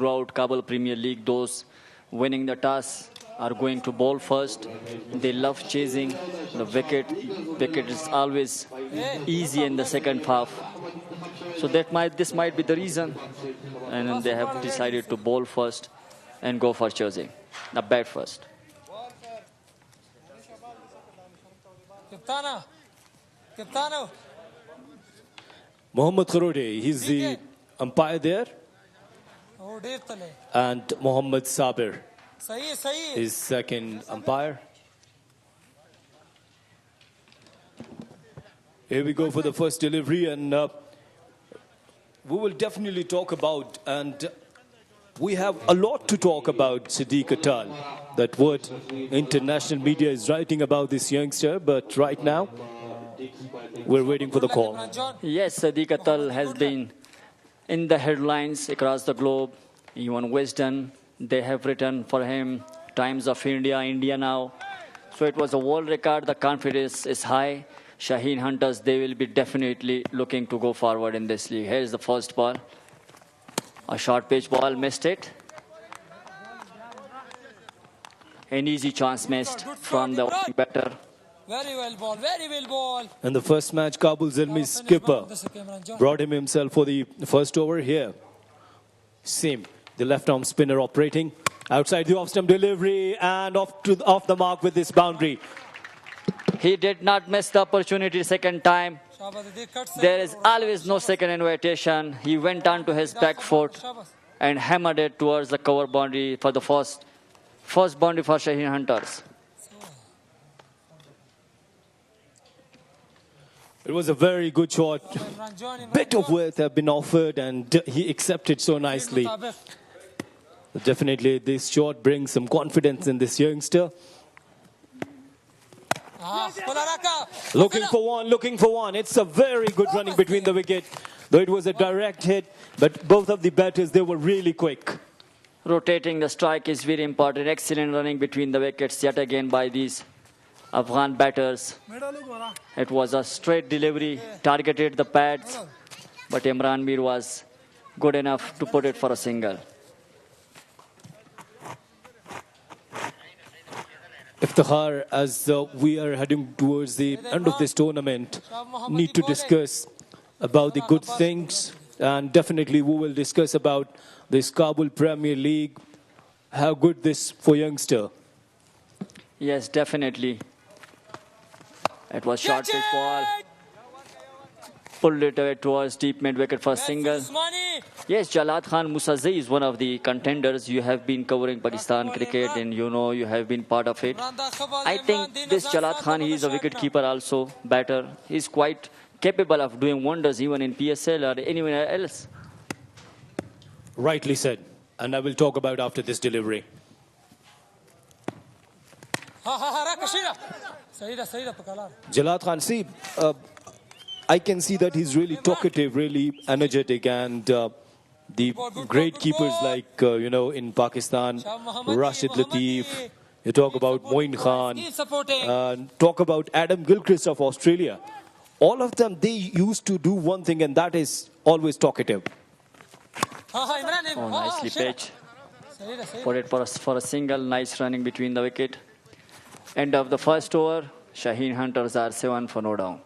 throughout Kabul Premier League, those winning the toss are going to bowl first. They love chasing the wicket. Wicket is always easy in the second half. So this might be the reason. And then they have decided to bowl first and go for chasing. The bat first. Mohammad Kharode, he's the umpire there. And Mohammad Sabir is second umpire. Here we go for the first delivery, and we will definitely talk about, and we have a lot to talk about Sadiq Atal. That what international media is writing about this youngster, but right now we're waiting for the call. Yes, Sadiq Atal has been in the headlines across the globe. Even Western, they have written for him, Times of India, India Now. So it was a world record. The confidence is high. Shaheen Hunters, they will be definitely looking to go forward in this league. Here's the first ball. A short pitch ball, missed it. An easy chance missed from the batter. Very well ball, very well ball. And the first match, Kabul Zalmi's skipper brought him himself for the first over here. Same, the left arm spinner operating. Outside the off-stump delivery and off the mark with this boundary. He did not miss the opportunity second time. There is always no second invitation. He went on to his back foot and hammered it towards the cover boundary for the first boundary for Shaheen Hunters. It was a very good shot. Bit of width have been offered and he accepted so nicely. Definitely this shot brings some confidence in this youngster. Looking for one. It's a very good running between the wicket. Though it was a direct hit, but both of the batters, they were really quick. Rotating the strike is very important. Excellent running between the wickets yet again by these Afghan batters. It was a straight delivery, targeted the pads, but Imran Mir was good enough to put it for a single. Iftikhar, as we are heading towards the end of this tournament, need to discuss about the good things, and definitely we will discuss about this Kabul Premier League, how good this for youngster. Yes, definitely. It was short pitch ball. Pulled it away towards deep mid wicket for a single. Yes, Jalad Khan Musazzi is one of the contenders. You have been covering Pakistan cricket and you have been part of it. I think this Jalad Khan, he is a wicket keeper also, batter. He is quite capable of doing wonders even in PSL or anywhere else. Rightly said. And I will talk about after this delivery. Jalad Khan, see, I can see that he's really talkative, really energetic, and the great keepers like, in Pakistan, Rashid Latif, you talk about Moin Khan, talk about Adam Gilchrist of Australia. All of them, they used to do one thing, and that is always talkative. Oh, nicely pitched. Put it for a single, nice running between the wicket. End of the first over, Shaheen Hunters are 7 for no down.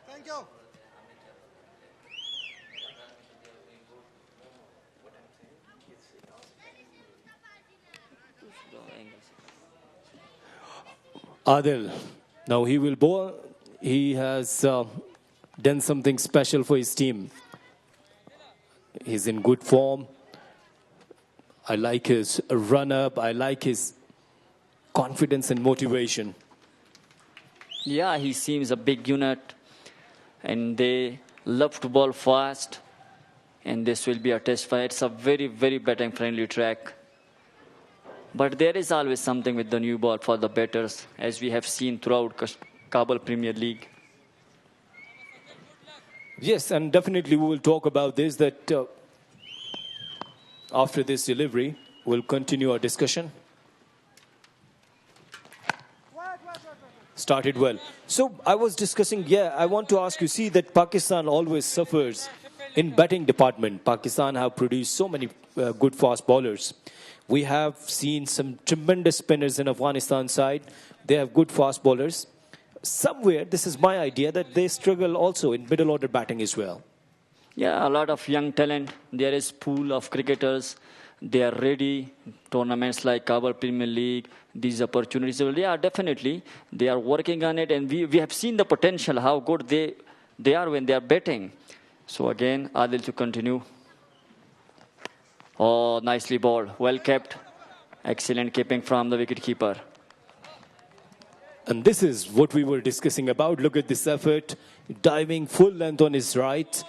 Thank you. Adil, now he will bowl. He has done something special for his team. He's in good form. I like his run-up. I like his confidence and motivation. Yeah, he seems a big unit, and they love to bowl fast. And this will be a test fight. It's a very, very betting-friendly track. But there is always something with the new ball for the bettors, as we have seen throughout Kabul Premier League. Yes, and definitely we will talk about this, that after this delivery, we'll continue our discussion. Started well. So I was discussing, I want to ask you, see that Pakistan always suffers in batting department. Pakistan have produced so many good fast bowlers. We have seen some tremendous spinners in Afghanistan side. They have good fast bowlers. Somewhere, this is my idea, that they struggle also in middle order batting as well. Yeah, a lot of young talent. There is pool of cricketers. They are ready. Tournaments like Kabul Premier League, these opportunities. Yeah, definitely. They are working on it. And we have seen the potential, how good they are when they are batting. So again, Adil to continue. Oh, nicely bowled. Well kept. Excellent keeping from the wicketkeeper. And this is what we were discussing about. Look at this effort. Diving full length on his right.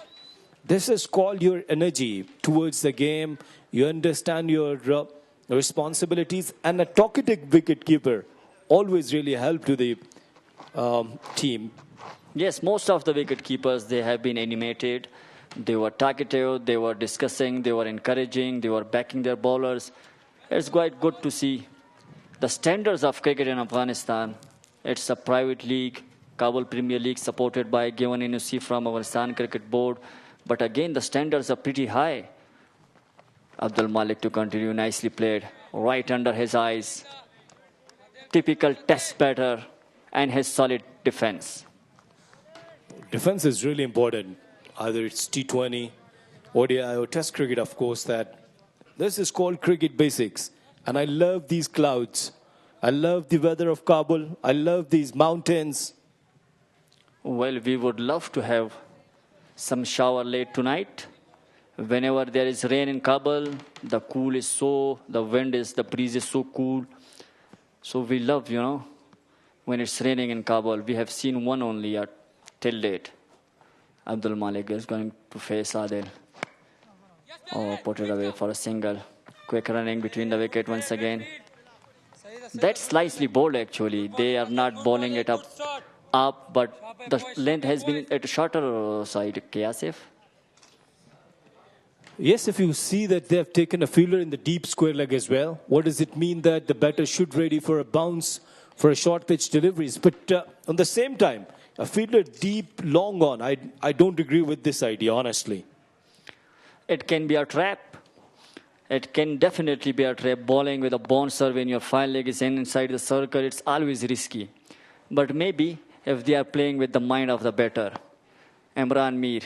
This is called your energy towards the game. You understand your responsibilities. And a talkative wicketkeeper always really help to the team. Yes, most of the wicketkeepers, they have been animated. They were talkative, they were discussing, they were encouraging, they were backing their bowlers. It's quite good to see. The standards of cricket in Afghanistan, it's a private league, Kabul Premier League, supported by given NOC from Afghanistan Cricket Board. But again, the standards are pretty high. Abdul Malik to continue, nicely played. Right under his eyes. Typical test batter and his solid defense. Defense is really important. Either it's T20, ODI or Test cricket, of course, that this is called cricket basics. And I love these clouds. I love the weather of Kabul. I love these mountains. Well, we would love to have some shower late tonight. Whenever there is rain in Kabul, the breeze is so cool. So we love, when it's raining in Kabul. We have seen one only till date. Abdul Malik is going to face Adil. Oh, put it away for a single. Quick running between the wicket once again. That's slightly bowled actually. They are not bowling it up, but the length has been at a shorter side. Asif? Yes, if you see that they have taken a fielder in the deep square leg as well, what does it mean that the batter should ready for a bounce, for a short pitch deliveries? But on the same time, a fielder deep, long on, I don't agree with this idea, honestly. It can be a trap. It can definitely be a trap. Bowling with a bouncer when your fine leg is inside the circle, it's always risky. But maybe if they are playing with the mind of the batter. Imran Mir.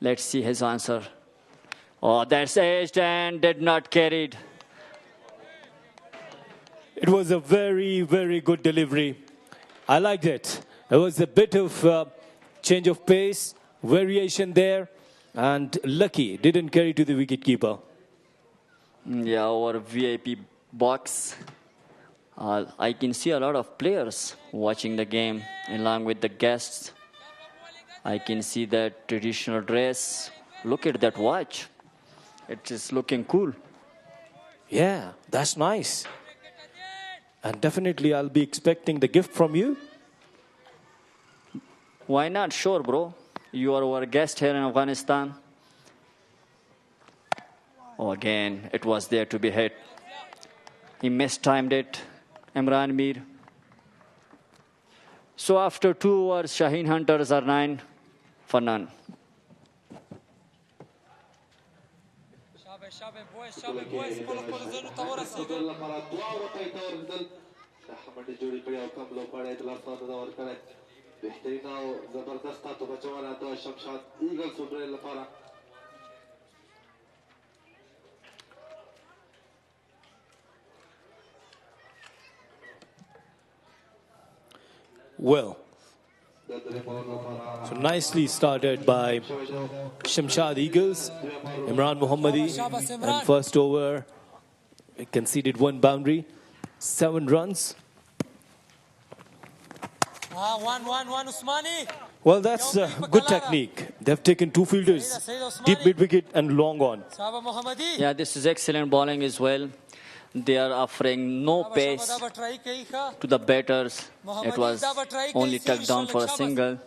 Let's see his answer. Oh, that's edged and did not carried. It was a very, very good delivery. I liked it. There was a bit of change of pace, variation there, and lucky, didn't carry to the wicketkeeper. Yeah, our VIP box. I can see a lot of players watching the game along with the guests. I can see that traditional dress. Look at that watch. It is looking cool. Yeah, that's nice. And definitely I'll be expecting the gift from you. Why not? Sure, bro. You are our guest here in Afghanistan. Oh, again, it was there to be hit. He mistimed it. Imran Mir. So after 2 overs, Shaheen Hunters are 9 for none. Well, so nicely started by Shamshad Eagles, Imran Mohammadi, and first over, conceded 1 boundary, 7 runs. 1-1 Usmani. Well, that's good technique. They've taken two fielders, deep mid-wicket and long on. Yeah, this is excellent bowling as well. They are offering no pace to the batters. It was only tucked down for a single.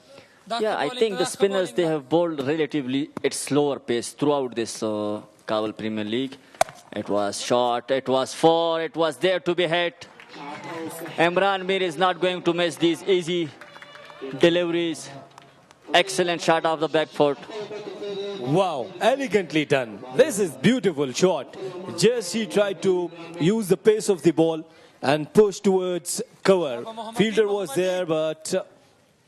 Yeah, I think the spinners, they have bowled relatively at slower pace throughout this Kabul Premier League. It was short, it was four, it was there to be hit. Imran Mir is not going to miss these easy deliveries. Excellent shot off the back foot. Wow, elegantly done. This is beautiful shot. Just he tried to use the pace of the ball and push towards cover. Fielder was there, but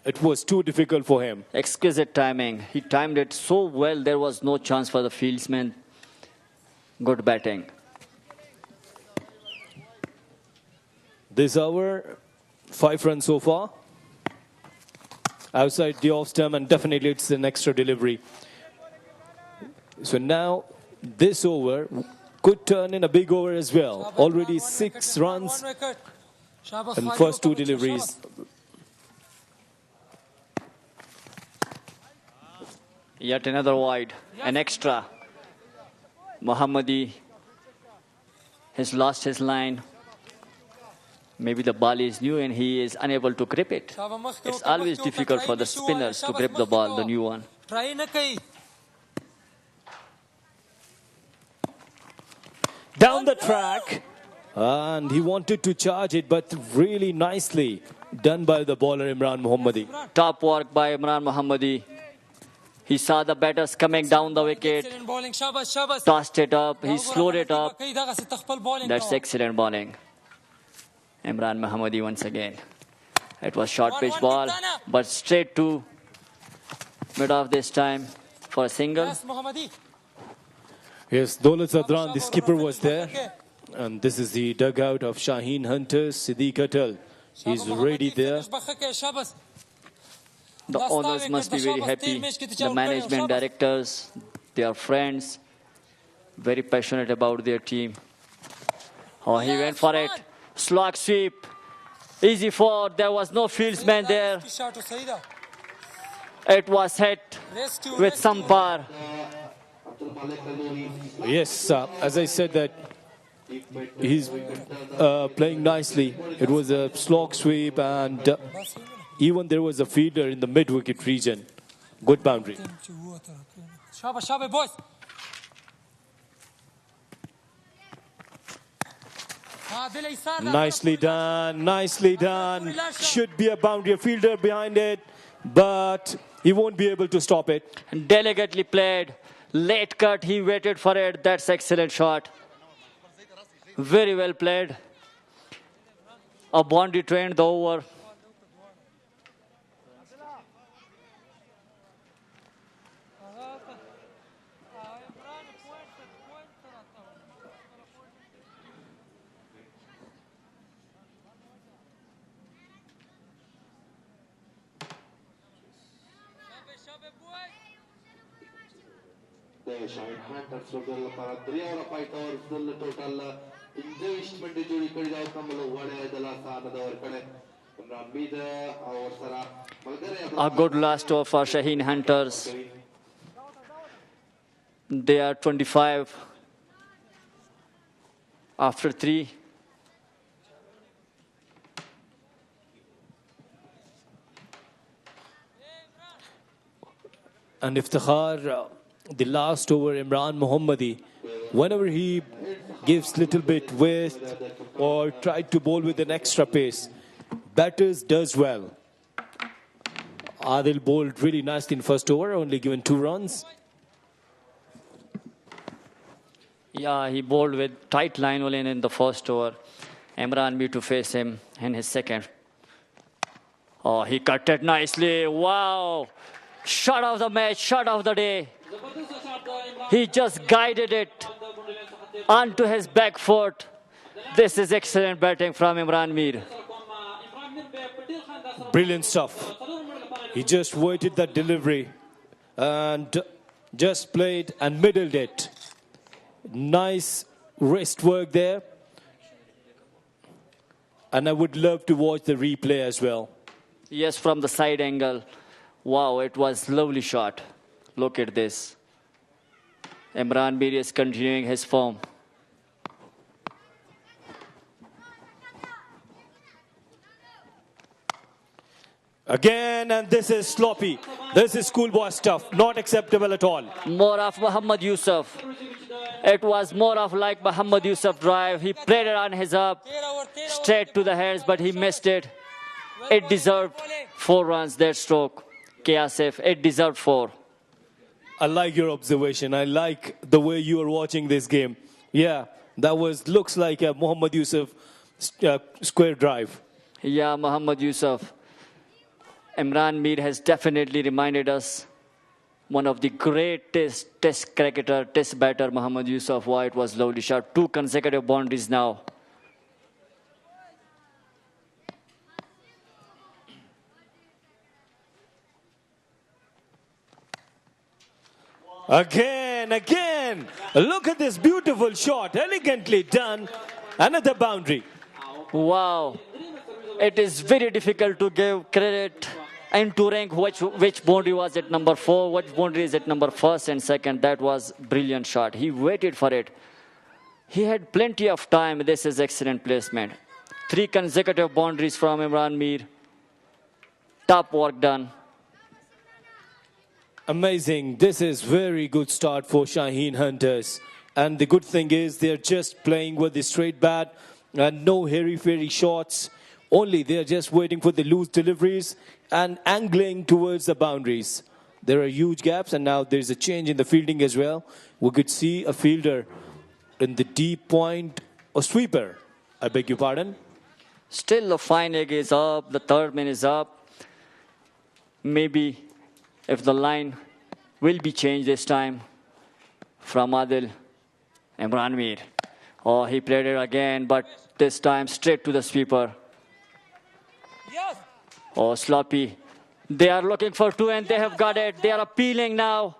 it was too difficult for him. Exquisite timing. He timed it so well, there was no chance for the fieldsman. Good batting. This over, 5 runs so far. Outside the off stump, and definitely it's an extra delivery. So now this over could turn in a big over as well. Already 6 runs and first 2 deliveries. Yet another wide, an extra. Mohammadi has lost his line. Maybe the ball is new and he is unable to grip it. It's always difficult for the spinners to grip the ball, the new one. Down the track. And he wanted to charge it, but really nicely done by the bowler Imran Mohammadi. Top work by Imran Mohammadi. He saw the batters coming down the wicket. Tossed it up. He slowed it up. That's excellent bowling. Imran Mohammadi once again. It was short pitch ball, but straight to mid off this time for a single. Yes, Daulat Zadran, the skipper, was there. And this is the dugout of Shaheen, Henters, Siddiq Atal. He's ready there. The owners must be very happy. The management directors, they are friends, very passionate about their team. Oh, he went for it. Slog sweep. Easy four. There was no fieldsman there. It was hit with some power. Yes, as I said that he's playing nicely. It was a slog sweep and even there was a fielder in the mid-wicket region. Good boundary. Nicely done, nicely done. Should be a boundary, a fielder behind it, but he won't be able to stop it. Delicately played. Late cut, he waited for it. That's excellent shot. Very well played. A boundary trained the over. Shaheen Hanters Rodella para 3 over 5 overs the total investment jodi kadi jaw kamalo wade dala saada over kade Ramida over sara a good last over for Shaheen Hunters. They are 25 after 3. And Iftikhar, the last over, Imran Mohammadi, whenever he gives little bit width or tried to bowl with an extra pace, batters does well. Adil bowled really nicely in first over, only given 2 runs. Yeah, he bowled with tight line only in the first over. Imran Mir to face him in his second. Oh, he cut it nicely. Wow. Shot of the match, shot of the day. He just guided it onto his back foot. This is excellent batting from Imran Mir. Brilliant stuff. He just waited that delivery and just played and middled it. Nice wrist work there. And I would love to watch the replay as well. Yes, from the side angle. Wow, it was lovely shot. Look at this. Imran Mir is continuing his form. Again, and this is sloppy. This is schoolboy stuff. Not acceptable at all. More of Muhammad Yusuf. It was more of like Muhammad Yusuf drive. He played it on his up, straight to the hands, but he missed it. It deserved 4 runs, that stroke. Asif, it deserved 4. I like your observation. I like the way you are watching this game. Yeah, that looks like a Muhammad Yusuf square drive. Yeah, Muhammad Yusuf. Imran Mir has definitely reminded us one of the greatest test cricketer, test batter, Muhammad Yusuf. Wow, it was lovely shot. 2 consecutive boundaries now. Again. Look at this beautiful shot. Elegantly done. Another boundary. Wow. It is very difficult to give credit and to rank which boundary was at number 4, which boundary is at number 1st and 2nd. That was brilliant shot. He waited for it. He had plenty of time. This is excellent placement. 3 consecutive boundaries from Imran Mir. Top work done. Amazing. This is very good start for Shaheen Hunters. And the good thing is they're just playing with the straight bat and no hairy-fairy shots. Only they're just waiting for the loose deliveries and angling towards the boundaries. There are huge gaps and now there's a change in the fielding as well. We could see a fielder in the deep point, a sweeper. I beg your pardon. Still the fine egg is up. The third man is up. Maybe if the line will be changed this time from Adil, Imran Mir. Oh, he played it again, but this time straight to the sweeper. Yes. Oh, sloppy. They are looking for 2 and they have got it. They are appealing now.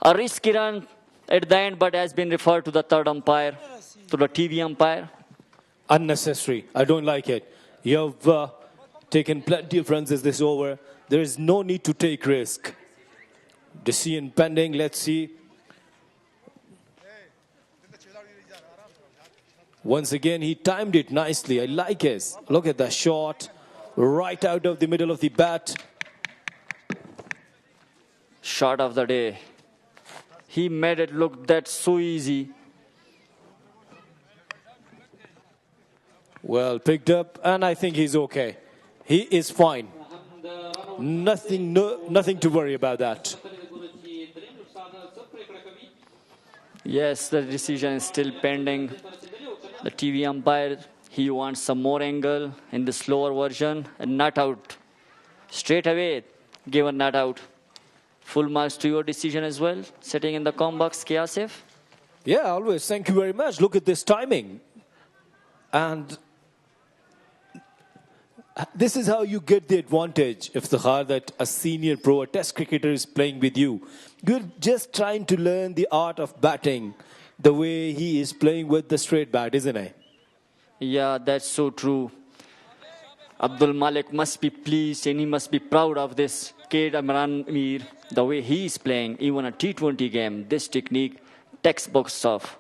A risky run at the end, but has been referred to the third umpire, to the TV umpire. Unnecessary. I don't like it. You have taken plenty of runs as this over. There is no need to take risk. Decision pending. Let's see. Once again, he timed it nicely. I like it. Look at the shot. Right out of the middle of the bat. Shot of the day. He made it look that so easy. Well picked up, and I think he's okay. He is fine. Nothing to worry about that. Yes, the decision is still pending. The TV umpire, he wants some more angle in the slower version and not out. Straight away, given not out. Full marks to your decision as well, sitting in the com box, Asif. Yeah, always. Thank you very much. Look at this timing. And this is how you get the advantage, Iftikhar, that a senior pro, a test cricketer is playing with you. You're just trying to learn the art of batting the way he is playing with the straight bat, isn't he? Yeah, that's so true. Abdul Malik must be pleased and he must be proud of this kid Imran Mir, the way he is playing, even a T20 game. This technique, textbook stuff.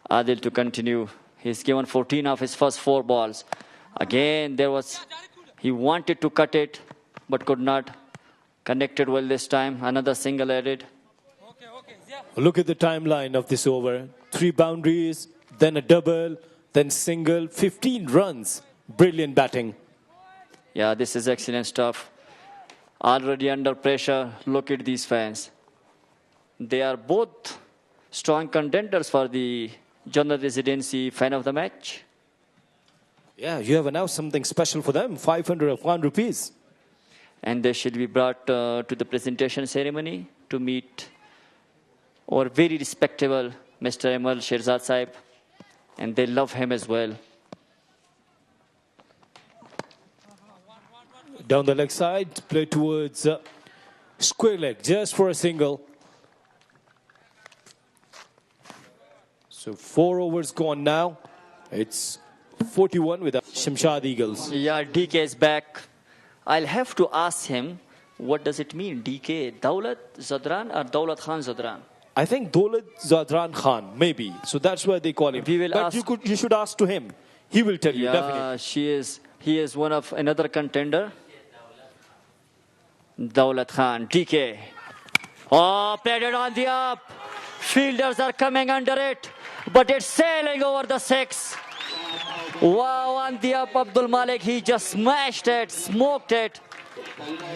Adil to continue. He's given 14 of his first 4 balls. Again, he wanted to cut it, but could not. Connected well this time. Another single added. Look at the timeline of this over. 3 boundaries, then a double, then single, 15 runs. Brilliant batting. Yeah, this is excellent stuff. Already under pressure. Look at these fans. They are both strong contenders for the General Residency Fan of the Match. Yeah, you have announced something special for them. 500 Afghan rupees. And they should be brought to the presentation ceremony to meet our very respectable Mr. Emal Shirzad Saib. And they love him as well. Down the leg side, play towards square leg, just for a single. So 4 overs gone now. It's 41 with Shamshad Eagles. Yeah, DK is back. I'll have to ask him, what does it mean, DK? Daulat Zadran or Daulat Khan Zadran? I think Daulat Zadran Khan, maybe. So that's why they call him. We will but ask. You should ask to him. He will tell you, definitely. He is one of another contender. Daulat Khan, DK. Oh, played it on the up. Fielders are coming under it, but it's sailing over the 6. Wow, on the up, Abdul Malik, he just smashed it, smoked it.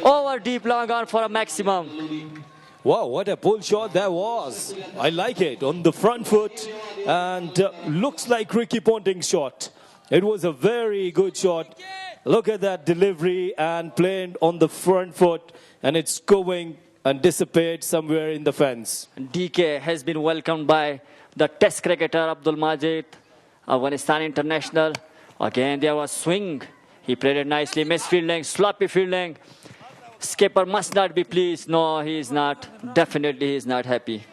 Over deep long on for a maximum. Wow, what a pull shot that was. I like it. On the front foot, and looks like Ricky Ponting's shot. It was a very good shot. Look at that delivery and playing on the front foot, and it's going and dissipates somewhere in the fence. DK has been welcomed by the test cricketer Abdul Majid, Afghanistan international. Again, there was swing. He played it nicely. Misfielding, sloppy fielding. Skipper must not be pleased. No, he is not. Definitely, he is not happy.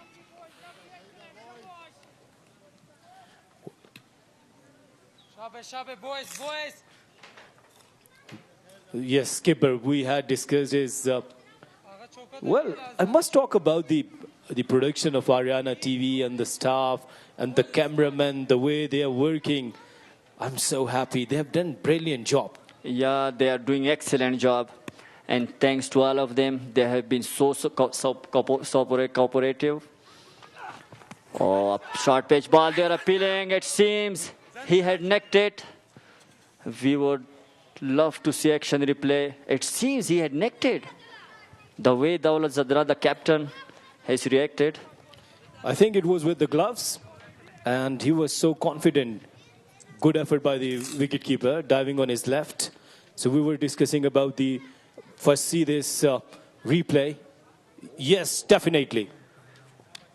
Shabe, boys. Yes, skipper, we had discussed his... well, I must talk about the production of Ariana TV and the staff and the cameramen, the way they are working. I'm so happy. They have done a brilliant job. Yeah, they are doing excellent job. And thanks to all of them, they have been so cooperative. Oh, short pitch ball, they are appealing. It seems he had necked it. We would love to see action replay. It seems he had necked it. The way Daulat Zadra, the captain, has reacted. I think it was with the gloves, and he was so confident. Good effort by the wicketkeeper, diving on his left. So we were discussing about the... First, see this replay. Yes, definitely.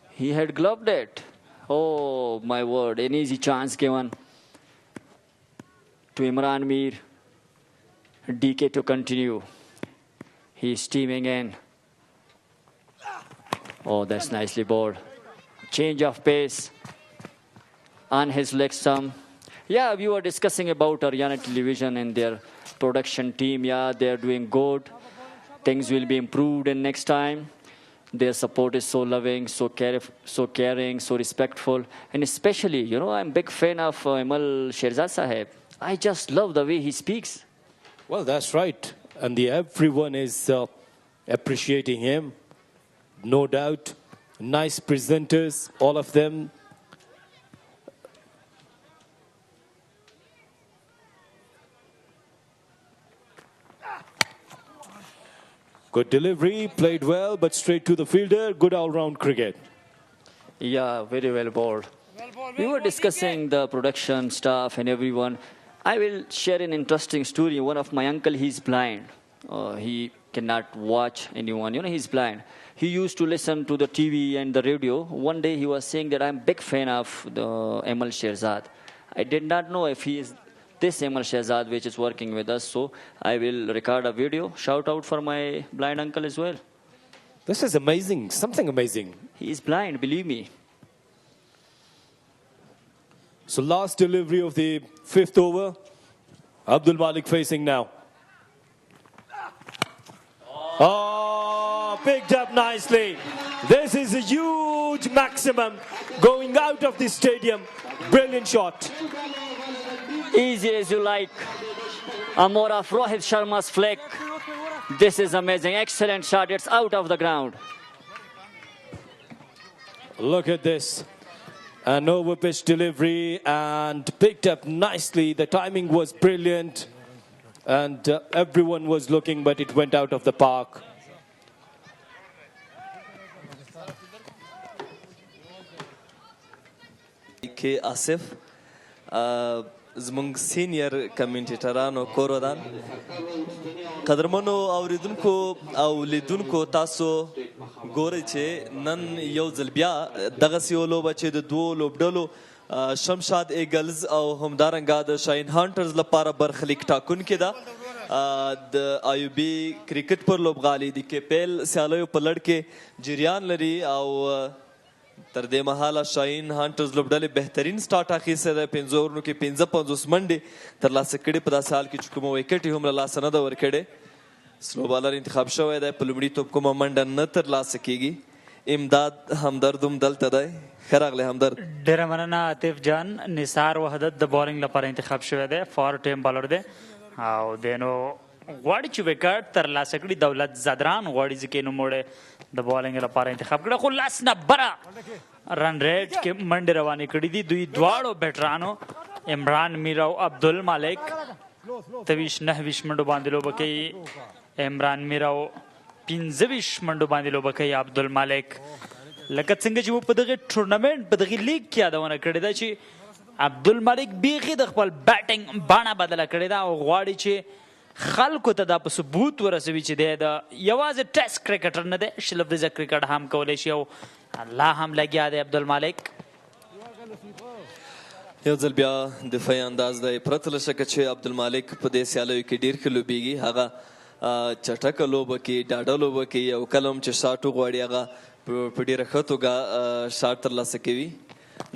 He had gloved it. Oh, my word. An easy chance given to Imran Mir. DK to continue. He's steaming in. Oh, that's nicely bowled. Change of pace on his leg stump. Yeah, we were discussing about Ariana Television and their production team. Yeah, they're doing good. Things will be improved in next time. Their support is so loving, so caring, so respectful. And especially, I'm a big fan of Imal Sherzad Saheb. I just love the way he speaks. Well, that's right. And everyone is appreciating him. No doubt. Nice presenters, all of them. Good delivery, played well, but straight to the fielder. Good all-round cricket. Yeah, very well bowled. We were discussing the production staff and everyone. I will share an interesting story. One of my uncle, he's blind. He cannot watch anyone. He's blind. He used to listen to the TV and the radio. One day he was saying that I'm a big fan of the Emal Sherzad. I did not know if he is this Emal Sherzad which is working with us. So I will record a video. Shout out for my blind uncle as well. This is amazing. Something amazing. He is blind, believe me. So last delivery of the 5th over. Abdul Malik facing now. Oh, picked up nicely. This is a huge maximum going out of the stadium. Brilliant shot. Easy as you like. A more of Rohit Sharma's flick. This is amazing. Excellent shot. It's out of the ground. Look at this. An over-pitch delivery and picked up nicely. The timing was brilliant. And everyone was looking, but it went out of the park. K. Asif. زمونږ سینیر کمنټیټرانو کورودان قدرمنو اوریدونکو او لیدونکو تاسو ګورئ چې نن یو ځل بیا دغسې یو لوبه چې د دوو لوبډلو شمشاد ایگلز او همدارنګه د شاهین هنترز لپاره برخلیک ټاکونکې ده د ایوبي کرکټ پر لوبغالي د کپل سیالیو په لړ کې جریان لري او تر دې مهاله شاهین هنترز لوبډلې بهترین سټارټ اخیستی دی 5 اورونو کې 55 منډې ترلاسه کړې په داسې حال کې چې کومه ویکټ یې هم له لاسه نه ده ورکړې سلو بالر انتخاب شوی دی په لومړي توپ کومه منډه نه ترلاسه کیږي امداد همدرد هم دلته دی ښه راغلی همدرد ډېره مننه عاطف جان نثار وحدت د بالنګ لپاره انتخاب شوی دی فار ټیم بالر دی او دی نو غواړي چې وکټ ترلاسه کړي دولت زدران غواړي ځکه نوموړی د بالنګ لپاره انتخاب کړی خو لاس نه بره رن ریټ کې منډې روانې کړي دي دوی دواړو بیټرانو عمران میر او عبدالمالک 23-29 منډو باندې لوبه کوي عمران میر او 15 منډو باندې لوبه کوي عبدالمالک لکه څنګه چې په دغه ټورنمنټ په دغه لیګ کې یادونه کړې ده چې عبدالمالک بیخي د خپل بیټنګ بڼه بدله کړې ده او غواړي چې خلکو ته دا په ثبوت ورسوي چې دی د یوازې ټیسټ کرکټر نه دی شلفریزه کرکټ هم کولی شي او الله هم لګیا دی عبدالمالک یو ځل بیا دفاعي انداز دی پرته له شکه چې عبدالمالک په دې سیالیو کې ډېر ښه لوبیږي هغه چټکه لوبه کوي ډاډه لوبه کوي او کله هم چې شاټ وغواړي هغه په ډېره ښه توګه شاټ ترلاسه کوي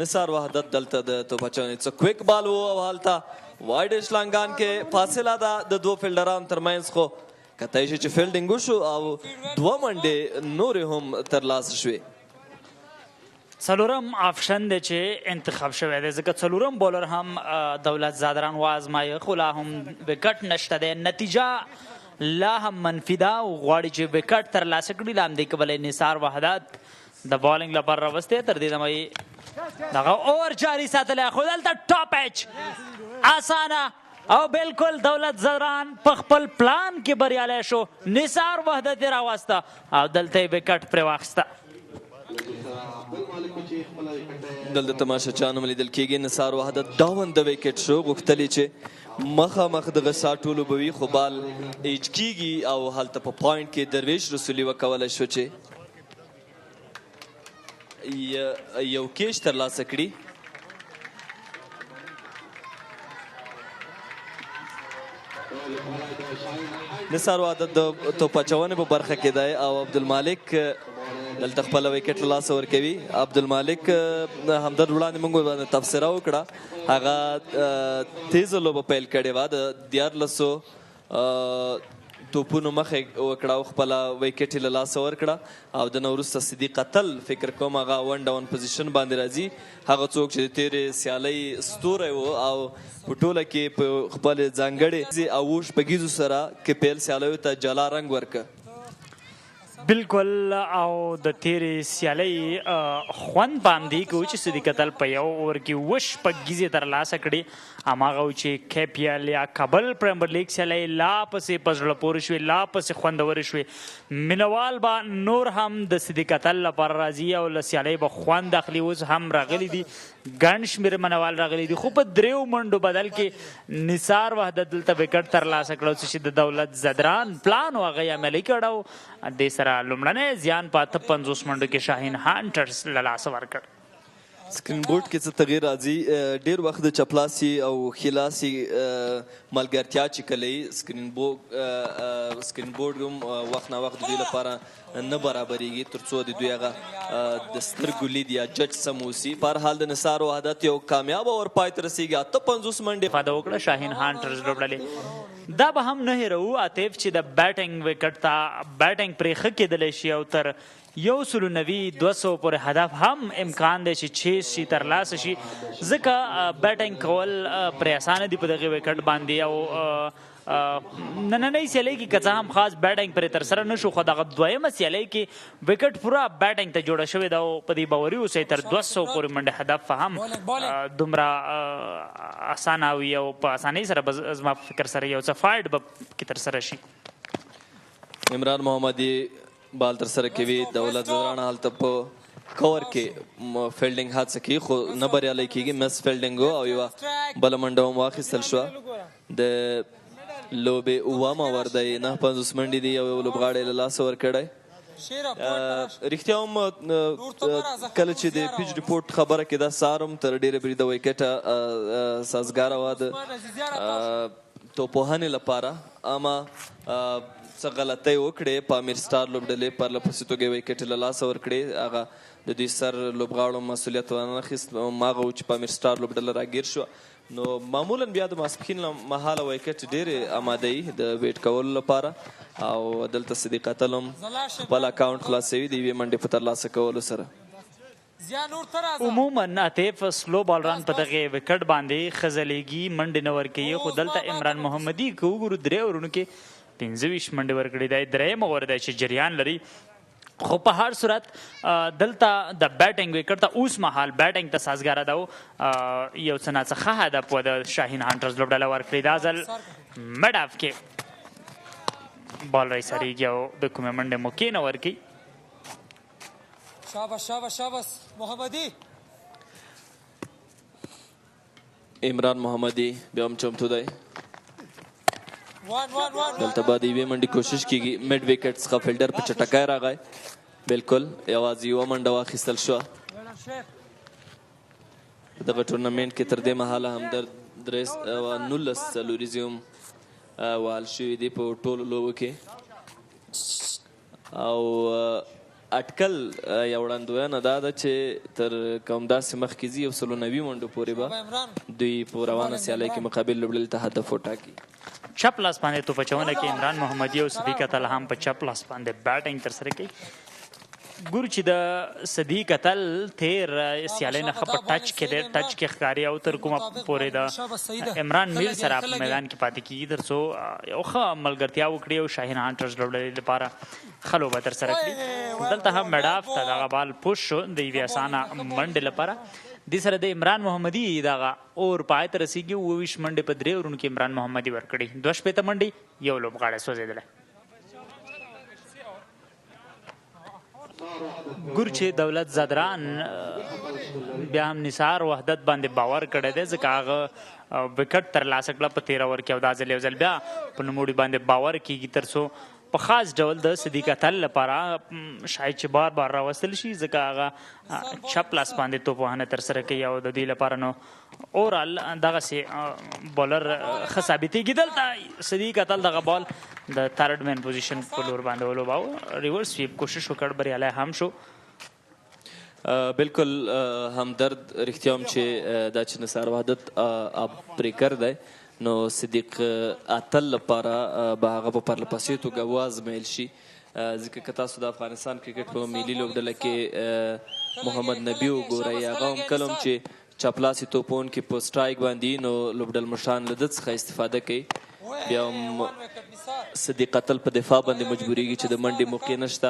نثار وحدت دلته د توپ اچونې څه کویک بال و او هلته وایډ شلانګان کې فاصله ده د دوه فیلډرانو ترمنځ خو کتای شي چې فیلډینګ وشو او دوه منډې نورې هم ترلاسه شوې څلورم آپشن دی چې انتخاب شوی دی ځکه څلورم بولر هم دولت زادران وازمایه خو لا هم وکټ نشته دی نتیجه لا هم منفي ده او غواړي چې وکټ ترلاسه کړي له همدې کبله نثار وحدت د بالنګ لپاره راوستی تر دې دمه دغه اوور جاري ساتلی خو دلته ټاپ ایچ اسانه او بالکل دولت زدران په خپل پلان کې بریالی شو نثار وحدت یې راوسته او دلته یې وکټ پرې واخیسته دلته تماشاچیان هم لیدل کېږي نثار وحدت 52 وکټ شو غوښتل چې مخامخ دغه ساټ ولوبوي خو بال ایچ کېږي او هلته په پوینټ کې درویش رسولي وکولی شو چې یو کیش ترلاسه کړي نثار وحدت د توپ اچونې په برخه کې دی او عبدالمالک دلته خپله وکټ له لاسه ورکوي عبدالمالک همدرد وړاندې موږ باندې تبصره وکړه هغه تیزه لوبه پیل کړې وه د 1400 توپونو مخې وکړه او خپله وکټ یې له لاسه ورکړه او د نه وروسته صدیق اتل فکر کوم هغه 1 ډاون پوزیشن باندې راځي هغه څوک چې د تېرې سیالۍ ستوری و او په ټوله کې په خپلې ځانګړې او شپږیزو سره کې پیل سیالیو ته جلا رنګ ورکړه بالکل او د تیرې سیالۍ خوند باندې کوو چې صدیق اتل په یو اوور کې 7 شپږیزې ترلاسه کړي هماغه و چې KPL یا کابل پریمیر لیګ سیالۍ لا پسې په زړه پورې شوې لا پسې خوندورې شوې مینوال به نور هم د صدیق اتل لپاره راځي او له سیالۍ به خوند اخلي اوس هم راغلي دي ګڼ شمېر منوال راغلي دي خو په 3 منډو بدل کې نثار وحدت دلته وکټ ترلاسه کړو چې د دولت زدران پلان و هغه یې عملي کړو دې سره لومړنی زیان په 50 منډو کې شاهین هنترز له لاسه ورکړ سکرین بورډ کې څه تغیر راځي ډېر وخت د چپلاسي او خلاسي ملګرتیا چې کله سکرین بورډ هم وخت نه وخت دوی لپاره نه برابرېږي تر څو د دوی هغه د سترګو لید یا جج سم اوسي په هر حال د نثار وحدت یو کامیاب اور پای ته رسېږي 50 منډې فاده وکړه شاهین هنترز لوبډلې دا به هم نه هیرو عاطف چې د بیټنګ وکټ ته بیټنګ پرې ښه کېدلی شي او تر 190-200 پورې هدف هم امکان دی چې چیز شي ترلاسه شي ځکه بیټنګ کول پرې اسانه دي په دغه وکټ باندې او نننۍ سیالۍ کې که څه هم خاص بیټنګ پرې ترسره نه شو خو دغه دویمه سیالۍ کې وکټ پوره بیټنګ ته جوړه شوې ده او په دې باوري اوسئ تر 200 پورې منډې هدف هم دومره اسانه وي او په اسانۍ سره به زما په فکر سره یو څه فایټ به کې ترسره شي عمران محمدي بال ترسره کوي دولت زدران هلته په کور کې فیلډینګ هڅه کوي خو نه بریالی کېږي مس فیلډینګ او یوه بله منډه هم واخیستل شوه د لوبې اووم اوور دی 950 منډې دي او یو لوبغاړی له لاسه ورکړی رښتیا هم کله چې د پیچ ریپورټ خبره کېده سهار هم تر ډېرې بریده ویکټه سازګاره وه د توپوهنې لپاره اما څه غلطۍ وکړې په امیر سټار لوبډلې پرله پسې توګه ویکټې له لاسه ورکړې هغه د دوی سر لوبغاړو مسؤلیت وانخیست هماغه و چې په امیر سټار لوبډله راګیر شوه نو معمولا بیا د ماسپښین مهاله وایکټ ډېرې اماده وي د ویټ کولو لپاره او دلته صدیق اتل هم خپل اکاونټ خلاصوي د یوې منډې په ترلاسه کولو سره. عموما عاطف سلو بال ران په دغه وکټ باندې خزلېږي منډې نه ورکوي خو دلته عمران محمدي که وګورو 3 اورونو کې 25 منډې ورکړې دی. 3یم اوور دی چې جریان لري خو په هر صورت دلته د بیټینګ وکټ ته اوس مهال بیټینګ ته سازګاره ده یو څه ناڅخه هدف و د شاهین هنترز لوبډله ورکړې دا ځل مډ اف کې بال رایسریږي او د کومې منډې موقع نه ورکوي. شاباش شاباش شاباش محمدي عمران محمدي بیا هم چمتو دی. دلته به د یوې منډې کوشش کیږي. میډ وکټ څخه فیلډر په چټکۍ راغی. بالکل یوازې یوه منډه واخیستل شوه. دغه ټورنمنټ کې تر دې مهاله همدرد 19 څلوریزې هم وهل شوي دي په ټولو لوبو کې او اټکل یا وړاندوینه دا ده چې تر کوم داسې مخکې ځي 190 منډو پورې به دوی په روانه سیالۍ کې مقابل لوبډلې ته هدف وټاکي. چپ لاس باندې توپ اچونه کې عمران محمدي او صدیق اتل هم په چپ لاس باندې بیټینګ ترسره کوي. ګورو چې د صدیق اتل تیر سیالۍ نه ښه په ټچ کې دی ټچ کې ښکاري او تر کومه پورې د عمران میل سره په میدان کې پاتې کېږي تر څو یو ښه ملګرتیا وکړي او شاهین هنټرز لوبډلې لپاره ښه لوبه ترسره کړي. دلته هم میډاف ته دغه بال پوش شو د یوې اسانه منډې لپاره. دې سره د عمران محمدي دغه اور پای ته رسیږي. 29 منډې په 3 اورونو کې عمران محمدي ورکړي. 2 شپېته منډې یو لوبغاړی سوځېدلی. ګور چې دولت زدران بیا هم نثار وحدت باندې باور کړی دی ځکه هغه وکټ ترلاسه کړه په 13 اوور کې او دا ځل یو ځل بیا په نوموړي باندې باور کېږي تر څو په خاص ډول د صدیق اتل لپاره شاید چې بار بار راوستل شي ځکه هغه چپ لاس باندې توپ وهنه ترسره کوي او د دې لپاره نو اورال دغسې بالر ښه ثابتېږي. دلته صدیق اتل دغه بال د تھرډ مین پوزیشن په لور باندې ولوباوه. ریورس سویپ کوشش وکړ بریالی هم شو. بالکل همدرد رښتیا هم چې دا چې نثار وحدت بریکر دی نو صدیق اتل لپاره به هغه په پرله پسې توګه وازمایل شي ځکه که تاسو د افغانستان کرکټ په ملي لوبډله کې محمد نبي وګورئ هغه هم کله هم چې چاپلاسي توپونکي په سټرایک باندې نو لوبډلمشران له ده څخه استفاده کوي. بیا هم صدیق اتل په دفاع باندې مجبوریږي چې د منډې موقع نشته.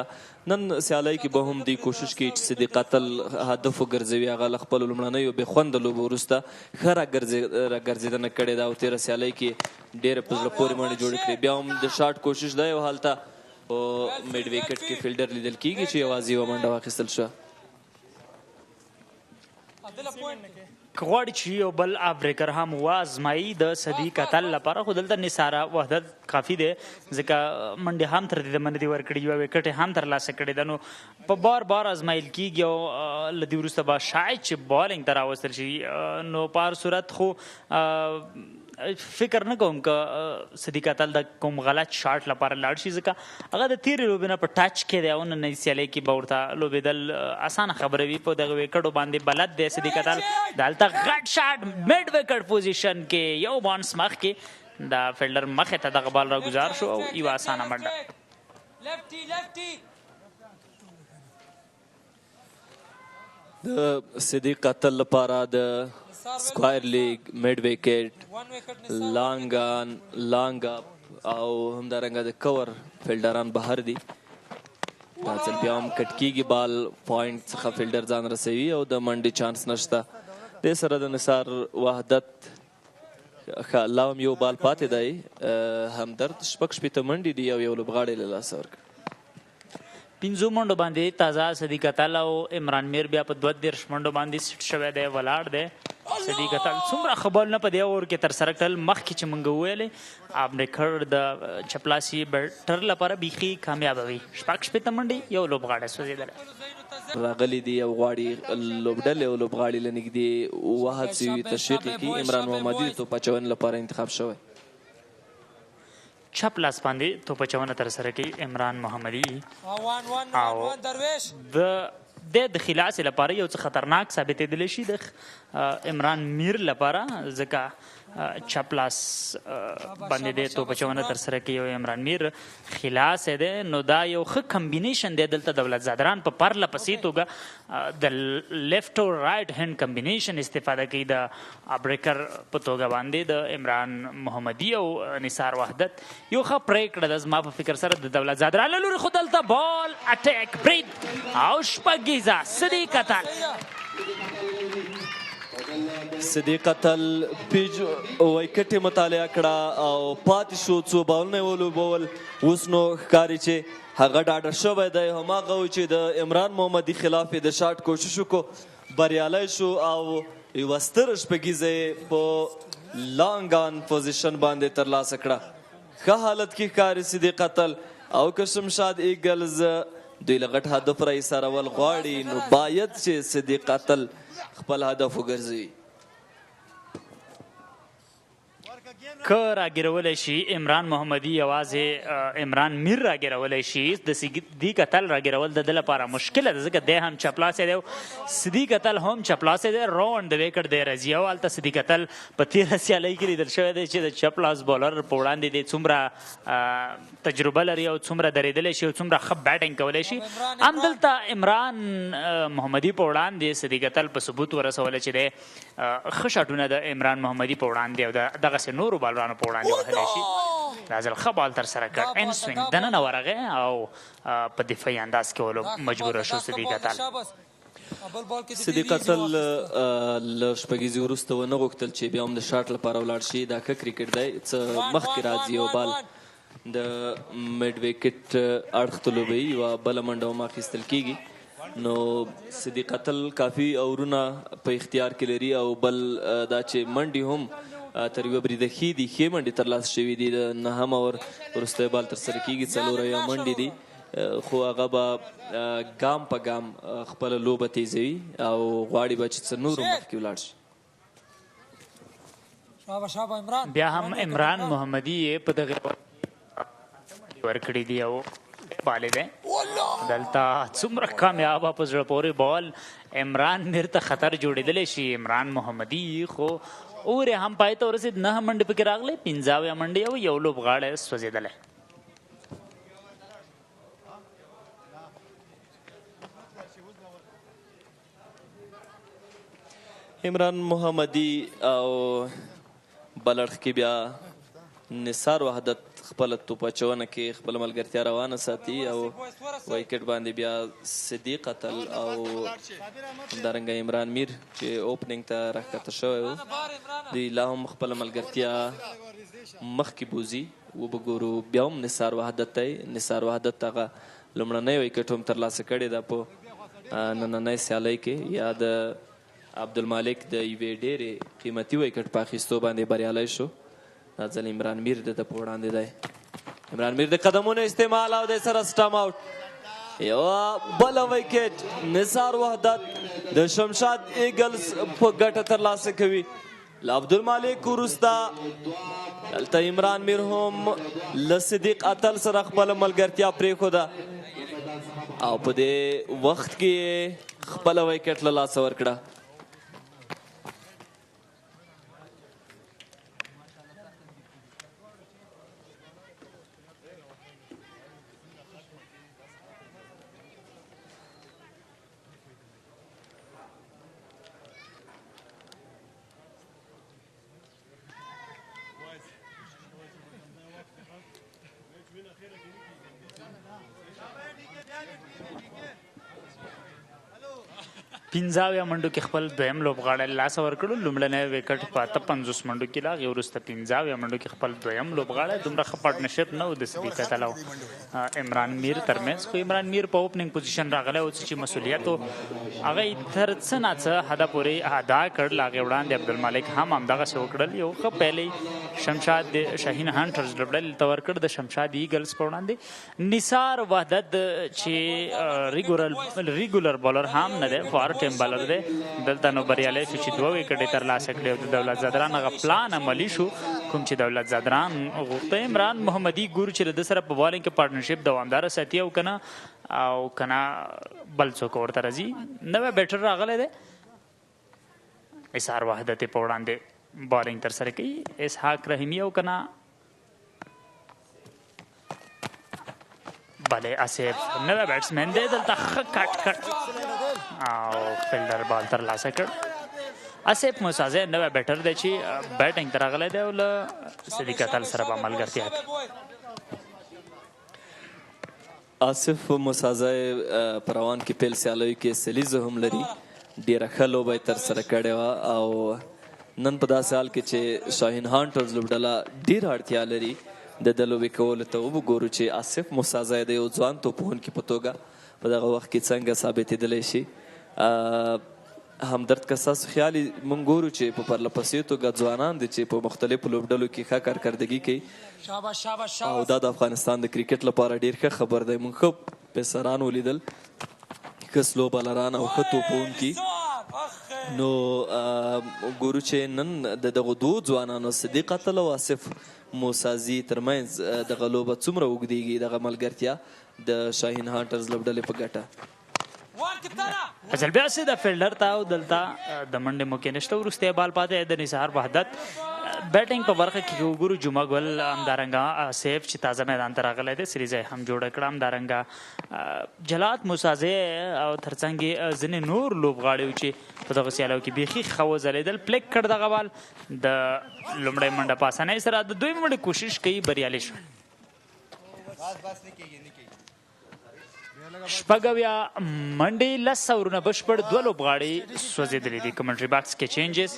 نن سیالۍ کې به هم دوی کوشش کوي چې صدیق اتل هدف وګرځوي. هغه له خپلو لومړنیو بې خونده لوبو وروسته ښه راګرځېدنه کړې ده او تېره سیالۍ کې ډېره په زړه پورې منډې جوړې کړې. بیا هم د شاټ کوشش دی او هلته په میډ وکټ کې فیلډر لیدل کېږي چې یوازې یوه منډه واخیستل شوه. که غواړي چې یو بل ابریکر هم وازمایي د صدیق اتل لپاره خو دلته نثاره وحدت کافي دی ځکه منډې هم تر دې دمنه دي ورکړي یوه وکټ یې هم ترلاسه کړې ده نو په بار بار ازمایل کېږي او له دې وروسته به شاید چې بالینګ ته راوستل شي. نو په هر صورت خو فکر نه کوم که صدیق اتل د کوم غلط شاټ لپاره لاړ شي ځکه هغه د تېرې لوبې نه په ټچ کې دی او نننۍ سیالۍ کې به ورته لوبېدل اسانه خبره وي. په دغه وکټو باندې بلد دی صدیق اتل. دلته غټ شاټ میډ وکټ پوزیشن کې یو بانس مخکې د فیلډر مخې ته دغه بال راګزار شو او یوه اسانه منډه. د صدیق اتل لپاره د سکوایر لیگ میډ وکټ لانګ آن لانګ اپ او همدارنګه د کور فیلډران بهر دي. دا ځل بیا هم کټ کېږي بال پوینټ څخه فیلډر ځان رسوي او د منډې چانس نشته. دې سره د نثار وحدت لا هم یو بال پاتې دی. همدرد 6 منډې دي او یو لوبغاړی له لاسه ورکړ. 5 منډو باندې تازه صدیق اتل او عمران میر بیا په 32 منډو باندې سیټ شوی دی ولاړ دی. صدیق اتل څومره ښه بالونه په دې اوور کې ترسره کړل مخکې چې موږ وویلې ابریکر د چپلاسي برتر لپاره بیخي کامیابه وي. 6 منډې یو لوبغاړی سوځېدلی راغلی دی او غواړي لوبډلې او لوبغاړي له نږدې وهڅوي تشویق یې کړي. عمران محمدي د توپ اچونې لپاره انتخاب شوی. چپ لاس باندې توپ اچونه ترسره کوي عمران محمدي او د د خلاصې لپاره یو څه خطرناک ثابتېدلی شي د عمران میر لپاره، ځکه چپلاس باندې دی توپ اچونه ترسره کوي او عمران میر خلاص دی. نو دا یو ښه کمبینیشن دی دلته دولت زادران په پرله پسې توګه د لیفټ او رایټ هینډ کمبینیشن استفاده کوي د ابریکر په توګه باندې د عمران محمدي او نثار وحدت یو ښه پرېکړه ده زما په فکر سره د دولت زادران له لورې. خو دلته بال اټیک برید او شپږیزه صدیق اتل صدیق اتل پیج وایکټ یې مطالعه کړه او پاتې شو څو بالونه یې ولوبول. اوس نو ښکاري چې هغه ډاډه شوی دی، هماغه و چې د عمران محمدي خلاف یې د شاټ کوشش وکړو، بریالی شو او یوه ستره شپږیزه یې په لانګ آن پوزیشن باندې ترلاسه کړه. ښه حالت کې ښکاري صدیق اتل او که شمشاد ایگلز دوی له غټ هدف را ایسارول غواړي نو باید چې صدیق اتل خپل هدف وګرځوي. که راګیرولی شي عمران محمدي یوازې عمران میر راګیرولی شي، د صدیق اتل راګیرول د ده لپاره مشکله ده، ځکه دی هم چپلاسی دی او صدیق اتل هم چپلاسی دی. راوند د ویکټ دی راځي او هلته صدیق اتل په تېره سیالۍ کې لیدل شوی دی چې د چپلاس بالر په وړاندې دی څومره تجربه لري او څومره درېدلی شي او څومره ښه بیټینګ کولی شي. همدلته عمران محمدي په وړاندې صدیق اتل په ثبوت ورسولی چې دی ښه شاټونه د عمران محمدي په وړاندې او د دغسې نورو بالرانو په وړاندې وهلی شي. دا ځل ښه بال ترسره کړ، ان سوینګ دننه ورغی او په دفاعي انداز کې ولو مجبوره شو صدیق اتل. صدیق اتل له شپږیزې وروسته ونه غوښتل چې بیا هم د شاټ لپاره ولاړ شي. دا ښه کرکټ دی، څه مخکې راځي او بال د میډ ویکټ اړخ ته لوبوي، یوه بله منډه هم اخیستل کیږي. نو صدیق اتل کافي اورونه په اختیار کې لري او بل دا چې منډې هم تر یوه بریده ښې دي، ښې منډې ترلاسه شوي دي. د نهم اور وروستی بال ترسره کیږي، څلور اویا منډې دي، خو هغه به ګام په ګام خپله لوبه تیزوي او غواړي به چې څه نورو مخکې ولاړ شي. بیا هم عمران محمدي یې په دغې ورکړي دي او بالې دی. دلته څومره کامیابه په زړه پورې بال عمران میر ته خطر جوړېدلی شي. عمران محمدي خو اور یې هم پای ته ورسېد، 9 منډې پکې راغلی، 15 منډې او یو لوبغاړی سوځېدلی. عمران محمدي او بل اړخ کې بیا نثار وحدت خپله توپ اچونه کې خپله ملګرتیا روانه ساتي او وایکټ باندې بیا صدیق اتل او همدارنګه عمران میر چې اوپننګ ته راښکته شوی و دوی لا هم خپله ملګرتیا مخکې بوځي. وبګورو بیا هم نثار وحدت دی. نثار وحدت هغه لومړنی وایکټ هم ترلاسه کړې ده په نننۍ سیالۍ کې، یا د عبدالمالک د یوې ډېرې قیمتي وایکټ په اخیستو باندې بریالی شو. دا ځل عمران میر د ده په وړاندې دی. عمران میر د قدمونو استعمال او د سره سټام آوټ. یوه بله وایکټ نثار وحدت د شمشاد ایگلز په ګټه ترلاسه کوي. له عبدالمالک وروسته دلته عمران میر هم له صدیق اتل سره خپله ملګرتیا پرېښوده او په دې وخت کې خپله وایکټ له لاسه ورکړه. پنځه اویا منډو کې خپل دویم لوبغاړی له لاسه ورکړو. لومړنی ویکټ په 58 منډو کې لا، هغې وروسته 15 اویا منډو کې خپل دویم لوبغاړی. دومره ښه پارټنرشپ نه و د صدیق اتل او عمران میر ترمنځ، خو عمران میر په اوپننګ پوزیشن راغلی و چې مسؤلیت و هغه یې تر څه نه څه حده پورې ادا کړ. له هغې وړاندې عبدالمالک هم همدغسې وکړل. یو ښه پیلی شمشاد د شاهین هنترز لوبډلې ته ورکړ د شمشاد ایگلز په وړاندې. نثار وحدت چې ریګولر بالر هم نه دی، فار ټیم بالر دی، دلته نو بریالی شو چې 2 ویکټې ترلاسه کړي او د دولت زادران هغه پلان عملي شو کوم چې دولت زادران غوښته. عمران محمدي ګورو چې له ده سره په بالینګ کې پارټنرشپ دوامداره ساتي او که نه او کنه بل څوک ورته راځي. نوی بیټر راغلی دی انحصار وحدت په وړاندې بالینګ ترسره کوي. اسحاق رحیمي او کنه بله آصف نوی بیټسمین دی دلته ښه کټ او فیلډر بال ترلاسه کړ. آصف موسازی نوی بیټر دی چې بیټینګ ته راغلی دی او له صدیق اتل سره به ملګرتیا کوي. آصف موسازی په روان کې پیل سیالیو کې سلیزه هم لري. ډېره ښه لوبه یې ترسره کړې وه او نن په داسې حال کې چې شاهین هنترز لوبډله ډېره اړتیا لري د ده لوبې کولو ته. وګورو چې آصف موسازی د یو ځوان توپوهونکي په توګه په دغه وخت کې څنګه ثابتېدلی شي. همدرد که ستاسو خیال موږ ګورو چې په پرله پسې توګه ځوانان دي چې په مختلفو لوبډلو کې ښه کارکردګي کوي او دا د افغانستان د کرکټ لپاره ډېر ښه خبر دی. موږ ښه پیسران ولیدل، ښه سلو بالران او ښه توپوونکي. نو ګورو چې نن د دغو دوو ځوانانو صدیق اتل او آصف موسازي ترمنځ دغه لوبه څومره اوږدېږي، دغه ملګرتیا د شاهین هانټرز لوبډلې په ګټه. اصل بیا سې د فیلډر ته او دلته د منډې موقع نشته. وروستی بال پاتې د انحصار وحدت. بیټینګ په برخه کې وګورو جمعه ګل همدارنګه آصف چې تازه میدان ته راغلی دی سریزه هم جوړه کړه. همدارنګه جلات موسازی او ترڅنګ یې ځینې نور لوبغاړي چې په دغه سیالیو کې بیخي ښه وځلېدل. پلیک کړ دغه بال د لومړۍ منډه په اسانۍ سره د دوی منډې کوشش کوي بریالي شول. شپږ اویا منډې 10 اورونه بشپړ دوه لوبغاړي سوځېدلي دي. کمنټري باکس کې چینجز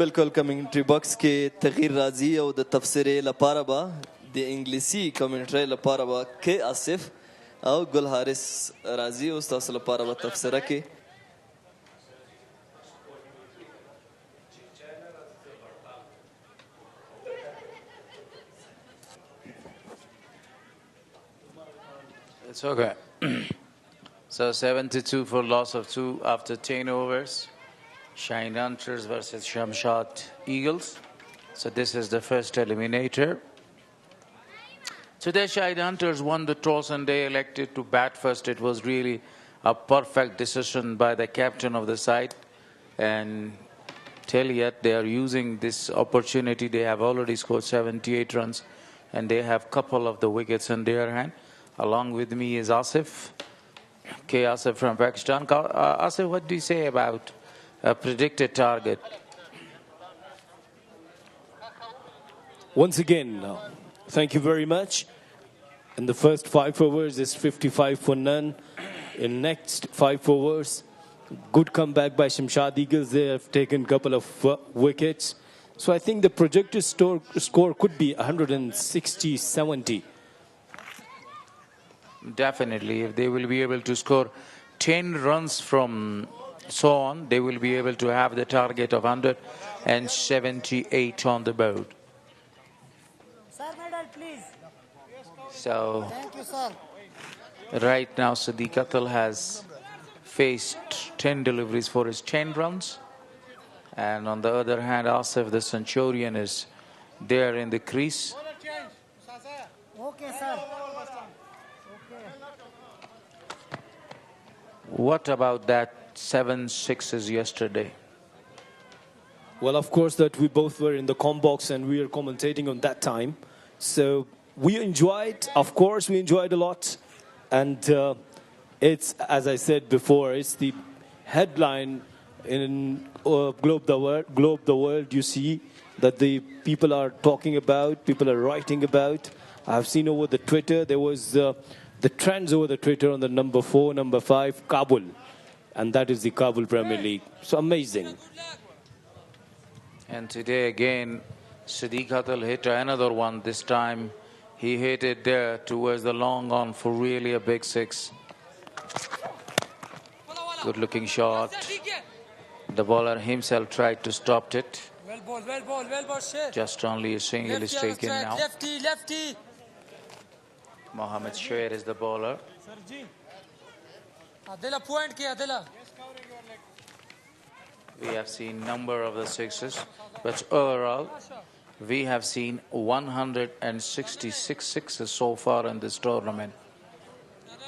بالکل کمنټري باکس کې تغییر راځي او د تفسیرې لپاره به د انګلیسي کمنټري لپاره به کې آصف او ګل حارث راځي او ستاسو لپاره به تفسیره کې. It's okay. So 72 for loss of 2 after 10 overs. Shaheen Hunters versus Shamshad Eagles. So this is the first eliminator. Today Shaheen Hunters won the toss and they elected to bat first. It was really a perfect decision by the captain of the side. And till yet they are using this opportunity. They have already scored 78 runs and they have couple of the wickets in their hand. Along with me is Asif, K. Asif from Pakistan. Asif, what do you say about a predicted target? Once again, thank you very much. In the first 5 overs is 55 for none. In next 5 overs, good comeback by Shamshad Eagles. They have taken a couple of wickets. So I think the projected score could be 160-70. Definitely, if they will be able to score 10 runs from so on, they will be able to have the target of 178 on the board. Sir, medal, please. So, Thank you, sir. right now, Sadiq Atal has faced 10 deliveries for his 10 runs. And on the other hand, Asif, the Centurion, is there in the crease. Okay, sir. What about that 7 sixes yesterday? Well, of course, that we both were in the comm box and we were commentating on that time. So we enjoyed, of course, we enjoyed a lot. And it's, as I said before, it's the headline in Globe the World. You see that the people are talking about, people are writing about. I've seen over the Twitter, there was the trends over the Twitter on the number 4, number 5, Kabul. And that is the Kabul Premier League. So amazing. And today again, Sadiq Atal hit another one. This time he hit it there towards the long on for really a big 6. Good looking shot. The bowler himself tried to stop it. Well ball, Sher. Just only a single is taken now. Lefty. Mohammad Sher is the bowler. Adela point kiya, Adela. We have seen number of the sixes, but overall we have seen 166 sixes so far in this tournament.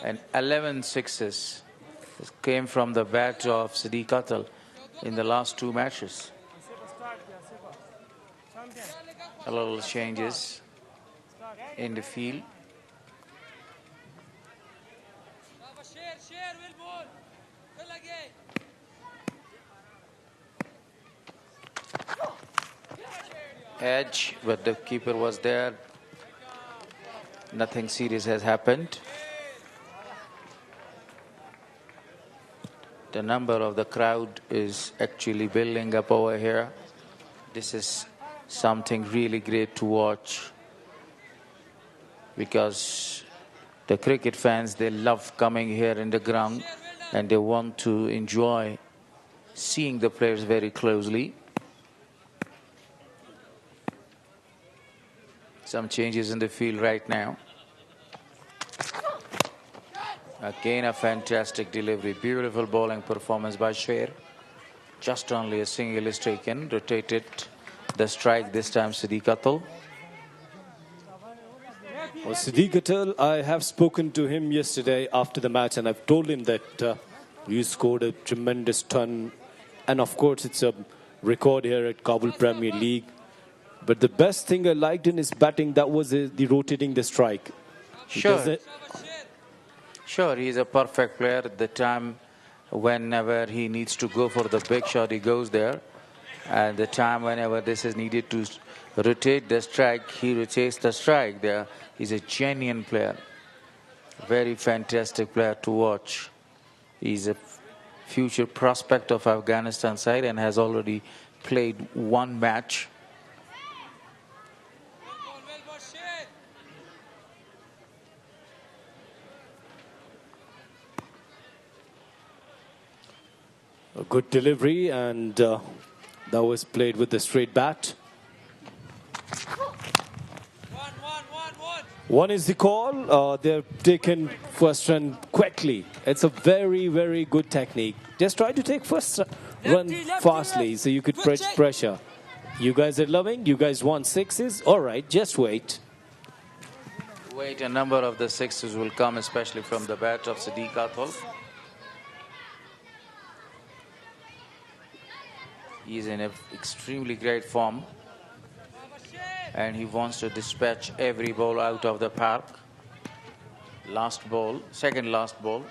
And 11 sixes came from the bat of Siddiq Atal in the last 2 matches. A little changes in the field. Edge, but the keeper was there. Nothing serious has happened. The number of the crowd is actually building up over here. This is something really great to watch, because the cricket fans, they love coming here in the ground and they want to enjoy seeing the players very closely. Some changes in the field right now. Again a fantastic delivery. Beautiful bowling performance by Sher. Just only a single is taken. Rotated the strike, this time Siddiq Atal. Well, Siddiq Atal, I have spoken to him yesterday after the match, and I've told him that you scored a tremendous ton. And of course, it's a record here at Kabul Premier League. But the best thing I liked in his batting, that was the rotating the strike. Sure. Sure, he's a perfect player. At the time, whenever he needs to go for the big shot, he goes there. And the time whenever this is needed to rotate the strike, he rotates the strike there. He's a genuine player. Very fantastic player to watch. He's a future prospect of Afghanistan side and has already played 1 match. A good delivery, and that was played with the straight bat. 1 is the call. They're taken first run quickly. It's a very, very good technique. Just try to take first run fastly so you could pressure. You guys are loving. You guys want 6s. All right, just wait. Wait, a number of the 6s will come, especially from the bat of Siddiq Atal. He's in an extremely great form, and he wants to dispatch every ball out of the park. Last ball, second last ball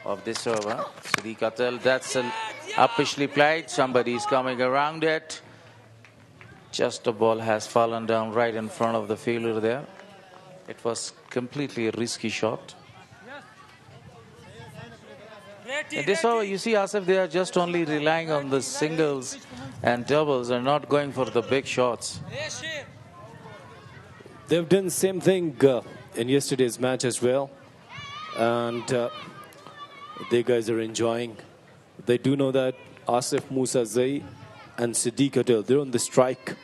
of this over. Siddiq Atal, that's uppishly played. Somebody is coming around it. Just the ball has fallen down right in front of the fielder there. It was completely a risky shot. In this over, you see, Asif, they are just only relying on the singles and doubles and not going for the big shots. They've done the same thing in yesterday's match as well. And they guys are enjoying. They do know that Asif Musa Zai and Siddiq Atal, they're on the strike.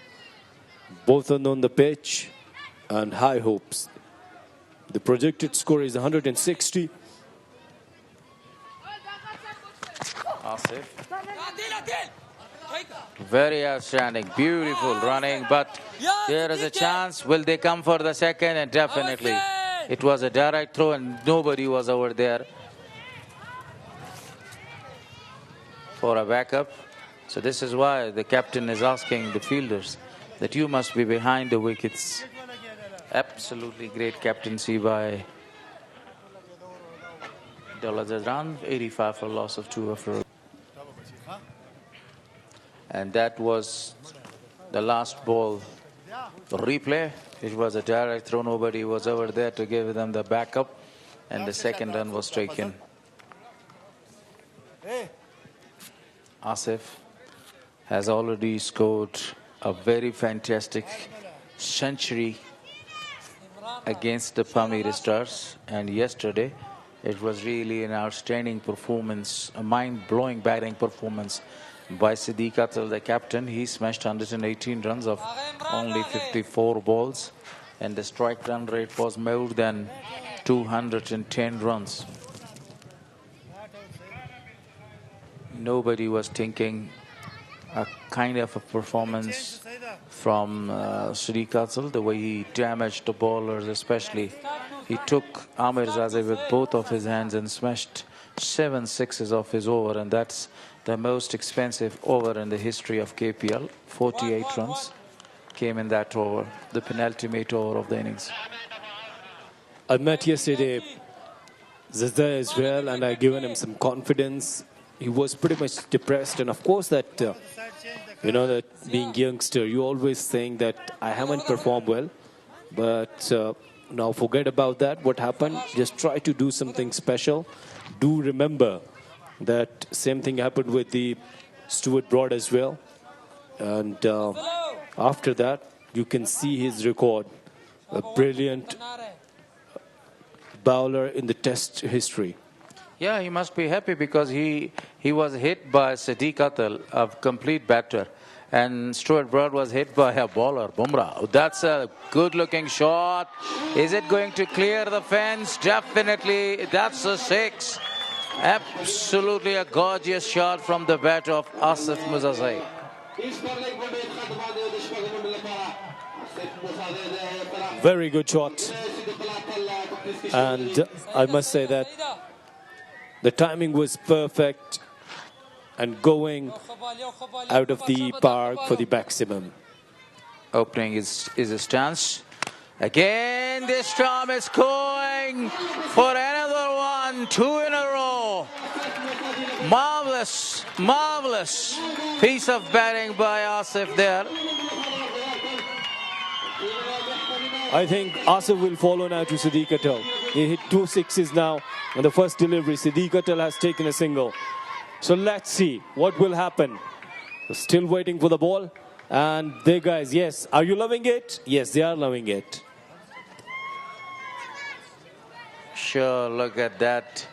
Both are on the pitch and high hopes. The projected score is 160. Asif. Very outstanding, beautiful running, but there is a chance. Will they come for the second? And definitely. It was a direct throw and nobody was over there for a backup. So this is why the captain is asking the fielders that you must be behind the wickets. Absolutely great captaincy by Dolazadran, 85 for loss of 2 after. And that was the last ball. The replay, it was a direct throw. Nobody was over there to give them the backup. And the second run was taken. Asif has already scored a very fantastic century against the Pamir Stars. And yesterday, it was really an outstanding performance, a mind-blowing batting performance by Siddiq Atal, the captain. He smashed 118 runs of only 54 balls, and the strike run rate was more than 210 runs. Nobody was thinking a kind of a performance from Siddiq Atal, the way he damaged the bowlers, especially He took Amir Zaze with both of his hands and smashed 7 sixes off his over, and that's the most expensive over in the history of KPL. 48 runs came in that over, the penultimate over of the innings. I met yesterday Zaza as well, and I given him some confidence. He was pretty much depressed, and of course that, that being youngster, you always think that I haven't performed well, but now forget about that. What happened? Just try to do something special. Do remember that same thing happened with the Stuart Broad as well, and after that you can see his record, a brilliant bowler in the test history. Yeah, he must be happy because he was hit by Sadiq Atal, a complete batter, and Stuart Broad was hit by a bowler, Bumrah. That's a good-looking shot. Is it going to clear the fence? Definitely. That's a 6. Absolutely a gorgeous shot from the bat of Asif Muzazai. Very good shot. And I must say that the timing was perfect and going out of the park for the maximum. Opening is a stance. Again, this time is going for another one. 2 in a row. Marvelous, marvelous piece of batting by Asif there. I think Asif will follow now to Sadiq Atal. He hit 2 sixes now on the first delivery. Sadiq Atal has taken a single. So let's see what will happen. Still waiting for the ball. And there, guys, yes. Are you loving it? Yes, they are loving it. Sure, look at that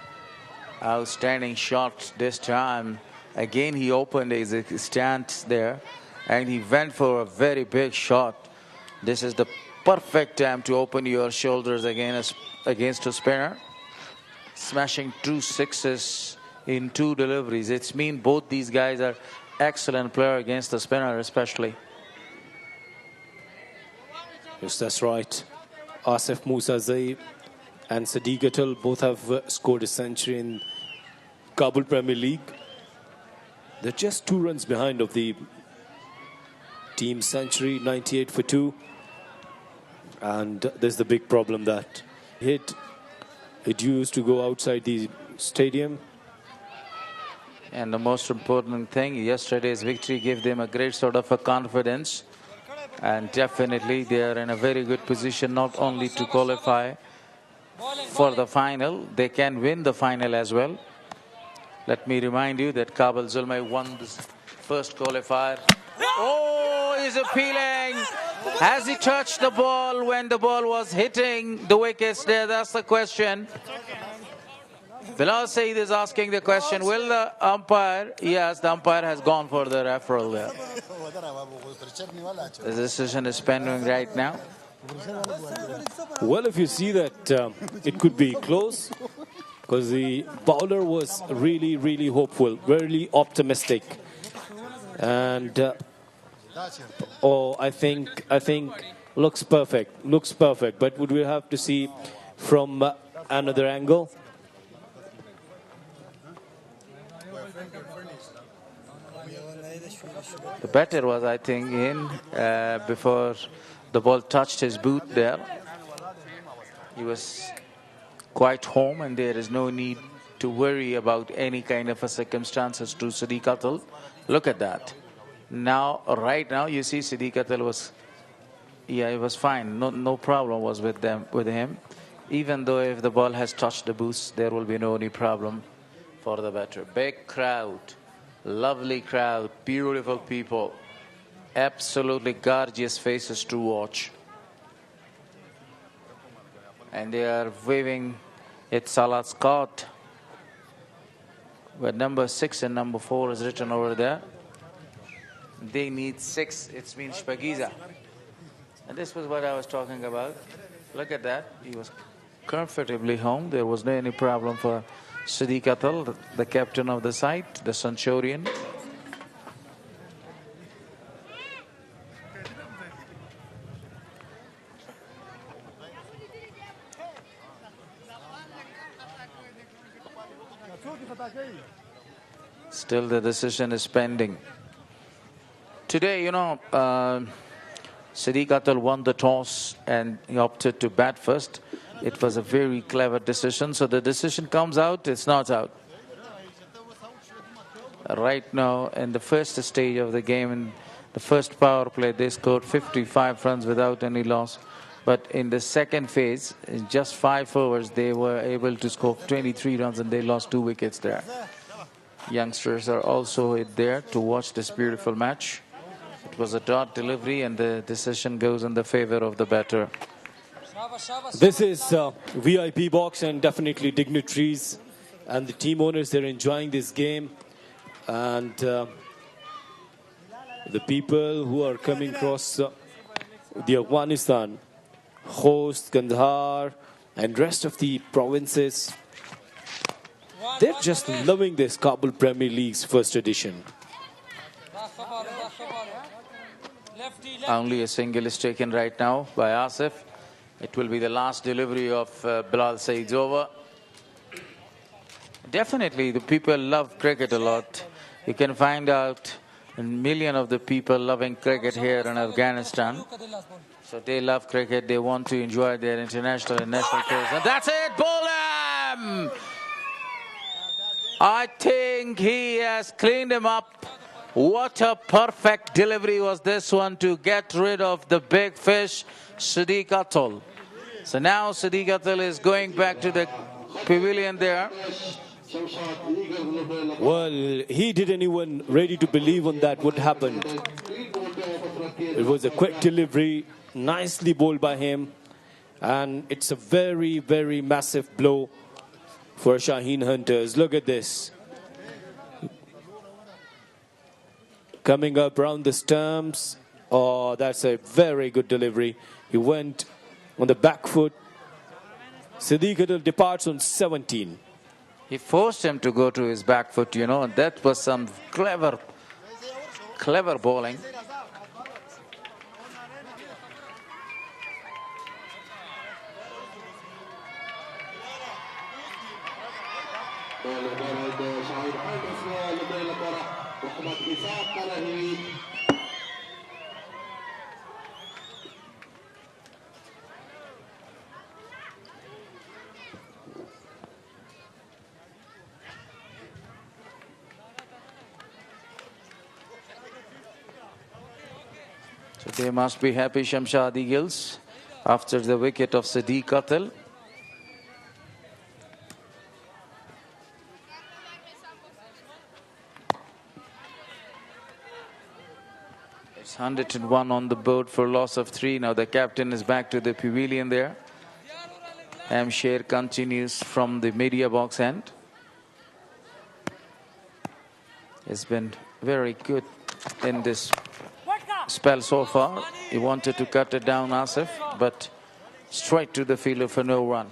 outstanding shot this time. Again, he opened his stance there and he went for a very big shot. This is the perfect time to open your shoulders against a spinner. Smashing 2 sixes in 2 deliveries. It's mean both these guys are excellent player against the spinner especially. Yes, that's right. Asif Muzazai and Sadiq Atal both have scored a century in Kabul Premier League. They're just 2 runs behind of the team century, 98 for 2. And there's the big problem that it used to go outside the stadium. And the most important thing, yesterday's victory gave them a great sort of a confidence. And definitely they are in a very good position not only to qualify for the final, they can win the final as well. Let me remind you that Kabul Zulmay won this first qualifier. Oh, he's appealing. Has he touched the ball when the ball was hitting the wickets there? That's the question. Bilal Saeed is asking the question, will the umpire? Yes, the umpire has gone for the referral there. The decision is pending right now. Well, if you see that it could be close, because the bowler was really, really hopeful, really optimistic. And, I think looks perfect. But would we have to see from another angle? The batter was, I think, in before the ball touched his boot there. He was quite home and there is no need to worry about any kind of a circumstances to Sadiq Atal. Look at that. Now, right now, you see Sadiq Atal was, he was fine. No problem was with him. Even though if the ball has touched the boots, there will be no any problem for the batter. Big crowd. Lovely crowd, beautiful people, absolutely gorgeous faces to watch. And they are waving at Salah Scott, where number 6 and number 4 is written over there. They need 6, it means Spagiza. And this was what I was talking about. Look at that, he was comfortably home. There was no any problem for Sadiq Atal, the captain of the side, the Centurion. Still the decision is pending. Today, Siddiq Atal won the toss and he opted to bat first. It was a very clever decision. So the decision comes out, it's not out. Right now, in the first stage of the game, in the first power play, they scored 55 runs without any loss. But in the second phase, in just 5 overs, they were able to score 23 runs and they lost 2 wickets there. Youngsters are also there to watch this beautiful match. It was a dot delivery and the decision goes in the favor of the batter. This is VIP box and definitely dignitaries and the team owners, they're enjoying this game. And the people who are coming across the Afghanistan, Khost, Kandahar and rest of the provinces, they're just loving this Kabul Premier League's first edition. Only a single is taken right now by Asif. It will be the last delivery of Bilal Saeed's over. Definitely, the people love cricket a lot. You can find out a million of the people loving cricket here in Afghanistan. So they love cricket. They want to enjoy their international and national tours. And that's it, Bolam! I think he has cleaned him up. What a perfect delivery was this one to get rid of the big fish, Siddiq Atal. So now Siddiq Atal is going back to the pavilion there. Well, he didn't even ready to believe on that what happened. It was a quick delivery, nicely bowled by him. And it's a very, very massive blow for Shaheen Hunters. Look at this. Coming up around the stumps. Oh, that's a very good delivery. He went on the back foot. Siddiq Atal departs on 17. He forced him to go to his back foot, and that was some clever bowling. So they must be happy, Shamshad Eagles, after the wicket of Siddiq Atal. It's 101 on the board for loss of 3. Now the captain is back to the pavilion there. Amshare continues from the media box end. It's been very good in this spell so far. He wanted to cut it down, Asif, but straight to the fielder for no run.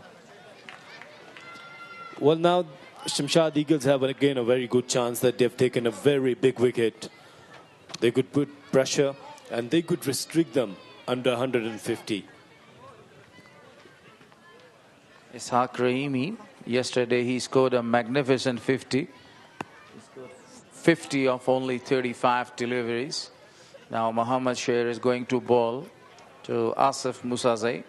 Well, now Shamshad Eagles have again a very good chance that they've taken a very big wicket. They could put pressure and they could restrict them under 150. Ishaq Rahimi, yesterday he scored a magnificent 50. He scored 50 of only 35 deliveries. Now Mohammad Sher is going to bowl to Asif Musazai.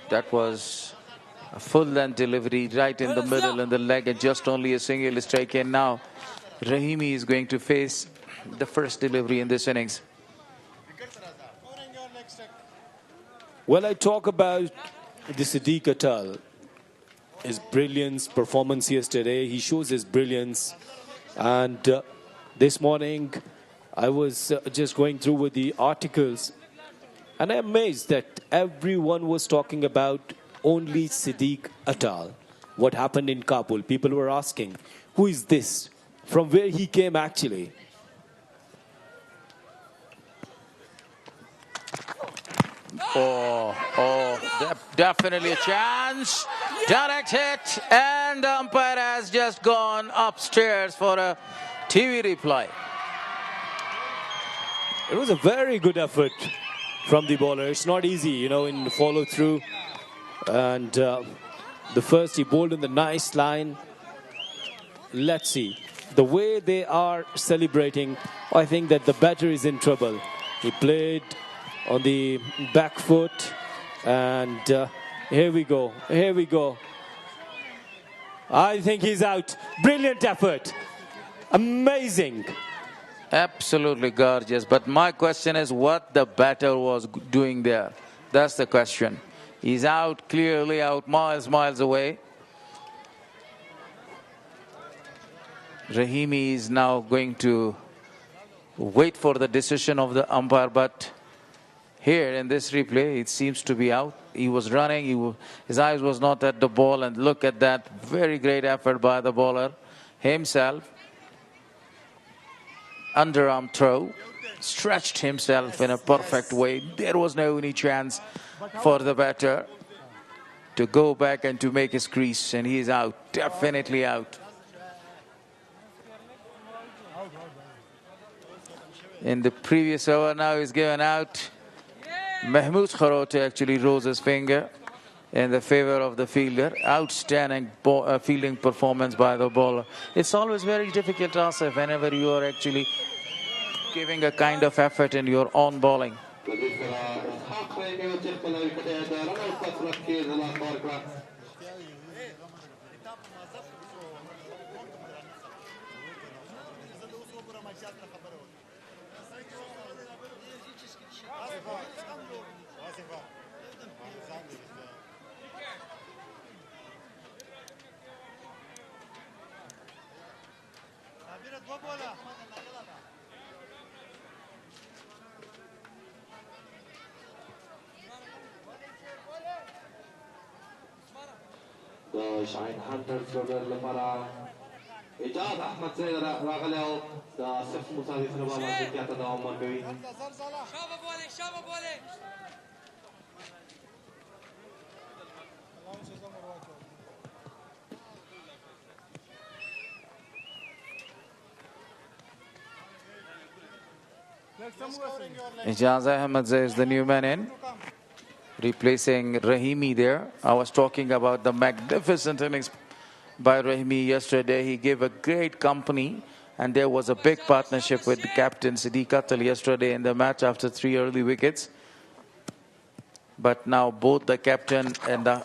That was a full-length delivery right in the middle in the leg, and just only a single is taken. Now Rahimi is going to face the first delivery in this innings. Well, I talk about the Siddiq Atal, his brilliance, performance yesterday. He shows his brilliance. And this morning, I was just going through with the articles. And I'm amazed that everyone was talking about only Siddiq Atal. What happened in Kabul? People were asking, who is this? From where he came actually? Definitely a chance. Direct hit, and the umpire has just gone upstairs for a TV replay. It was a very good effort from the bowler. It's not easy, in follow through. And The first he bowled in the nice line. Let's see. The way they are celebrating, I think that the batter is in trouble. He played on the back foot, and here we go. Here we go. I think he's out. Brilliant effort. Amazing. Absolutely gorgeous. But my question is what the batter was doing there. That's the question. He's out, clearly out, miles away. Rahimi is now going to wait for the decision of the umpire, but here in this replay, it seems to be out. He was running, his eyes was not at the ball, and look at that very great effort by the bowler himself. Underarm throw, stretched himself in a perfect way. There was no any chance for the batter to go back and to make his crease, and he is out, definitely out. In the previous over, now he's given out. Mahmood Kharote actually rose his finger in the favor of the fielder. Outstanding fielding performance by the bowler. It's always very difficult, Asif, whenever you are actually giving a kind of effort in your own bowling. شاهین هنترز لپاره اجازه احمد سید راغلی او د صف موسی سره باندې کېته دوام ورکوي شابه بوله Ijaz Ahmed is the new man in, replacing Rahimi there. I was talking about the magnificent innings by Rahimi yesterday. He gave a great company, and there was a big partnership with the captain Siddiq Atal yesterday in the match after 3 early wickets. But now both the captain and the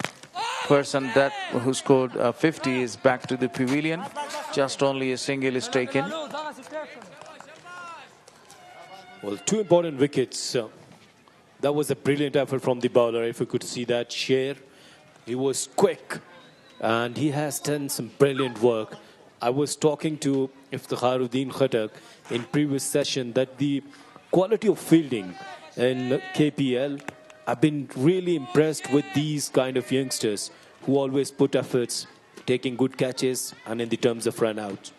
person who scored 50 is back to the pavilion. Just only a single is taken. Well, 2 important wickets. That was a brilliant effort from the bowler. If you could see that share, he was quick and he has done some brilliant work. I was talking to Iftikharuddin Khattak in previous session that the quality of fielding in KPL, I've been really impressed with these kind of youngsters who always put efforts, taking good catches and in the terms of run out.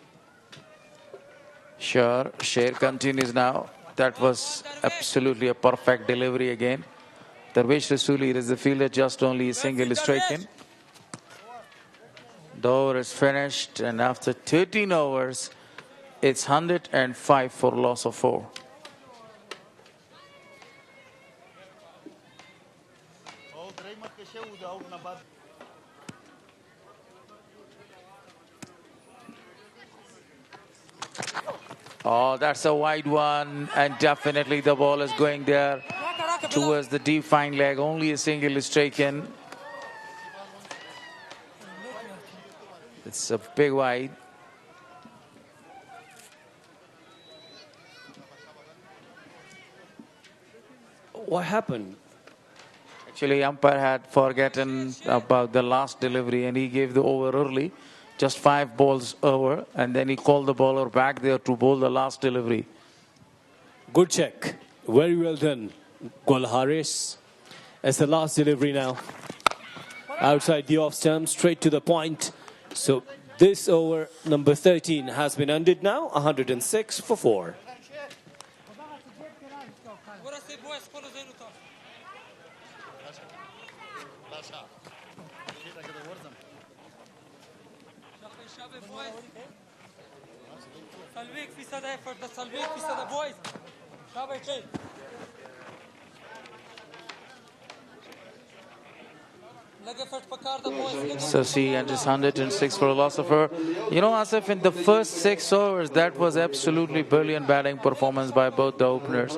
Sure, share continues now. That was absolutely a perfect delivery again. Darvesh Rasuli is the fielder, just only a single is taken. The over is finished, and after 13 overs, it's 105 for loss of 4. Oh, that's a wide one, and definitely the ball is going there towards the deep fine leg. Only a single is taken. It's a big wide. What happened? Actually, umpire had forgotten about the last delivery, and he gave the over early. Just 5 balls over, and then he called the bowler back there to bowl the last delivery. Good check. Very well done, Gol Haris. As the last delivery now. Outside the off stump, straight to the point. So this over, number 13, has been ended now. 106 for 4. So see, and it's 106 for Philosopher. You know, Asif, in the first 6 overs, that was absolutely brilliant batting performance by both the openers.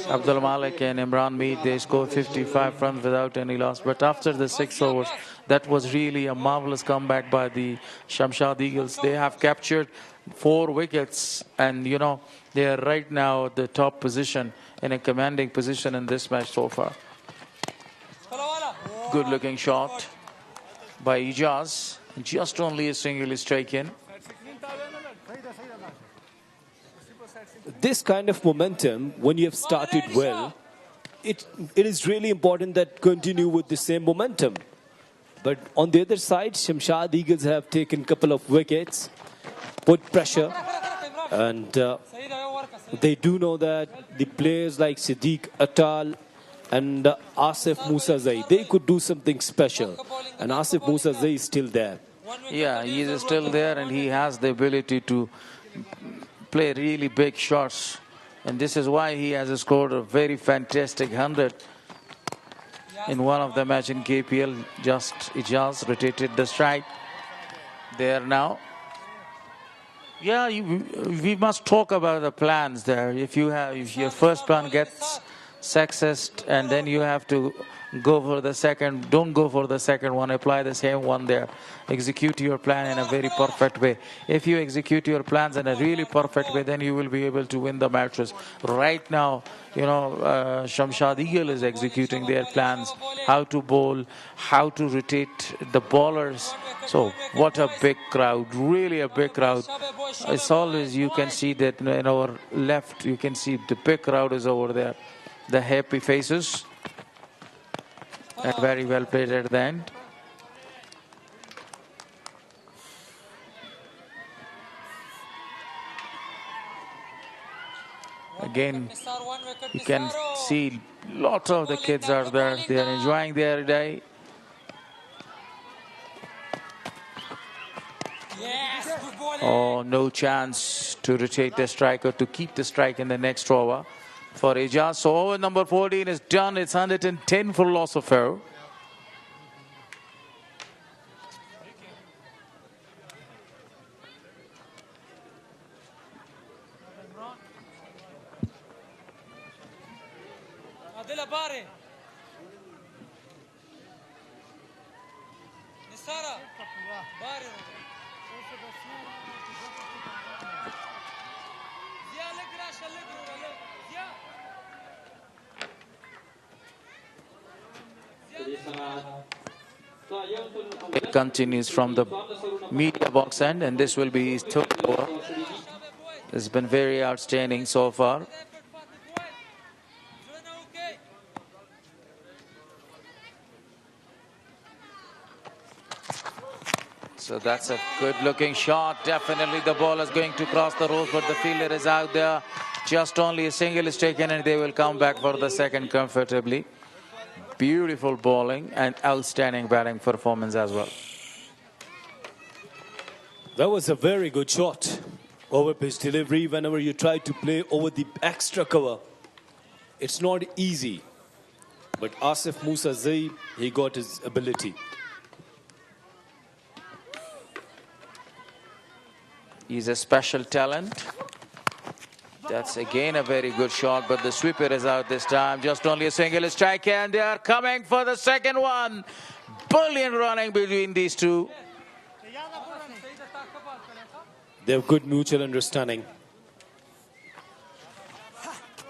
Abdul Malik and Imran Mead, they scored 55 runs without any loss. But after the 6 overs, that was really a marvelous comeback by the Shamshad Eagles. They have captured 4 wickets, and you know, they are right now at the top position, in a commanding position in this match so far. Good looking shot by Ijaz. Just only a single is taken. This kind of momentum, when you have started well, it is really important that continue with the same momentum. But on the other side, Shamshad Eagles have taken a couple of wickets, put pressure, and they do know that the players like Siddiq Atal and Asif Musazai, they could do something special. And Asif Musazai is still there. Yeah, he is still there, and he has the ability to play really big shots. And this is why he has scored a very fantastic 100 in one of the match in KPL. Just Ijaz rotated the strike there now. Yeah, we must talk about the plans there. If your first plan gets success, and then you have to go for the second, don't go for the second one, apply the same one there. Execute your plan in a very perfect way. If you execute your plans in a really perfect way, then you will be able to win the matches. Right now, you know, Shamshad Eagle is executing their plans, how to bowl, how to rotate the bowlers. So what a big crowd, really a big crowd. It's always, you can see that in our left, you can see the big crowd is over there. The happy faces, and very well played at the end. Again, you can see lots of the kids are there. They are enjoying their day. Oh, no chance to rotate the striker, to keep the strike in the next over for Ijaz. So over number 14 is done. It's 110 for loss of error. It continues from the media box end, and this will be his third over. It's been very outstanding so far. So that's a good looking shot. Definitely the ball is going to cross the road, but the fielder is out there. Just only a single is taken, and they will come back for the second comfortably. Beautiful bowling and outstanding batting performance as well. That was a very good shot. Over pitch delivery, whenever you try to play over the extra cover, it's not easy. But Asif Musazai, he got his ability. He's a special talent. That's again a very good shot, but the sweeper is out this time. Just only a single strike, and they are coming for the second one. Brilliant running between these two. They have good mutual understanding.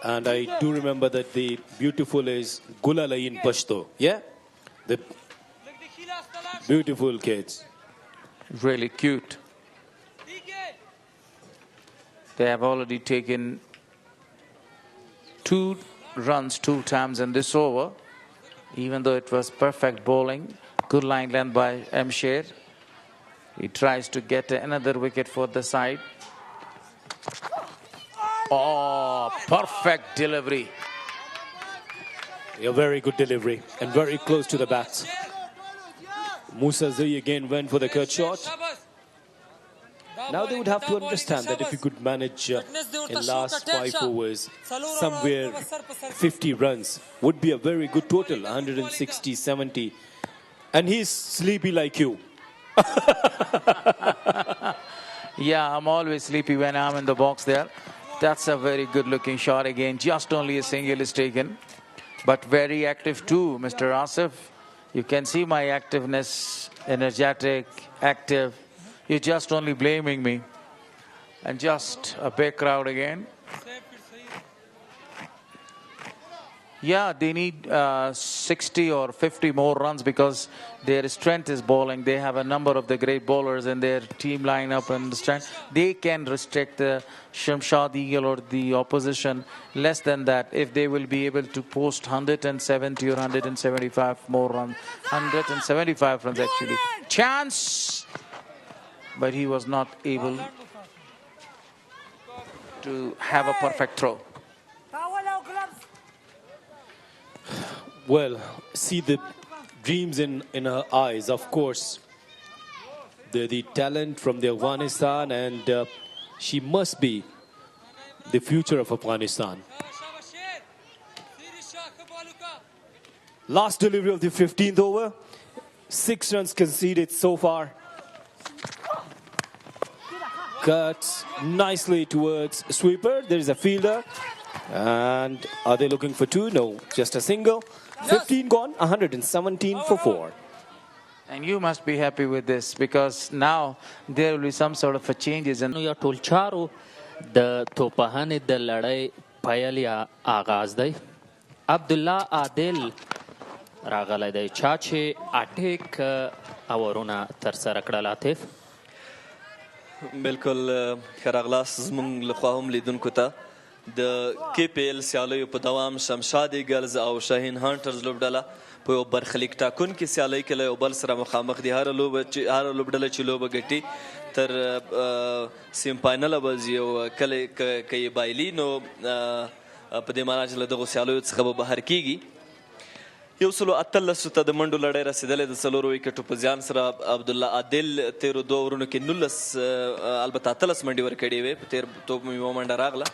And I do remember that the beautiful is Gulalai in Pashto. Yeah? The beautiful kids. Really cute. They have already taken 2 runs 2 times in this over, even though it was perfect bowling. Good line length by M. Sher. He tries to get another wicket for the side. Oh, perfect delivery. A very good delivery and very close to the bats. Musazai again went for the cut shot. Now they would have to understand that if you could manage in last 5 overs, somewhere 50 runs would be a very good total, 160, 70. And he's sleepy like you. Yeah, I'm always sleepy when I'm in the box there. That's a very good looking shot again. Just only a single is taken. But very active too, Mr. Asif. You can see my activeness, energetic, active. You're just only blaming me. And just a big crowd again. Yeah, they need 60 or 50 more runs because their strength is bowling. They have a number of the great bowlers in their team lineup and strength. They can restrict the Shamshad Eagle or the opposition less than that if they will be able to post 170 or 175 more runs. 175 runs actually. Chance! But he was not able to have a perfect throw. Well, see the dreams in her eyes, of course. They're the talent from the Afghanistan, and she must be the future of Afghanistan. Last delivery of the 15th over. 6 runs conceded so far. Cuts nicely towards sweeper. There is a fielder. And are they looking for 2? No, just a single. 15 gone, 117 for 4. And you must be happy with this because now there will be some sort of a changes. And یا ټول چارو د توپهانې د لړۍ پیل یا آغاز دی. عبدالله عادل راغلی دی چا چې اټیک اورونه ترسره کړل. عاطف بالکل ښه راغلاست زموږ لخوا هم لیدونکو ته. د کې پی ایل سیالیو په دوام شمشاد ایگلز او شاهین هنترز لوبډله په یو برخلیک ټاکونکې سیالۍ کې له یو بل سره مخامخ دي. هره لوبډله چې لوبه ګټي تر سیم فاینله به ځي او کله که یې بایلي نو په دې معنا چې له دغو سیالیو څخه به بهر کیږي. 118 ته د منډو لړۍ رسېدلې د 4 ویکټو په زیان سره عبدالله عادل تیرو 2 اورونو کې 19 البته 18 منډې ورکړې وې. په تیر توپ مې یوه منډه راغله.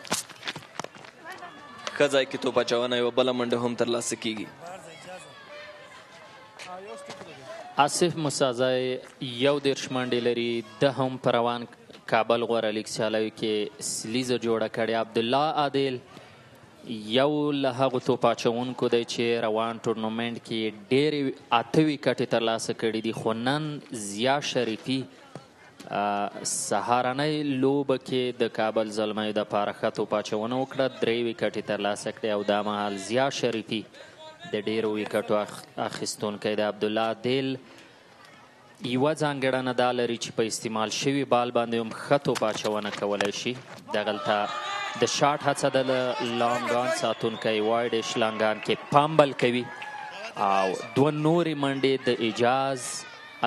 ښه ځای کې توپ اچونه یوه بله منډه هم ترلاسه کیږي. آصف موسازی 21 منډې لري. ده هم په روان کابل غوره لیګ سیالیو کې سلیزه جوړه کړې. عبدالله عادل یو له هغو توپ اچوونکو دی چې روان ټورنمنټ کې ډېرې 8 ویکټې ترلاسه کړي دي. خو نن ضیا شریفي سهارنۍ لوبه کې د کابل زلمیو دپاره ښه توپ اچونه وکړه. 3 ویکټې ترلاسه کړې او دا مهال ضیا شریفي د ډېرو ویکټو اخیستونکی دی. عبدالله عادل یوه ځانګړنه دا لري چې په استعمال شوي بال باندې هم ښه توپ اچونه کولی شي. دغلته د شاټ هڅه ده له لانګان ساتونکی وایډ شلانګان کې پامبل کوي او 2 نورې منډې د اجاز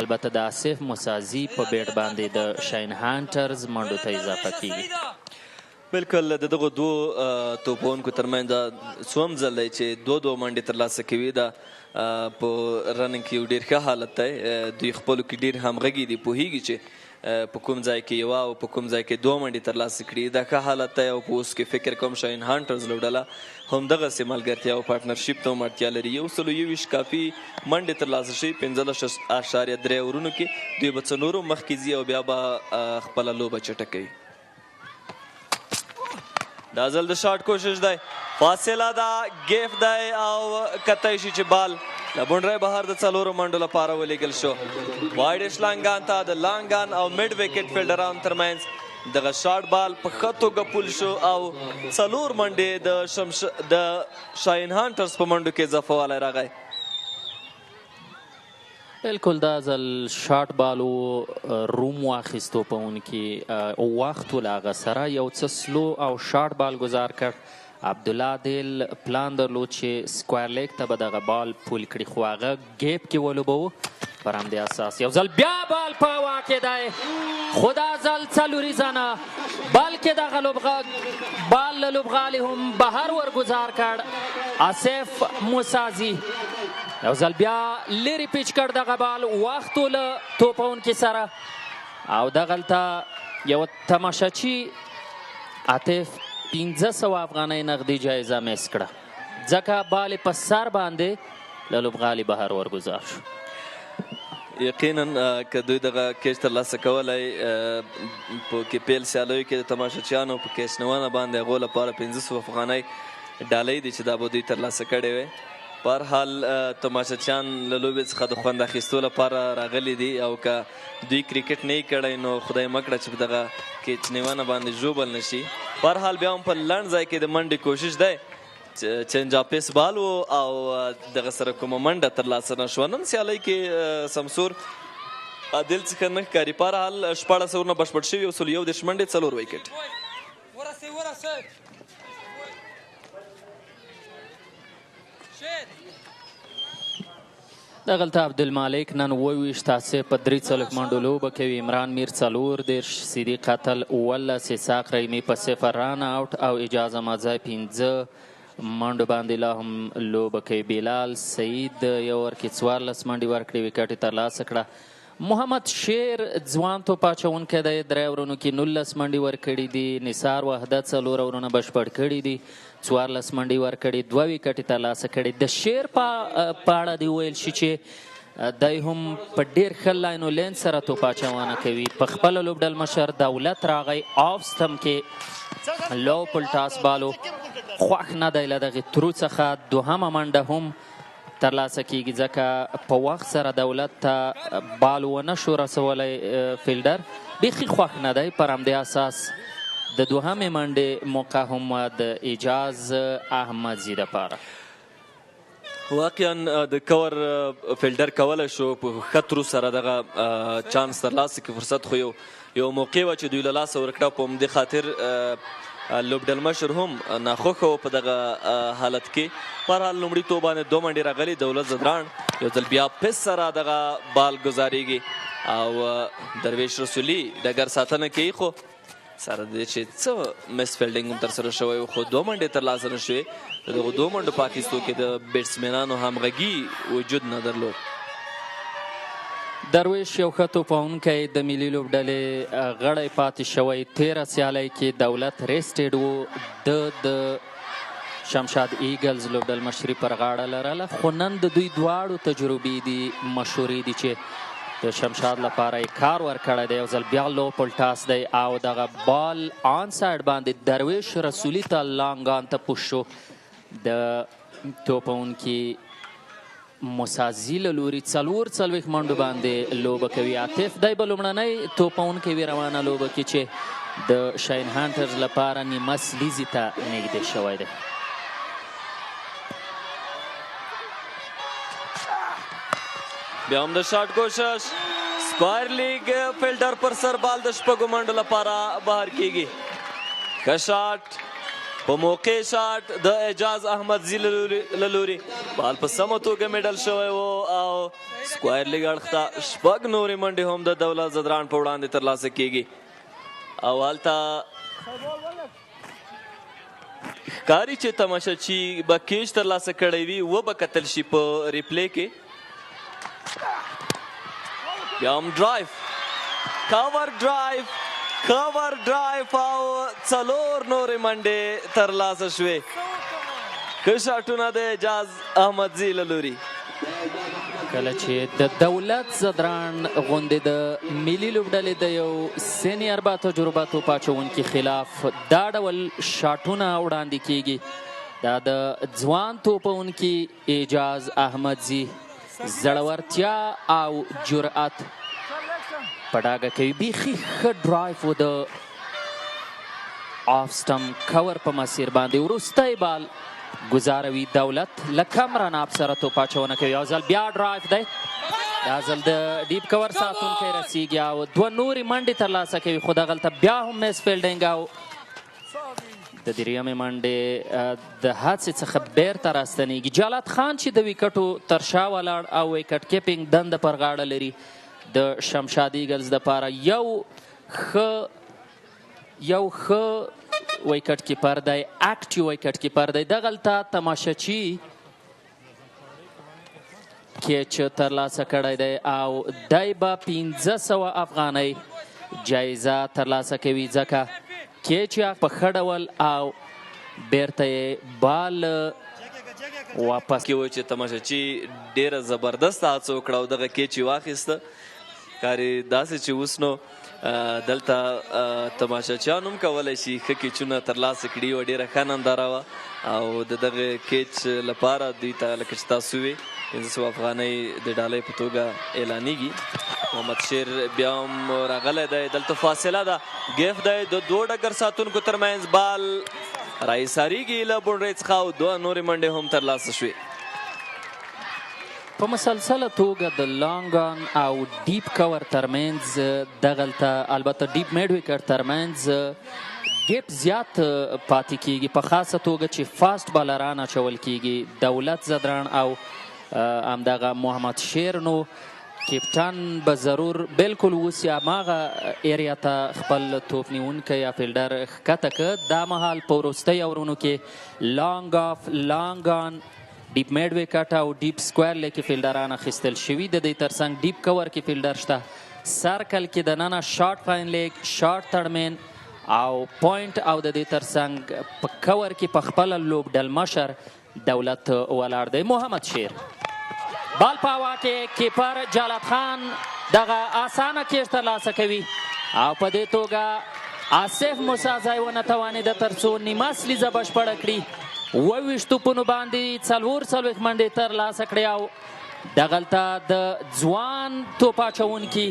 البته د آصف موسازی په بیټ باندې د شاهین هنترز منډو ته اضافه کیږي. بالکل د دغو 2 توپونکو ترمنځ دا څوم ځل دی چې 2 منډې ترلاسه کوي. دا په رننګ کې یو ډېر ښه حالت دی. دوی خپلو کې ډېر همغږي دي. پوهیږي چې په کوم ځای کې یوه او په کوم ځای کې 2 منډې ترلاسه کړي. دا ښه حالت دی او په اوس کې فکر کوم شاهین هنترز لوبډله همدغسې ملګرتیا او پارټنرشپ ته هم اړتیا لري. 121 کافي منډې ترلاسه شوي 15.3 اورونو کې. دوی به څه نورو مخکې ځي او بیا به خپله لوبه چټکوي. دا ځل د شاټ کوشش دی. فاصله ده ګیف دی او کتی شي چې بال له بونډرۍ بهر د 4 منډو لپاره ولیږل شو. وایډ شلانګان ته د لانګان او میډ وکټ فیلډرانو ترمنځ دغه شاټ بال په ښه توګه پول شو او 4 منډې د شاهین هنترز په منډو کې اضافه والی راغی. بالکل دا ځل شاټ بال و روم واخیستو په اون کې وخت و له هغه سره یو څه سلو او شاټ بال گزار کړ. عبدالله عادل پلان درلود چې سکویر لیگ ته به دغه بال پول کړي خو هغه ګیپ کې ولوبوه. پر همدې اساس یو ځل بیا بال په هوا کې دی خو دا ځل څلوریزه نه بلکې دغه بال له لوبغالي هم بهر ورګزار کړ. آصف موسازی یو ځل بیا لرې پیچ کړ دغه بال وخت له توپونکي سره او دغلته یو تماشچي عاطف 1500 افغانۍ نغدي جایزه میس کړه ځکه بال په سر باندې له لوبغالي بهر ورګزار شو. یقینا که دوی دغه کیچ ترلاسه کولی په کې پیل سیالیو کې د تماشچیانو په کیچ نونه باندې هغو لپاره 500 افغانۍ ډالۍ دي چې دا به دوی ترلاسه کړې وی. په هر حال تماشچیان له لوبې څخه د خوند اخیستو لپاره راغلي دي او که دوی کرکټ نه یې کړی نو خدای مه کړه چې په دغه کیچ نیونه باندې ژوبل نه شي. په هر حال بیا هم په لنډ ځای کې د منډې کوشش دی چینج اف پیس بال و او دغه سره کومه منډه ترلاسه نه شوه. نن سیالۍ کې سمسور عادل څخه نه ښکاري. په هر حال 14 اورونه بشپړ شوي 101 منډې 4 ویکټ. دغلته عبدالمالک نن 28 تاسې په 43 منډو لوبه کوي. عمران میر 34 صدیق قتل 18 اسحاق رحیمي په 0 ران آوټ او اجازه مازای 15 منډو باندې لا هم لوبه کوي. بلال سعید یو ور کې 14 منډې ورکړې ویکټ یې ترلاسه کړه. محمد شیر ځوان توپ اچوونکی دی 3 اورونو کې 19 منډې ورکړي دي. نثار وحدت 4 اورونه بشپړ کړي دي 14 منډې ورکړي 2 ویکټ یې ترلاسه کړي. د شیر په اړه دی ویل شي چې دی هم په ډېر ښه لاین و لین سره توپ اچونه کوي. په خپله لوبډل مشر دولت راغی آف ستم کې لو پلټاس بالو خوښ نه دی له دغې ترو څخه. دوهمه منډه هم ترلاسه کیږي ځکه په وخت سره دولت ته بال ونه شو رسولی فیلډر بیخي خوښ نه دی. پر همدې اساس د دوهمې منډې موقع هم د اجاز احمدزي دپاره. واقعا د کور فیلډر کولی شو په ښه ترو سره دغه چانس ترلاسه کړي. فرصت خو یو موقع وه چې دوی له لاسه ورکړه. په همدې خاطر لوبډل مشر هم ناخوښه و په دغه حالت کې. په هر حال لومړي توپ باندې 2 منډې راغلي. دولت زدران یو ځل بیا پیس سره دغه بال ګزارېږي او درویش رسولي ډګر ساتنه کوي خو سره دې چې څه مس فیلډینګ هم ترسره شوی و خو 2 منډې ترلاسه نه شوې. د دغو 2 منډو په اخیستو کې د بیټسمینانو همغږي وجود نه درلود. درویش یو ښه توپوونکی د ملي لوبډلې غړی پاتې شوی. 13 سیالۍ کې دولت ریسټډ و. د شمشاد ایگلز لوبډل مشري پر غاړه لرله خو نن د دوی دواړو تجربې دي مشهورې دي چې د شمشاد لپاره یې کار ورکړی دی. یو ځل بیا لو پلټاس دی او دغه بال آن سایډ باندې درویش رسولي ته لانګ آن ته پوش شو. د توپوونکي مسازي له لوري 44 منډو باندې لوبه کوي. عاطف دی به لومړنی توپوونکی وي روانه لوبه کې چې د شاهین هنترز لپاره نیمه سلیزي ته نږدې شوی دی. بیا هم د شاټ کوشش سکوایر لیگ فیلډر پر سر بال د 6 منډو لپاره بهر کیږي. ښه شاټ په موقع شاټ د اجاز احمدزي له لوري بال په سمه توګه میډل شوی و او سکوایر لیګ اړخ ته 6 نورې منډې هم د دولت زدران په وړاندې ترلاسه کیږي. او هلته ښکاري چې تماشچي به کیچ ترلاسه کړی وي و به کتل شي په ریپلی کې. بیا هم ډرایو کور ډرایو او 4 نورې منډې ترلاسه شوې. ښه شاټونه د اجاز احمدزي له لوري. کله چې د دولت زدران غوندې د ملي لوبډلې د یو سینیر با تجربه توپ اچوونکي خلاف دا ډول شاټونه وړاندې کیږي دا د ځوان توپوونکي اجاز احمدزي زړورتیا او جرأت په ډاګه کوي. بیخي ښه ډرایو و د آف سټم کور په مسیر باندې وروستی بال گزاروي. دولت له کم رناب سره توپ اچونه کوي. یو ځل بیا ډرایو دی دا ځل د ډیپ کور ساتونکی رسیږي او 2 نورې منډې ترلاسه کوي خو دغلته بیا هم مس فیلډینګ او د دریمې منډې د حادثې څخه بیرته راستنیږي. جلات خان چې د ویکټو تر شا ولاړ او ویکټ کیپینګ دنده پر غاړه لري د شمشاد ایگلز دپاره یو ښه ویکټ کیپر دی اکټیو ویکټ کیپر دی. دغلته تماشچي کیچ ترلاسه کړی دی او دی به 1500 افغانۍ جایزه ترلاسه کوي ځکه کیچ په ښه ډول او بیرته یې بال واپس کې و چې تماشچي ډېره زبردسته هڅه وکړه او دغه کیچ یې واخیسته کاري داسې چې اوس نو دلته تماشچیان هم کولی شي ښه کیچونه ترلاسه کړي او ډېره ښه ننداره وه او د دغه کیچ لپاره دوی ته لکه چې تاسو ووې 500 افغانۍ د ډالۍ په توګه اعلانیږي محمد شیر بیا هم راغلی دی دلته فاصله ده ګیف دی د دوه ډګر ساتونکو ترمنځ بال راایساریږي له بونډرۍ څخه او دوه نورې منډې هم ترلاسه شوې په مسلسله توګه د لانګان او ډیپ کور ترمنځ دغلته البته ډیپ میډ ویکټ ترمنځ ګیپ زیات پاتې کیږي په خاصه توګه چې فاست بالران اچول کیږي دولت زدران او همدغه محمد شیر نو کیپټن به ضرور بالکل اوس هماغه ایریا ته خپل توپ نیونکی یا فیلډر ښکته که دا مهال په وروستۍ اورونو کې لانګ آف لانګان ډیپ میډ ویکټ او ډیپ سکویر لیګ کې فیلډران اخیستل شوي د دې ترڅنګ ډیپ کور کې فیلډر شته سرکل کې دننه شارټ فاین لیګ شارټ تړمین او پوینټ او د دې ترڅنګ په کور کې په خپله لوبډل مشر دولت ولاړ دی محمد شیر بال په هوا کې کیپر جلات خان دغه اسانه کیچ ترلاسه کوي او په دې توګه آصف موسی ځای ونه توانېده تر څو نیمه سلیزه بشپړه کړي 22 توپونو باندې 40 منډې ترلاسه کړې او دغلته د ځوان توپ اچوونکي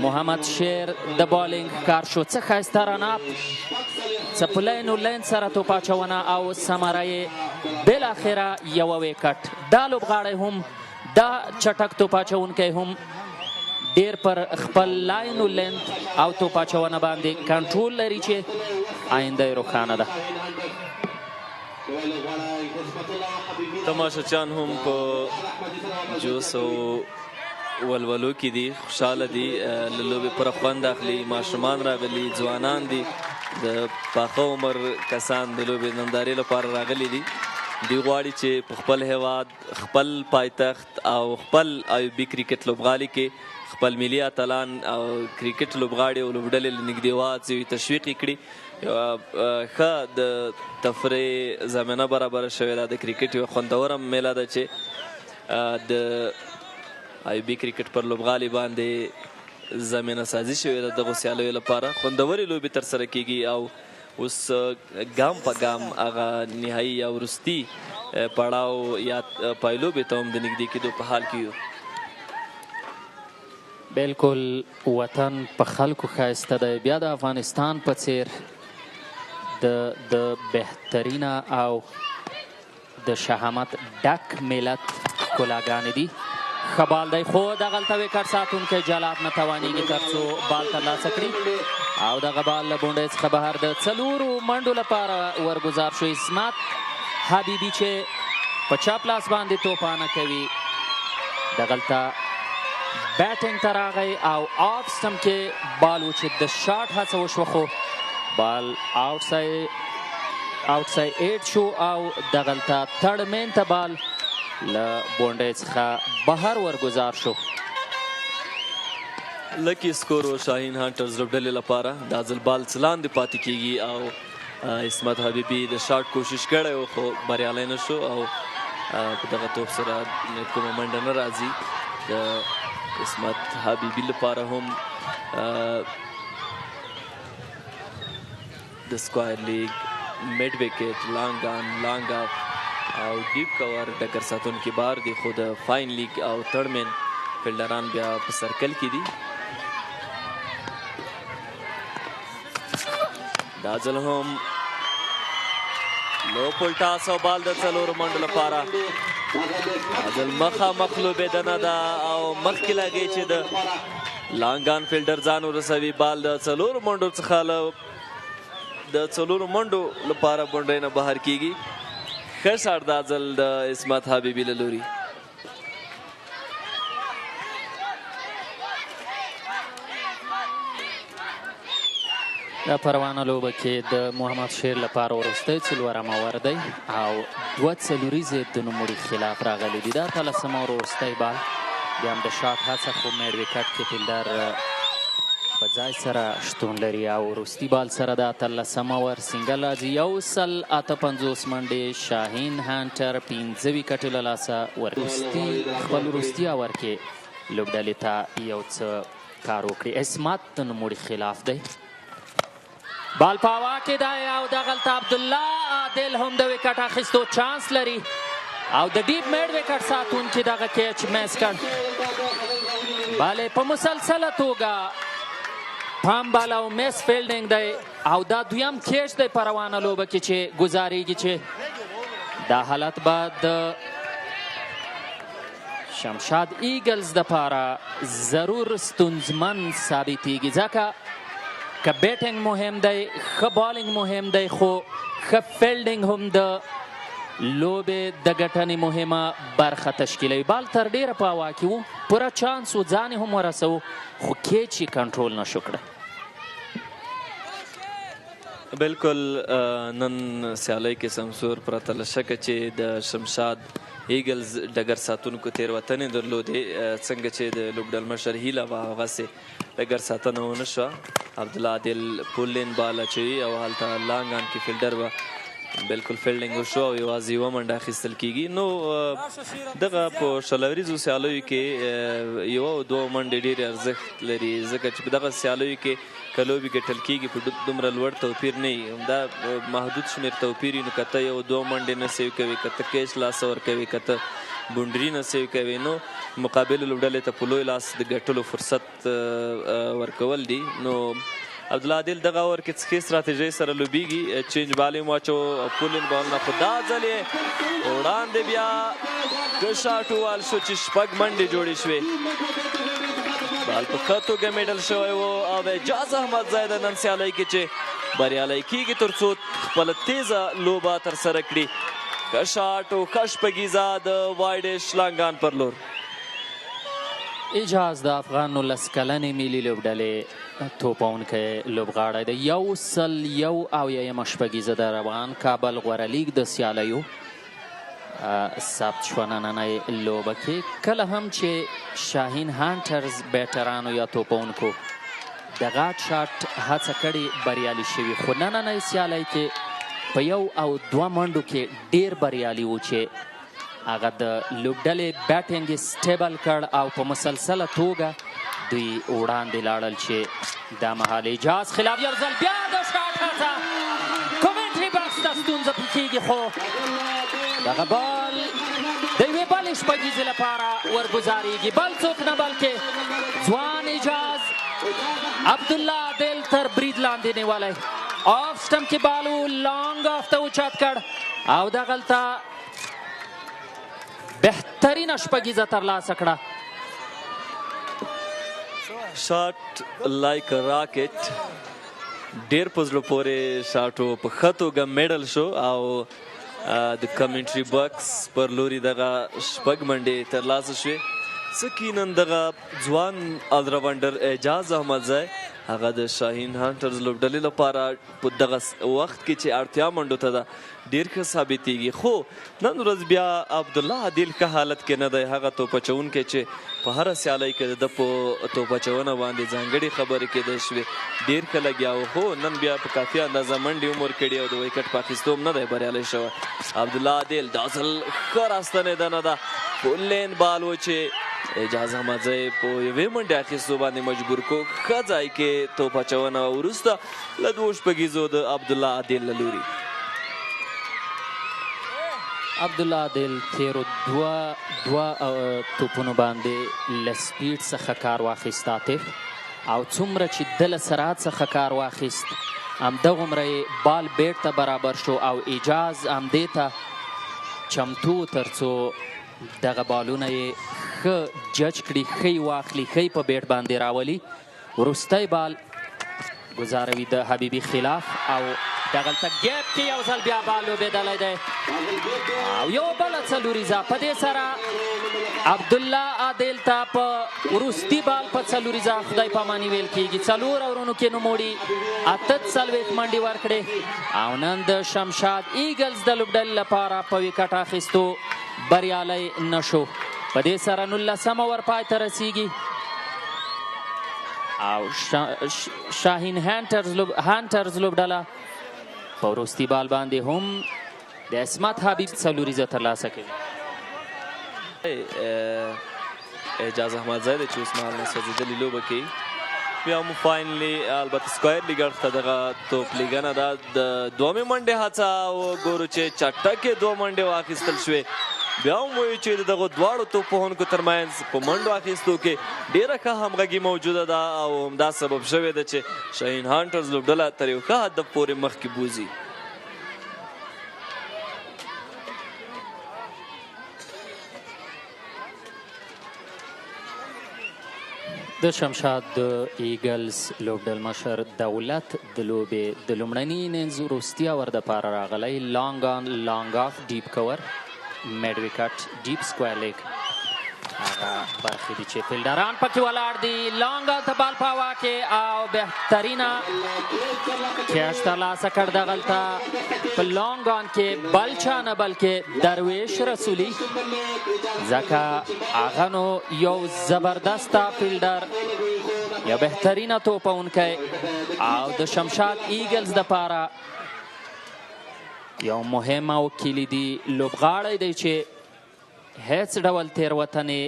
محمد شیر د بالینګ کار شو څه ښایسته رناپ څه په لین و لین سره توپ اچونه او ثمره یې بالاخره یوه ویکټ دا لوبغاړی هم دا چټک توپ اچوونکی هم ډیر پر خپل لاین و لینت او توپ اچونه باندې کنټرول لري چې آینده یې روښانه ده تماشچیان هم په جوس او ولولو کې دي خوشحاله دي له لوبې پوره خوند اخلي ماشومان راغلي ځوانان دي د پاخه عمر کسان د لوبې نندارې لپاره راغلي دي دوی غواړي چې په خپل هیواد خپل پایتخت او خپل ایوبي کرکټ لوبغالي کې خپل ملي اتلان او کرکټ لوبغاړي او لوبډلې له نږدې واڅوي تشویق یې کړي ښه د تفریح زمینه برابره شوې ده د کرکټ یوه خوندوره میله ده چې د ایوبي کرکټ پر لوبغالي باندې زمینه سازي شوې ده دغو سیالیو لپاره خوندورې لوبې ترسره کیږي او اوس ګام په ګام هغه نهایي یا وروستي پړاو یا پایلوبې ته هم د نږدې کېدو په حال کې یو بالکل وطن په خلکو ښایسته دی بیا د افغانستان په څیر د بهترینه او د شهامت ډک ملت ښکلاګانې دي ښه بال دی خو دغلته ویکټ ساتونکی جلات نه توانیږي تر څو بال ترلاسه کړي او دغه بال له بونډۍ څخه بهر د 4 منډو لپاره ورګزار شو اسمت حبیبي چې په چپ لاس باندې توپانه کوي دغلته بیټینګ ته راغی او آف سټم کې بال و چې د شاټ هڅه وشوه خو بال آوټساید 8 شو او دغلته تړمین ته بال له بونډۍ څخه بهر ورګزار شو لکی سکور و شاهین هنترز لوبډلې لپاره دا ځل بال څه لاندې پاتې کیږي او اسمت حبیبي د شاټ کوشش کړی و خو بریالی نه شو او په دغه توپ سره کومه منډه نه راځي د اسمت حبیبي لپاره هم د سکوایر لیګ میډ ویکټ لانګ آن لانګ اف او ډیپ کور ډګر ساتونکي بار دي خو د فاین لیګ او تړمن فیلډران بیا په سرکل کې دي دا ځل هم لو پلټاس او بال د 4 منډو لپاره دا ځل مخامخ لوبېدنه ده او مخکې لګی چې د لانګان فیلډر ځان ورسوي بال د 4 منډو څخه د 4 منډو لپاره بونډۍ نه بهر کیږي ښه شاټ دا ځل د اسمت حبیبي له لوري دا پروانه لوبه کې د محمد شیر لپاره وروستی 4 اور دی او 2 څلوریزې د نوموړي خلاف راغلی دي دا 13 وروستی بال بیا هم د شاټ هڅه خو میډ ویکټ کې فیلډر په ځای سره شتون لري او وروستي بال سره د 18 اوور سینګل راځي 158 منډې شاهین هنټر 15 وکټې له لاسه خپل وروستي اوور کې لوبډلې ته یو څه کار وکړي. اسمت د نوموړي خلاف دی. بال په هوا کې دی او دغلته عبدالله عادل هم د وکټ اخیستو چانس لري او د ډیپ میډ وکټ ساتونکي دغه کیچ میس کړ. بال په مسلسله توګه پام بال او میس فیلډینګ دی او دا دویم کیچ دی په روانه لوبه کې چې ګزارېږي چې دا حالت به د شمشاد ایگلز دپاره ضرور ستونزمن ثابتېږي ځکه که بیټینګ مهم دی ښه بالینګ مهم دی خو ښه فیلډینګ هم د لوبې د ګټنې مهمه برخه تشکیلوي. بال تر ډیره په هوا کې و پوره چانس و ځان هم ورسو خو کیچ یې کنټرول نشو کړی. بالکل نن سیالۍ کې سمسور پرته له شکه چې د شمشاد ایگلز ډګر ساتونکو تېروتنې درلودې څنګه چې د لوبډل مشر هیله وه هغسې ډګر ساتنه ونه شوه. عبدالله عادل پولین بال اچوي او هلته لانګ آن کې فیلډر به بالکل فیلډینګ وشو او یوازې یوه منډه اخیستل کیږي. نو دغه په شلوریزو سیالیو کې یوه او دوه منډې ډېرې ارزښت لري ځکه چې په دغه سیالیو کې که لوبې ګټل کیږي په دومره لوړ توپیر نه وي، همدا محدود شمېر توپیر وي. نو که ته یو دوه منډې نه سیو کوې، که ته کیچ لاسه ورکوې، که ته بونډري نه سیو کوې، نو مقابل لوبډلې ته په لوی لاس د ګټلو فرصت ورکول دي. نو عبدالله عادل دغه اور کې ښې ستراتیژۍ سره لوبیږي. چینج بال یې واچو او پولین بالونه خو دا ځل یې وړاندې بیا ښه شاټ ووال شو چې شپږ منډې جوړې شوې. بال په ښه توګه میډل شوی و او اعجاز احمدزی د نن سیالۍ کې چې بریالی کیږي تر څو خپله تیزه لوبه ترسره کړي. ښه شاټ او ښه شپږیزه د وایډ شلانګان پر لور. اجاز د افغان 19 کلنې ملي لوبډلې توپونکی لوبغاړی دی. 101 شپږیزه د روان کابل غوره لیګ د سیالیو ثبت شوه نننۍ لوبه کې. کله هم چې شاهین هنترز بیټرانو یا توپونکو د غاټ شاټ هڅه کړې بریالي شوي، خو نننۍ سیالۍ کې په 1 او 2 منډو کې ډیر بریالي و چې هغه د لوبډلې بیټینګ سټیبل کړ او په مسلسله توګه دوی وړاندې لاړل چې دا مهال اجاز خلاف یو ځل بیا د شاټ هڅه کومنټري باکس ته ستونزه کیږي، خو دغه بال د یوې بلې شپږیزې لپاره ورګزارېږي. بل څوک نه بلکې ځوان اجاز عبدالله عادل تر برید لاندې نیولی. آف سټمپ کې بال و لانګ آف ته اوچت کړ او دغلته بهترینه شپږیزه ترلاسه کړه. شاټ لایک راکټ ډیر په زړه پورې شاټ و، په ښه توګه میډل شو او د کمنټري باکس پر لوري دغه شپږ منډې ترلاسه شوې. ځکه نن دغه ځوان الراونډر اعجاز احمدزی هغه د شاهین هنټرز لوبډلې لپاره په دغه وخت کې چې اړتیا منډو ته ده ډېر ښه ثابتېږي. خو نن ورځ بیا عبدالله عادل ښه حالت کې نه دی. هغه توپ اچوونکی چې په هره سیالۍ کې د ده په توپ اچونه باندې ځانګړې خبرې کېدای شوې ډېر ښه لګیا و، خو نن بیا په کافي اندازه منډې هم ورکړي او د ویکټ په اخیستو هم نه دی بریالی شوی. عبدالله عادل دا ځل ښه راستنېدنه ده. پولین بال و چې اجاز احمدزی په یوې منډې اخیستو باندې مجبور کو. ښه ځای کې توپ اچونه وروسته له 2 شپږیزو د عبدالله عادل له لوري. عبدالله عادل تیرو دوه توپونو باندې له سپیډ څخه کار واخیست عاطف، او څومره چې ده له سرعت څخه کار واخیست همدغومره یې بال بیټ ته برابر شو او اجاز همدې ته چمتو تر څو دغه بالونه یې ښه جج کړي، ښه یې واخلي، ښه یې په بیټ باندې راولي. وروستی بال ګزاروي د حبیبي خلاف او دغلته ګیپ کې یو ځل بیا بال لوبېدلی دی او یو بله څلوریزه. په دې سره عبدالله عادل ته په وروستي بال په څلوریزه خدای پاماني ویل کېږي. 4 اورونو کې نوموړي 48 منډې ورکړې او نن د شمشاد ایگلز د لوبډلې لپاره په وکټ اخیستو بریالی نشو. په دې سره 19 اور پای ته رسیږي او شاهین هنترز لوبډله په وروستي بال باندې هم د عصمت حبیب څلوریزه ترلاسه کوي. اعجاز احمدزی دی چې اوس مهال نه سوځېدلې لوبه کوي. بیا هم فاینلي البته سکوایرلي ګړښ ته دغه توپ لیږنه ده. د دومې منډې هڅه وګورو چې چټکې دوه منډې واخیستل شوې. بیا هم وایو چې د دغو دواړو توپوهونکو ترمنځ په منډو اخیستو کې ډېره ښه همغږي موجوده ده او همدا سبب شوی ده چې شاهین هنټرز لوبډله تر یو ښه هدف پورې مخکې بوځي. د شمشاد د ایگلز لوبډل مشر دولت د لوبې د لومړني انینګز وروستي اور دپاره راغلی. لانګ آن لانګ آف ډیپ کور میډ وکټ ډیپ سکویر لیګ هغه برخې دي چې فیلډران پکې ولاړ دي. لانګ آن ته بال په هوا کې او بهترینه کیچ ترلاسه کړ دغلته په لانګ آن کې بل چا نه بلکې درویش رسولي ځکه هغه نو یو زبردسته فیلډر یا بهترینه توپونکی او د شمشاد ایگلز دپاره یو مهم او کلیدي لوبغاړی دی چې هیڅ ډول تېروتنې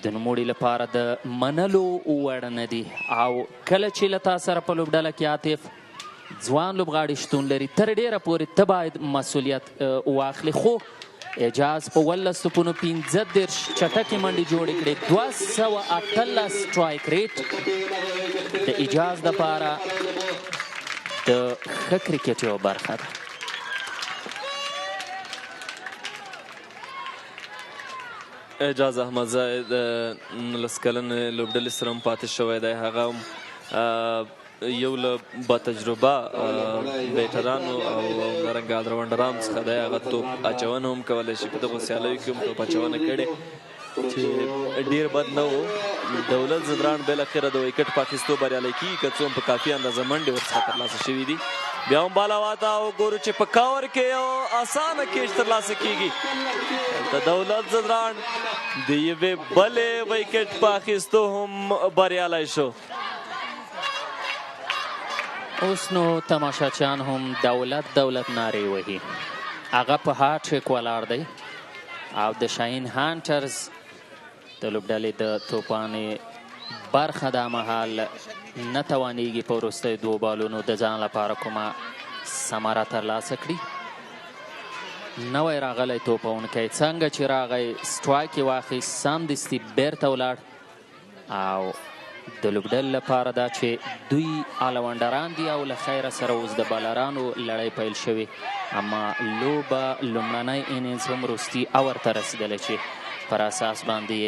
د نوموړي لپاره د منلو وړ نه دي او کله چې له تا سره په لوبډله کې عاطف ځوان لوبغاړي شتون لري تر ډېره پورې ته باید مسؤلیت واخلې. خو اعجاز په 15.15 چټکې منډې جوړې کړې. 218 سټرایک ریټ د اعجاز دپاره د ښه کرکټ یوه برخه ده. اعجاز احمدزی د 19 کلنې لوبډلې سره هم پاتې شوی دی. هغه هم یو له باتجربه بیټرانو او همدارنګه الراونډرانو څخه دی. هغه توپ اچونه هم کولی شي. په دغو سیالیو کې هم توپ اچونه کړې چې ډېر بد نه و. دولت زدران بالاخره د ویکټ په اخیستو بریالی کېږي که څه هم په کافي اندازه منډې ورڅخه ترلاسه شوي دي. بیا هم بال هوا ته وګورو چې په کاور کې یو اسانه کیچ ترلاسه کېږي. د دولت زدران د یوې بلې ویکټ په اخیستو هم بریالی شو. اوس نو تماشاچیان هم دولت نارې وهي. هغه په هاټ ټریک ولاړ دی او د شاهین هانټرز د لوبډلې د توپانې برخه دا مهال نه توانیږي په وروستیو دوو بالونو د ځان لپاره کومه ثمره ترلاسه کړي. نوی راغلی توپونکی څنګه چې راغی سټرایک یې واخیست سمدستي بیرته ولاړ او د لوبډل لپاره دا چې دوی الونډران دي او له خیره سره اوس د بالرانو لړۍ پیل شوې. اما لوبه لومړنی انینګز هم وروستي اور ته رسېدلی چې پر اساس باندې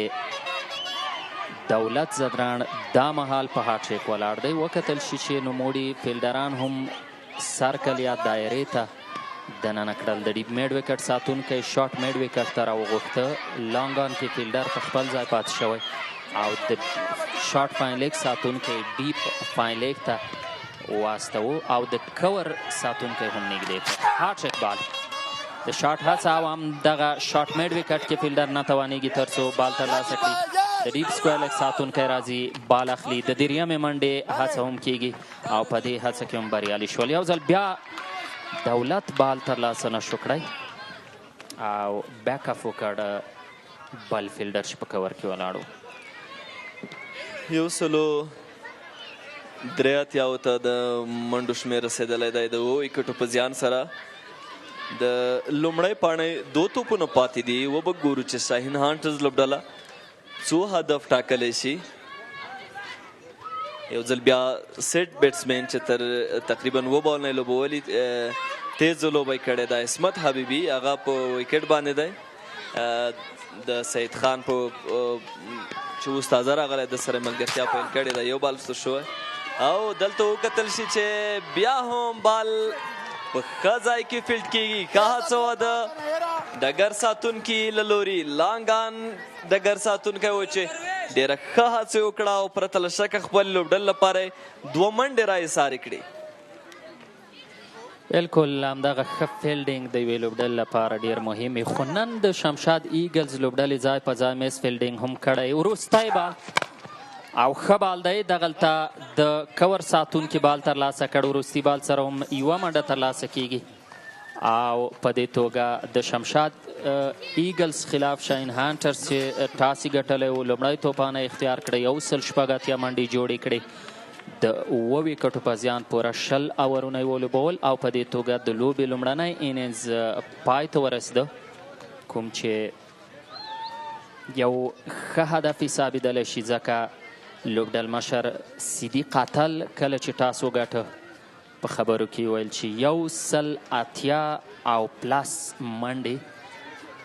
دولت زدران دا مهال په هاټ ټریک ولاړ دی. وکتل شي چې نوموړي فیلډران هم سرکل یا دایرې ته دننه کړل. د ډیپ میډ وکټ ساتونکی شارټ میډ وکټ ته راوغوښته. لانګ آن کې فیلډر په خپل ځای پاتې شوی او د شارټ فاین لیګ ساتونکی ډیپ فاین لیګ ته واستوه او د کور ساتونکی هم نږدې کړ. هاټ ټریک بال د شارټ هڅه او هم دغه شارټ میډ وکټ کې فیلډر نه توانیږي تر څو بال ترلاسه کړي. د ډیپ سکویر لیګ ساتونکی راځي بال اخلي. د دریمې منډې هڅه هم کیږي او په دې هڅه کې هم بریالي شول. یو ځل بیا دولت بال ترلاسه نه شو کړی او بیک اف وکړ بل فیلډر چې په کور کې ولاړ و. 183 ته د منډو شمېر رسېدلی دی د 7 وکټو په زیان سره. د لومړی پاڼۍ 2 توپونه پاتې دي. وبه ګورو چې شاهین هانټرز لوبډله څو هدف ټاکلی شي. یو ځل بیا سیټ بیټسمین چې تر تقریبا 2 بالونه یې لوبولي تیزه لوبه یې کړې ده. عصمت حبیبي هغه په وکټ باندې دی. د سید خان په چې اوس تازه راغلی د سره ملګرتیا پیل کړې ده. یو بال شوی او دلته وکتل شي چې بیا هم بال په ښه ځای کې فیلډ کېږي. ښه هڅه وه د ډګر ساتونکي له لوري. لانګ آن ډګر ساتونکی و چې ډېره ښه هڅه یې وکړه او پرته له شکه خپل لوبډل لپاره یې 2 منډې راایسارې کړې. بالکل همدغه ښه فیلډینګ د یوې لوبډل لپاره ډېر مهم وي. خو نن د شمشاد ایګلز لوبډلې ځای په ځای میس فیلډینګ هم کړی. وروستی بال او ښه بال دی دغلته د کور ساتونکي بال ترلاسه کړ وروستي بال سره هم یوه منډه ترلاسه کیږي او په دې توګه د شمشاد ایگلز خلاف شاهین هنترز چې تاسې ګټلی و لومړی توپانه اختیار کړی 180 منډې جوړې کړې د 7 وکټو په زیان پوره 20 اورونه یې ولوبول او په دې توګه د لوبې لومړنی انینز پای ته ورسېده کوم چې یو ښه هدف یې ثابتدلی شي ځکه لوبډل مشر سیدي قاتل کله چې ټاس وګټه په خبرو کې ویل چې 180 او پلاس منډې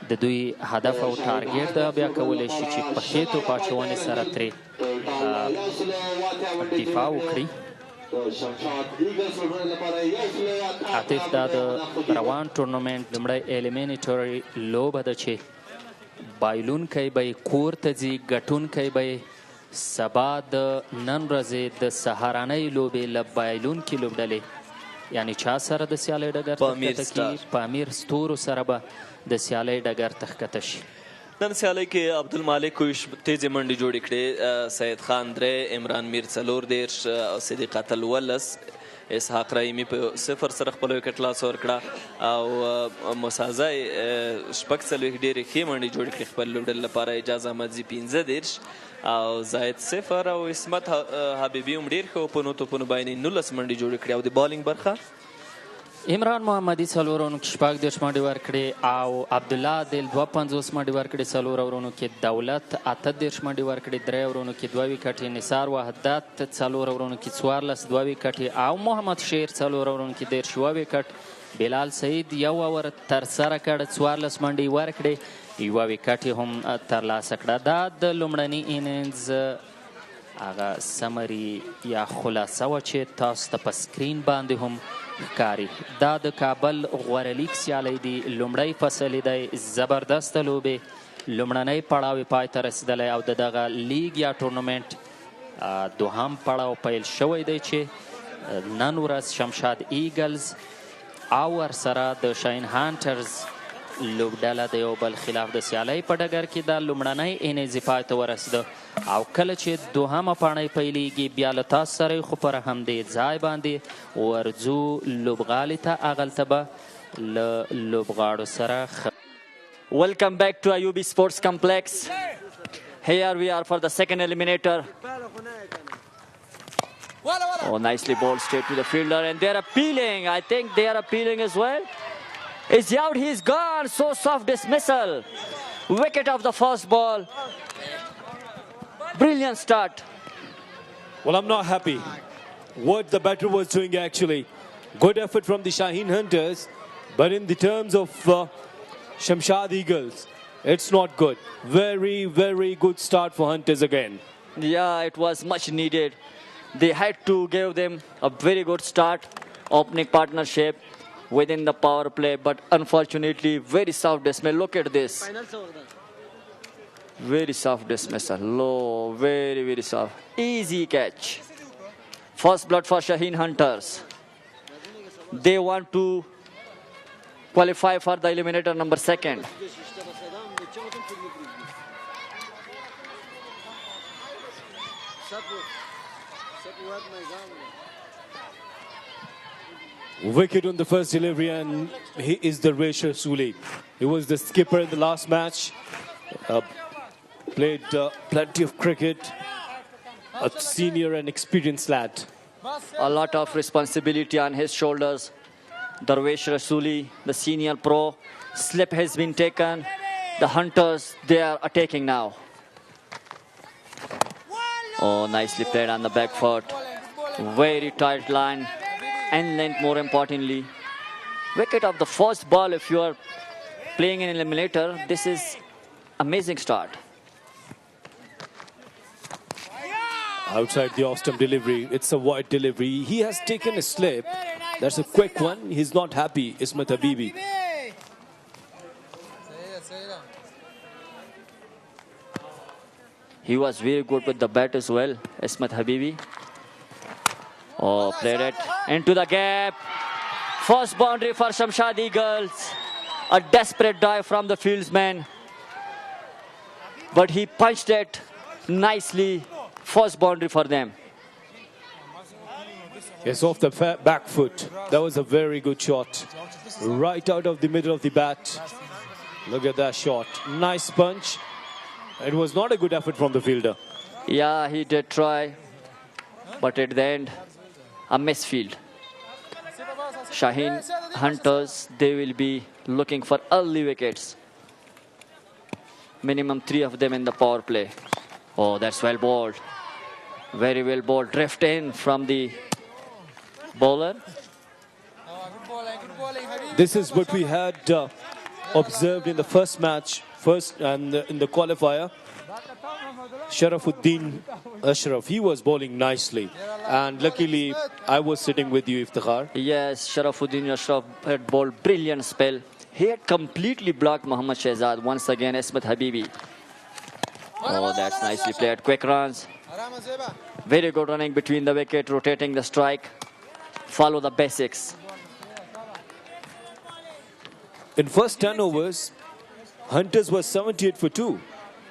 د دوی هدف او ټارګیټ ده بیا کولی شي چې په ښې توپ اچونې سره ترې دفاع وکړي عاطف دا د روان ټورنمنټ لومړی ایلیمینیټوري لوبه ده چې بایلونکی به یې کور ته ځي ګټونکی به یې سبا د نن ورځې د سهارنۍ لوبې له بایلونکي لوبډلې یعنی چا سره د سیالۍ ډګر ته ښکته کي په امیر ستورو سره به د سیالۍ ډګر ته ښکته شي نن سیالۍ کې عبدالمالک کویش تیزې منډې جوړې کړې سید خان 3 عمران میر 14 او صدیق قاتل 11 اسحاق رحیمي په 0 سره خپل وکټ لاس ورکړه او مسازای 40 ډېرې ښې منډې جوړې کړې خپل لوبډلې لپاره اجازه احمدزي 15 او زاید 0 او اسمت حبیبي هم ډېر ښه په نو توپونو باندې 19 منډې جوړې کړې او د بالینګ برخه عمران محمدي 4 اورونو کې 14 منډې ورکړې او عبدالله دل 52 منډې ورکړې 4 اورونو کې دولت 38 منډې ورکړې 3 اورونو کې 2 وکټې نثار وحدت 4 اورونو کې 14 2 وکټې او محمد شیر 4 اورونو کې 10 وکټ بلال سعید 1 اور ترسره کړ 14 منډې ورکړې 1 وکټ هم ترلاسه کړه دا د لومړني انینز هغه سمري یا خلاصه وه چې تاسو ته په سکرین باندې هم ښکاري دا د کابل غوره لیګ سیالۍ دی لومړی فصل دی زبردسته لوبې لومړنی پړاو یې پای ته رسېدلی او د دغه لیګ یا ټورنمنټ دوهم پړاو پیل شوی دی چې نن ورځ شمشاد ایگلز او ورسره د شاهین هنترز لوبډله د یو بل خلاف د سیالۍ په ډګر کې دا لومړنی انیز پای ته ورسېده او کله چې دوهمه پاڼۍ پیلیږي بیا له تاسو سره خو پر همدې ځای باندې ورځو لوبغالي ته هغلته به له لوبغاړو سره Welcome back to ایوبي Sports Complex. Here we are for the second eliminator. Oh, nicely bowled straight to the fielder and they are appealing. I think they are appealing as well. Is he out? He's gone. So soft dismissal. Wicket of the first ball. Brilliant start. Well, I'm not happy. What the batter was doing actually. Good effort from the Shaheen Hunters. But in the terms of Shamshad Eagles, it's not good. Very, very good start for Hunters again. Yeah, it was much needed. They had to give them a very good start. Opening partnership within the power play. But unfortunately, very soft dismissal. Look at this. Very soft dismissal. Low, very, very soft. Easy catch. First blood for Shaheen Hunters. They want to qualify for the eliminator number 2. Wicket on the first delivery and he is the racer Suli. He was the skipper in the last match. Played plenty of cricket. A senior and experienced lad. A lot of responsibility on his shoulders. Darvesh Rasuli, the senior pro. Slip has been taken. The Hunters, they are attacking now. Oh, nicely played on the back foot. Very tight line and length more importantly. Wicket of the first ball if you are playing an eliminator. This is amazing start. Outside the off-stump delivery, it's a wide delivery. He has taken a slip. That's a quick one. He's not happy, Ismat Habibi. He was very good with the bat as well, Ismat Habibi. Oh, played it into the gap. First boundary for Shamshad Eagles. A desperate dive from the fieldsman. But he punched it nicely First boundary for them. Yes, off the back foot. That was a very good shot. Right out of the middle of the bat. Look at that shot. Nice punch. It was not a good effort from the fielder. Yeah, he did try. But at the end, a misfield. Shaheen, Hunters, they will be looking for early wickets. Minimum 3 of them in the power play. Oh, that's well bowled. Very well bowled. Drift in from the bowler. This is what we had observed in the first match, in the qualifier. Sharafuddin Ashraf, he was bowling nicely. And luckily, I was sitting with you, Iftikhar. Yes, Sharafuddin Ashraf had bowled brilliant spell. He had completely blocked Mohammad Shehzad. Once again, Ismat Habibi. Oh, that's nicely played. Quick runs. Very good running between the wicket, rotating the strike. Follow the basics. In first 10 overs, Hunters was 78 for 2.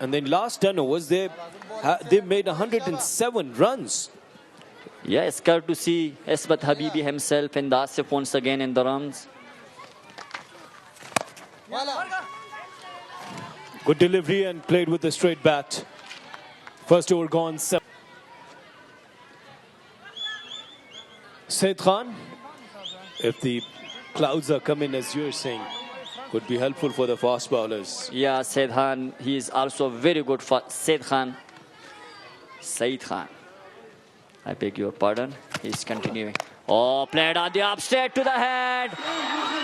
And then last 10 overs, they made 107 runs. Yeah, it's good to see Ismat Habibi himself and Asif once again in the runs. Good delivery and played with a straight bat. First over gone. Said Khan, if the clouds are coming as you're saying, could be helpful for the fast bowlers. Yeah, Said Khan, he is also very good for Said Khan. Said Khan. I beg your pardon. He's continuing. Oh, played on the up straight to the head.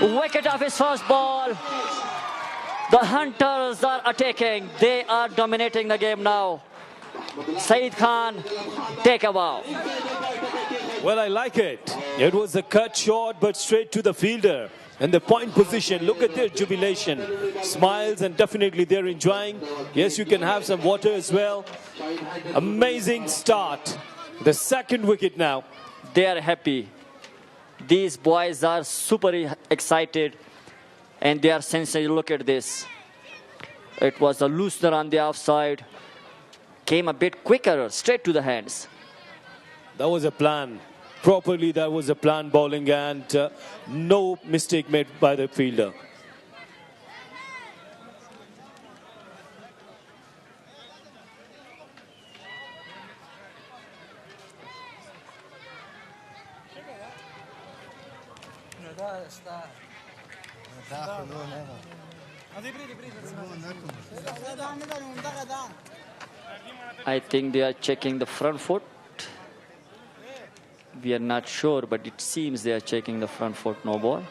Wicket off his first ball. The Hunters are attacking. They are dominating the game now. Said Khan, take a bow. Well, I like it. It was a cut shot, but straight to the fielder. And the point position, look at their jubilation. Smiles, and definitely they're enjoying. Yes, you can have some water as well. Amazing start. The second wicket now. They are happy. These boys are super excited. And they are sensing. Look at this. It was a loosener on the offside. Came a bit quicker, straight to the hands. That was a plan. Properly, that was a plan bowling, and no mistake made by the fielder. I think they are checking the front foot. We are not sure, but it seems they are checking the front foot. No ball.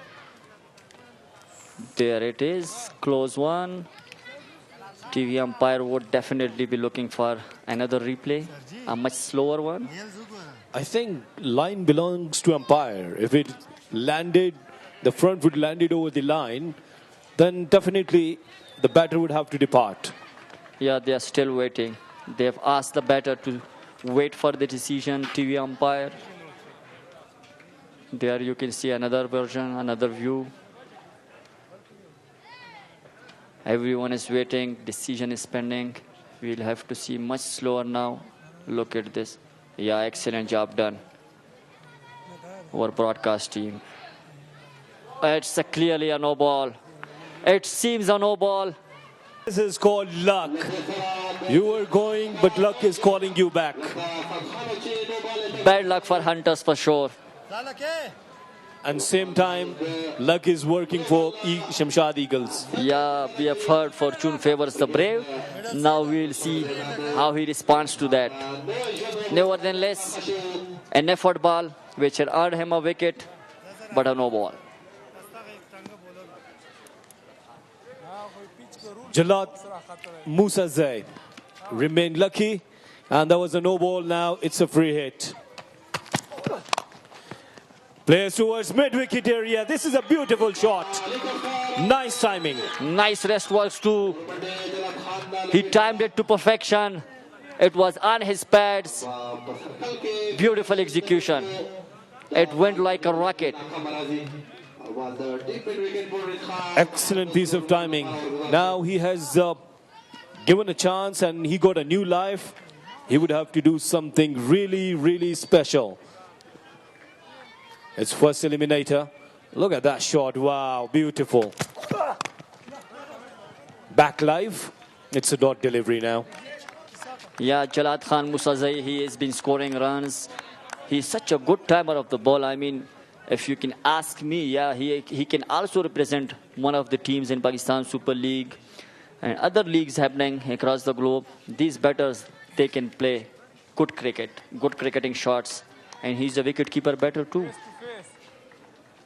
There it is. Close one. TV umpire would definitely be looking for another replay. A much slower one. I think line belongs to umpire. If it landed, the front foot landed over the line, then definitely the batter would have to depart. Yeah, they are still waiting. They have asked the batter to wait for the decision. TV umpire. There you can see another version, another view. Everyone is waiting. Decision is pending. We'll have to see much slower now. Look at this. Yeah, excellent job done. Our broadcast team. It's clearly a no ball. It seems a no ball. This is called luck. You were going, but luck is calling you back. Bad luck for Hunters for sure. And same time, luck is working for Shamshad Eagles. Yeah, we have heard fortune favors the brave. Now we'll see how he responds to that. Nevertheless, an effort ball which had earned him a wicket, but a no ball. Jalad Musa Zay remained lucky, and there was a no ball. Now it's a free hit. Players towards mid-wicket area. This is a beautiful shot. Nice timing. Nice rest works too. He timed it to perfection. It was on his pads. Beautiful execution. It went like a rocket. Excellent piece of timing. Now he has given a chance and he got a new life. he would have to do something really, really special. It's first eliminator. Look at that shot. Wow, beautiful. Back live. It's a dot delivery now. Yeah, Jalad Khan Musazai, he has been scoring runs. He's such a good timer of the ball. I mean, if you can ask me, yeah, he can also represent one of the teams in Pakistan Super League and other leagues happening across the globe. These batters, they can play good cricket, good cricketing shots. And he's a wicket-keeper batter too.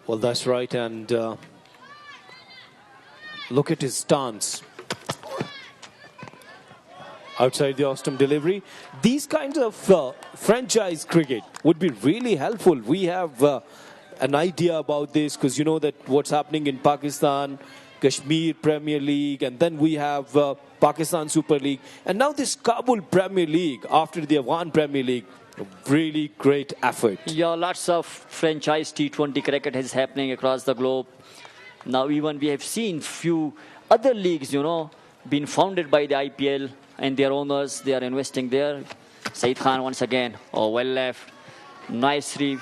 Well, that's right. And look at his stance. Outside the off-stump delivery. These kinds of franchise cricket would be really helpful. We have an idea about this because you know that what's happening in Pakistan, Kashmir Premier League, and then we have Pakistan Super League. And now this Kabul Premier League after the Afghan Premier League. A really great effort. Yeah, lots of franchise T20 cricket is happening across the globe. Now even we have seen few other leagues, you know, being founded by the IPL and their owners. They are investing there. Saeed Khan once again. Oh, well left. Nicely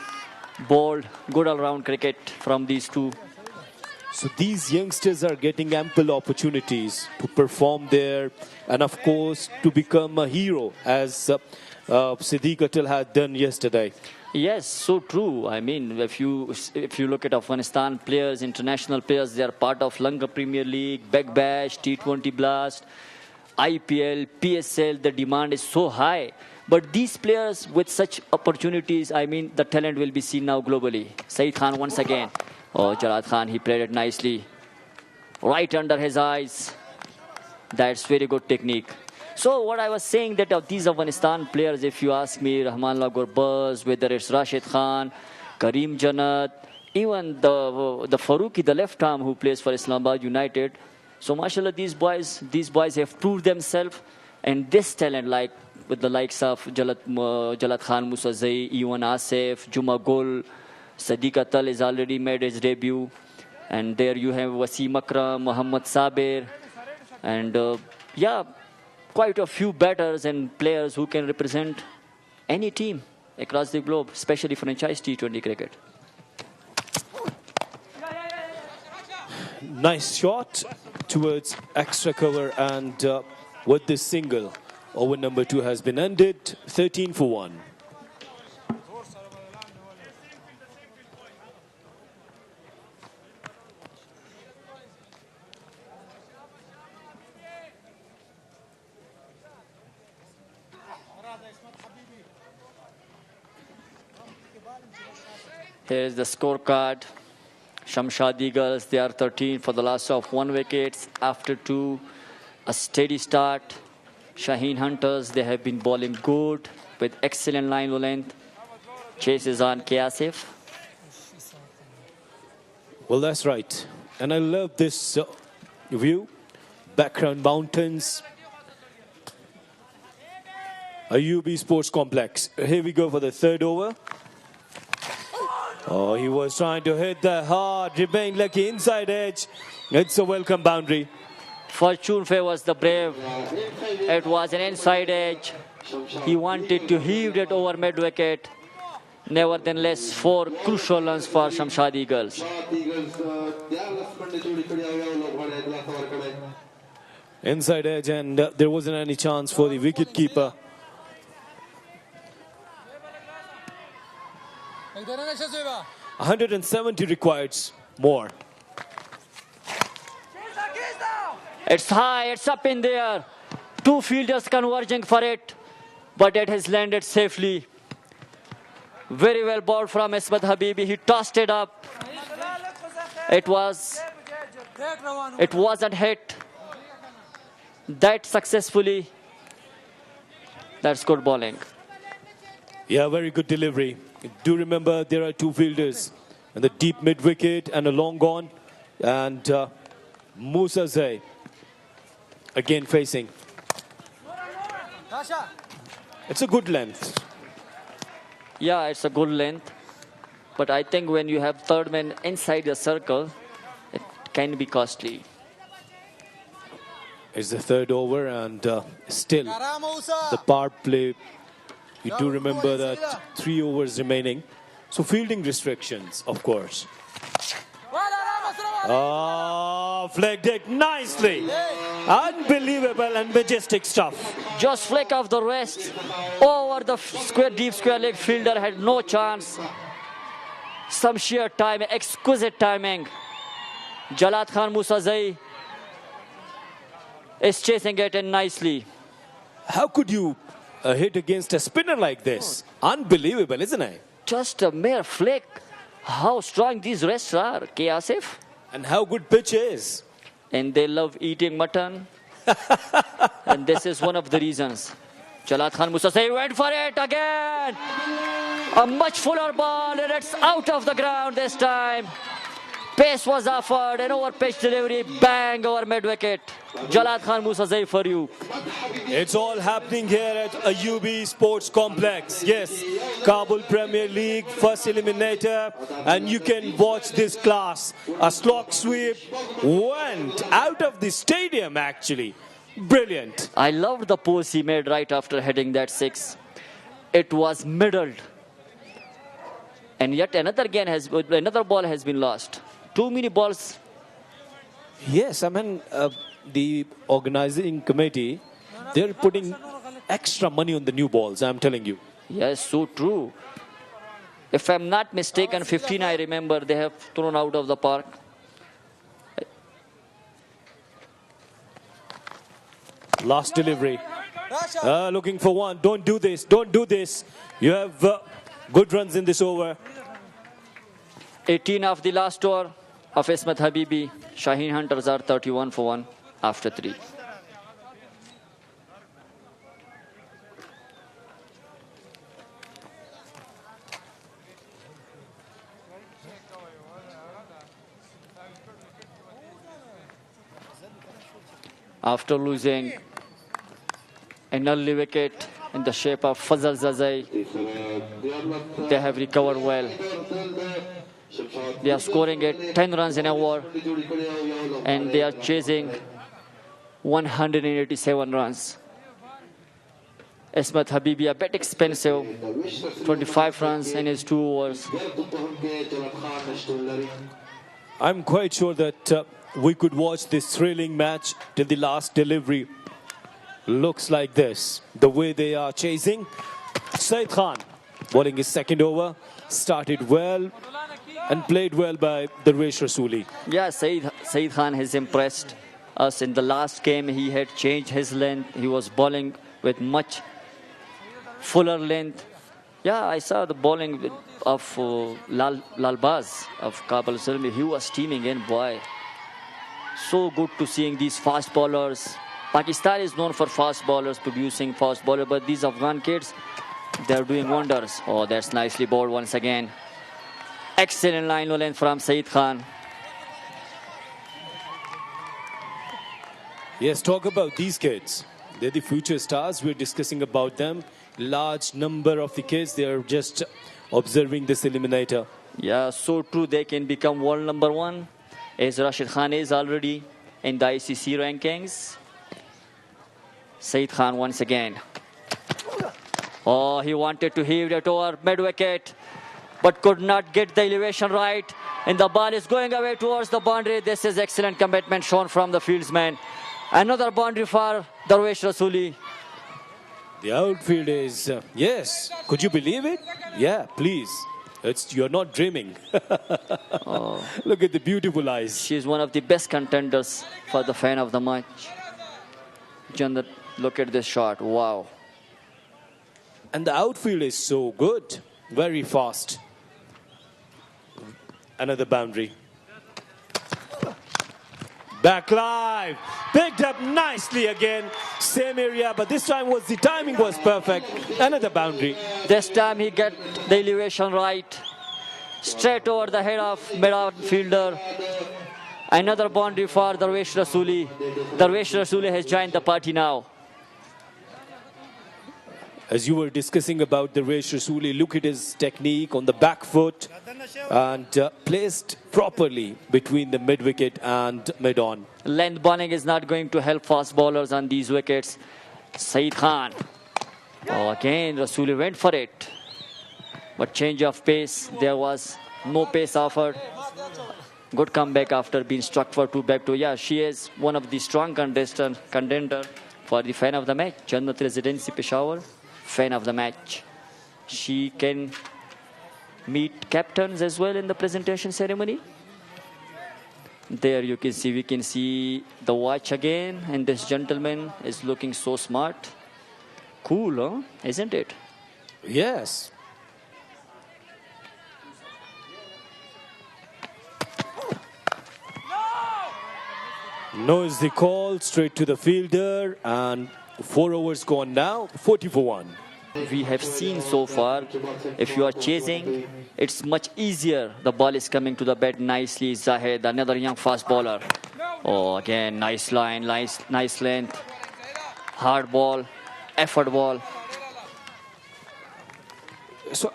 bowled. Good all-round cricket from these two. So these youngsters are getting ample opportunities to perform there and of course to become a hero as Siddiq Atal had done yesterday. Yes, so true. I mean, if you look at Afghanistan players, international players, they are part of Lanka Premier League, Big Bash, T20 Blast, IPL, PSL. The demand is so high. But these players with such opportunities, I mean, the talent will be seen now globally. Saeed Khan once again. Oh, Jalad Khan, he played it nicely. Right under his eyes. That's very good technique. So what I was saying that of these Afghanistan players, if you ask me, Rahmanullah Gurbaz, whether it's Rashid Khan, Kareem Jannat, even the Farooqi, the left arm who plays for Islamabad United. So mashallah, these boys have proved themselves. And this talent, like with the likes of Jalad Khan Musazai, Ewan Asif, Juma Gul, Siddiq Atal has already made his debut. And there you have Wasim Akram, Muhammad Sabir. And yeah, quite a few batters and players who can represent any team across the globe, especially franchise T20 cricket. Nice shot towards extra cover and with this single, over number 2 has been ended, 13 for 1. Here is the scorecard. Shamshad Eagles, they are 13 for the loss of 1 wicket. After 2, a steady start. Shaheen Hunters, they have been bowling good with excellent line length. Chase is on Kiasif. Well, that's right. And I love this view. Background mountains. Ayubi Sports Complex. Here we go for the third over. Oh, he was trying to hit that hard, remain lucky inside edge. It's a welcome boundary. Fortune favors the brave. It was an inside edge. He wanted to heave it over mid-wicket. Nevertheless, 4 crucial runs for Shamshad Eagles. Inside edge, and there wasn't any chance for the wicket-keeper. 170 required more. It's high, it's up in there. 2 fielders converging for it, but it has landed safely. Very well bowled from Ismat Habibi. He tossed it up. It wasn't hit that successfully. That's good bowling. Yeah, very good delivery. Do remember there are 2 fielders and the deep mid wicket and a long on, and Musa Zay again facing. It's a good length. Yeah, it's a good length, but I think when you have third man inside the circle, it can be costly. It's the third over, and still the power play. You do remember that 3 overs remaining. So fielding restrictions, of course. Flicked it nicely. Unbelievable and majestic stuff. Just flick off the wrist. Over the deep square leg fielder had no chance. Some sheer timing, exquisite timing. Jalad Khan Musazai is chasing it in nicely. How could you hit against a spinner like this? Unbelievable, isn't it? Just a mere flick. How strong these wrists are, K. Asif. And how good pitch is. And they love eating mutton. And this is one of the reasons. Jalad Khan Musazai went for it again. A much fuller ball, and it's out of the ground this time. Pace was offered, an over-pitch delivery, bang over mid-wicket. Jalad Khan Musazai for you. It's all happening here at Ayubi Sports Complex. Yes, Kabul Premier League, first eliminator, and you can watch this class. A slog sweep went out of the stadium, actually. Brilliant. I loved the pose he made right after hitting that six. It was middled. And yet another ball has been lost. Too many balls. Yes, I mean, the organizing committee, they're putting extra money on the new balls, I'm telling you. Yes, so true. If I'm not mistaken, 15 I remember they have thrown out of the park. Last delivery. Looking for one. Don't do this. Don't do this. You have good runs in this over. 18 of the last over of Ismat Habibi. Shaheen Hunters are 31 for 1 after 3. After losing an early wicket in the shape of Fazal Zazai, they have recovered well. They are scoring at 10 runs in an over, and they are chasing 187 runs. Ismat Habibi a bit expensive, 25 runs in his 2 overs. I'm quite sure that we could watch this thrilling match till the last delivery. Looks like this. The way they are chasing. Saeed Khan bowling his second over. Started well and played well by Darvesh Rasooli. Yeah, Saeed Khan has impressed us. In the last game, he had changed his length. He was bowling with much fuller length. Yeah, I saw the bowling of Lalbaz of Kabul. He was steaming in, boy. So good to seeing these fast bowlers. Pakistan is known for fast bowlers, producing fast bowlers, but these Afghan kids, they're doing wonders. Oh, that's nicely bowled once again. Excellent line length from Saeed Khan. Yes, talk about these kids. They're the future stars. We're discussing about them. Large number of the kids, they are just observing this eliminator. Yeah, so true. They can become world number 1. As Rashid Khan is already in the ICC rankings. Saeed Khan once again. Oh, he wanted to heave it over mid-wicket, but could not get the elevation right. And the ball is going away towards the boundary. This is excellent commitment shown from the fieldsman. Another boundary for Darvesh Rasooli. The outfield is, yes, could you believe it? Yeah, please. You're not dreaming. Look at the beautiful eyes. She's one of the best contenders for the fan of the match. Jannat, look at this shot. Wow. And the outfield is so good. Very fast. Another boundary. Back live. Picked up nicely again. Same area, but this time the timing was perfect. Another boundary. This time he got the elevation right. Straight over the head of mid-fielder. Another boundary for Darvesh Rasooli. Darvesh Rasooli has joined the party now. As you were discussing about the Rash Rasuli, look at his technique on the back foot and placed properly between the mid-wicket and mid-on. Length bowling is not going to help fast bowlers on these wickets. Saeed Khan. Oh, again, Rasuli went for it. But change of pace, there was no pace offered. Good comeback after being struck for 2 back to. Yeah, she is one of the strong contender for the fan of the match. Jannat Residency Peshawar, fan of the match. She can meet captains as well in the presentation ceremony. There you can see, we can see the watch again, and this gentleman is looking so smart. Cool, huh? Isn't it? Yes. No is the call, straight to the fielder, and 4 overs gone now, 40 for 1. We have seen so far, if you are chasing, it's much easier. The ball is coming to the bat nicely. Zahid, another young fast bowler. Oh, again, nice line, nice length. Hard ball, effort ball. So,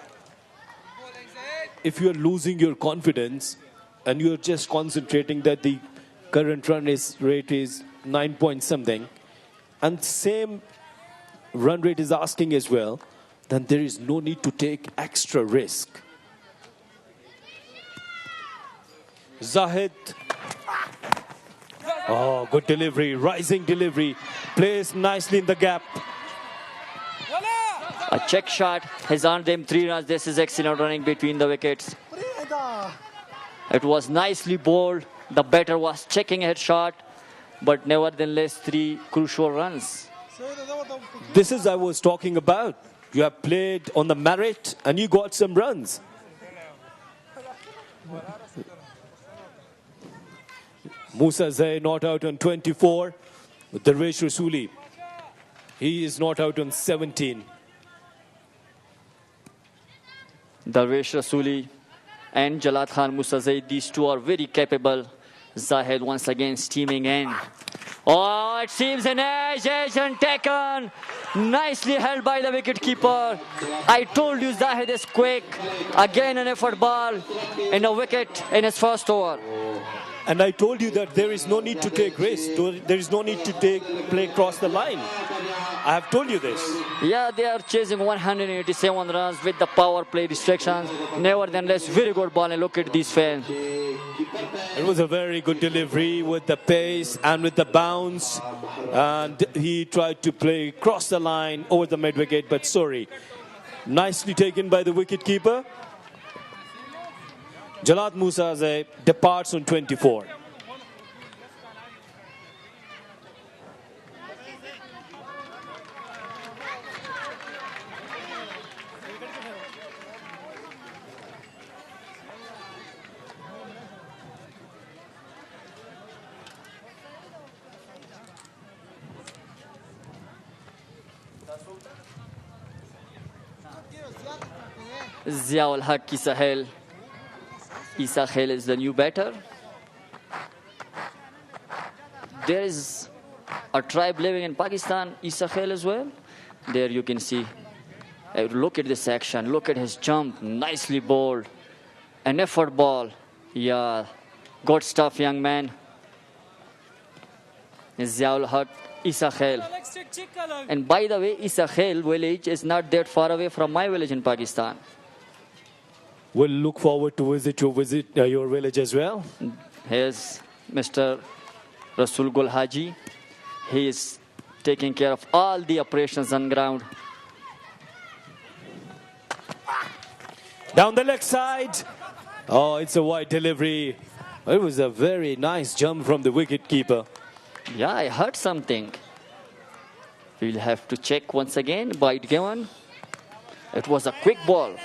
if you're losing your confidence and you're just concentrating that the current rate is 9 point something, and same run rate is asking as well, then there is no need to take extra risk. Zahid. Oh, good delivery, rising delivery, placed nicely in the gap. A check shot has earned them 3 runs. This is excellent running between the wickets. It was nicely bowled. The batter was checking a shot, but nevertheless 3 crucial runs. This is I was talking about. You have played on the merit and you got some runs. Musa Zay not out on 24. Darvesh Rasuli, he is not out on 17. Darvesh Rasuli and Jalad Khan Musazai, these two are very capable. Zahid once again steaming in. Oh, it seems an edge and taken. Nicely held by the wicketkeeper. I told you Zahid is quick. Again an effort ball in a wicket in his first over. And I told you that there is no need to take risk. There is no need to play across the line. I have told you this. Yeah, they are chasing 187 runs with the power play restrictions. Nevertheless, very good ball, and look at these fans. It was a very good delivery with the pace and with the bounce. And he tried to play across the line over the mid-wicket, but sorry. Nicely taken by the wicketkeeper. Jalad Musa departs on 24. Ziaul Haq Sahel. Isa Khail is the new batter. There is a tribe living in Pakistan, Isa Khail as well. There you can see. Look at this action. Look at his jump. Nicely bowled. An effort ball. Yeah. Good stuff, young man. Ziaul Haq, Isa Khail. And by the way, Isa Khail village is not that far away from my village in Pakistan. We'll look forward to visit your village as well. Here's Mr. Rasul Gul Haji. He is taking care of all the operations on ground. Down the leg side. Oh, it's a wide delivery. It was a very nice jump from the wicketkeeper. Yeah, I heard something. We'll have to check once again. Wide given. It was a quick ball.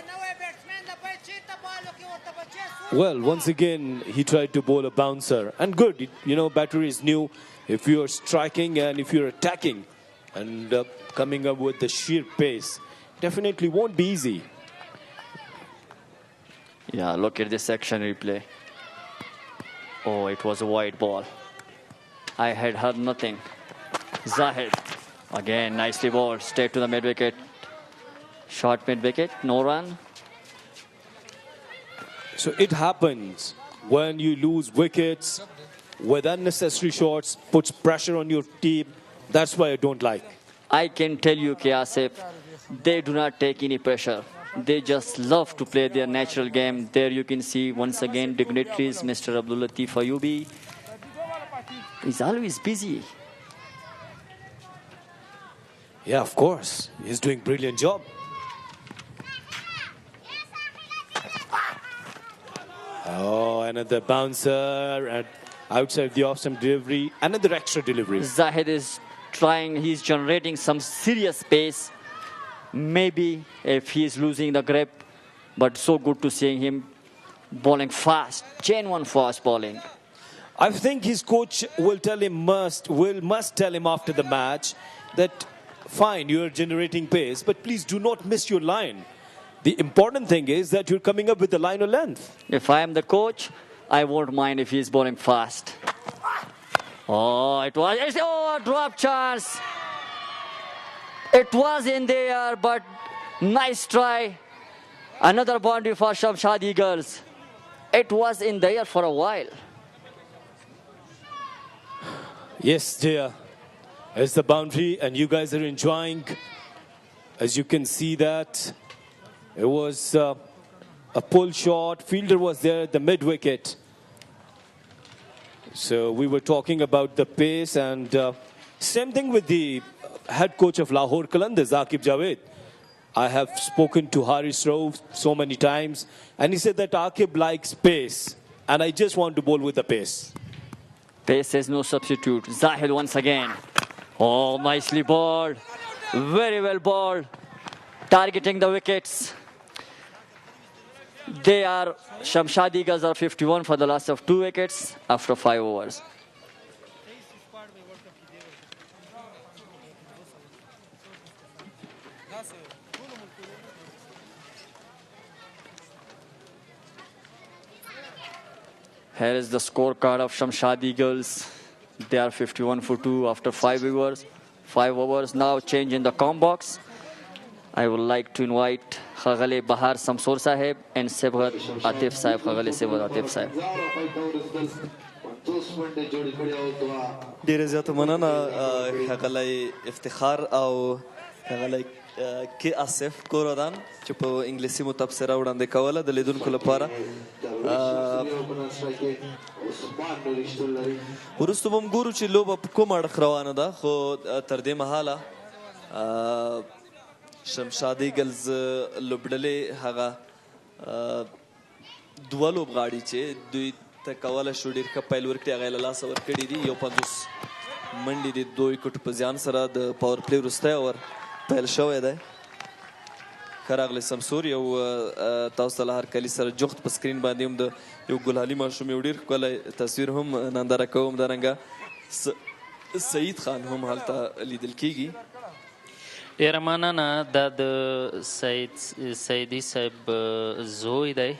Well, once again, he tried to bowl a bouncer. And good, batter is new. If you're striking and if you're attacking and coming up with the sheer pace, definitely won't be easy. Yeah, look at this action replay. Oh, it was a wide ball. I had heard nothing. Zahid, again, nicely bowled, straight to the mid-wicket. Short mid wicket, no run. So it happens when you lose wickets with unnecessary shots, puts pressure on your team. That's why I don't like. I can tell you, Asif, they do not take any pressure. They just love to play their natural game. There you can see once again dignitaries, Mr. Abdul Latif Ayubi. He's always busy. Yeah, of course. He's doing a brilliant job. Oh, another bouncer and outside the off-stump delivery. Another extra delivery. Zahid is trying, he's generating some serious pace. Maybe if he's losing the grip, but so good to see him bowling fast, genuine fast bowling. I think his coach will tell him must tell him after the match that fine, you're generating pace, but please do not miss your line. The important thing is that you're coming up with the line of length. If I am the coach, I won't mind if he's bowling fast. Oh, it was a drop chance. It was in the air, but nice try. Another boundary for Shamshad Eagles. It was in the air for a while. Yes, dear. It's the boundary, and you guys are enjoying. As you can see that, it was a pull shot. Fielder was there at the mid-wicket. So we were talking about the pace, and same thing with the head coach of Lahore Qalandars, Aqib Javed. I have spoken to Haris Rauf so many times, and he said that Aqib likes pace, and I just want to bowl with the pace. Pace is no substitute. Zahid once again. Oh, nicely bowled. Very well bowled. Targeting the wickets. They are, Shamshad Eagles are 51 for the loss of 2 wickets after 5 overs. Here is the scorecard of Shamshad Eagles. They are 51 for 2 after 5 overs. 5 overs. Now change in the com box. I would like to invite Khagale Bahar Samsor Sahib and Sebhat Atif Sahib. Khagale Sebhat Atif Sahib. ډیره زیاته مننه ښاغلی افتخار او ښاغلی کې آصف کوردان چې په انګلیسي مو تبصره وړاندې کوله د لیدونکو لپاره. وروسته به هم ګورو چې لوبه په کوم اړخ روانه ده، خو تر دې مهاله شمشاد ایگلز لوبډلې هغه دوه لوبغاړي چې دوی ته کولی شو ډېر ښه پیل ورکړي هغه یې له لاسه ورکړي دي. یو 50 منډې د 2 وکټو په زیان سره د پاور پلی وروستی اور پیل شوی دی. ښه راغلی سمسور. یو تاسو ته له هرکلي سره جغت په سکرین باندې هم د یو ګلالي ماشوم یو ډېر ښکلی تصویر هم ننداره کوم. همدارنګه سعید خان هم هلته لیدل کیږي. ډېره مننه. دا د سعیدي صاحب زوی دی،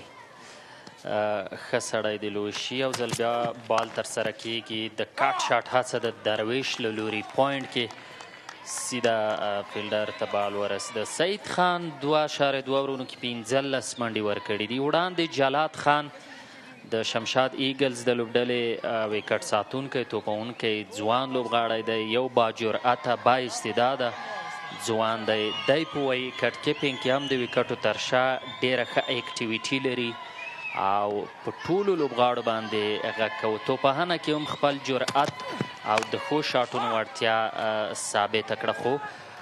ښه سړی دی، لوشي. یو ځل بیا بال ترسره کیږي د کاټ شاټ هڅه د درویش له لوري پوینټ کې سیده فیلډر ته بال ورسېده. سعید خان 2.2 اورونو کې 15 منډې ورکړي دي. وړاندې جلات خان د شمشاد ایگلز د لوبډلې وکټ ساتونکی توپونکی ځوان لوبغاړی دی، یو باجرأته با استعداده ځوان دی. دی په وکټ کیپینګ کې هم د وکټو تر شا ډېره ښه اکټیویټي لري او په ټولو لوبغاړو باندې غږ کوي. توپهنه کې هم خپل جرأت او د ښو شاټونو وړتیا ثابته کړه، خو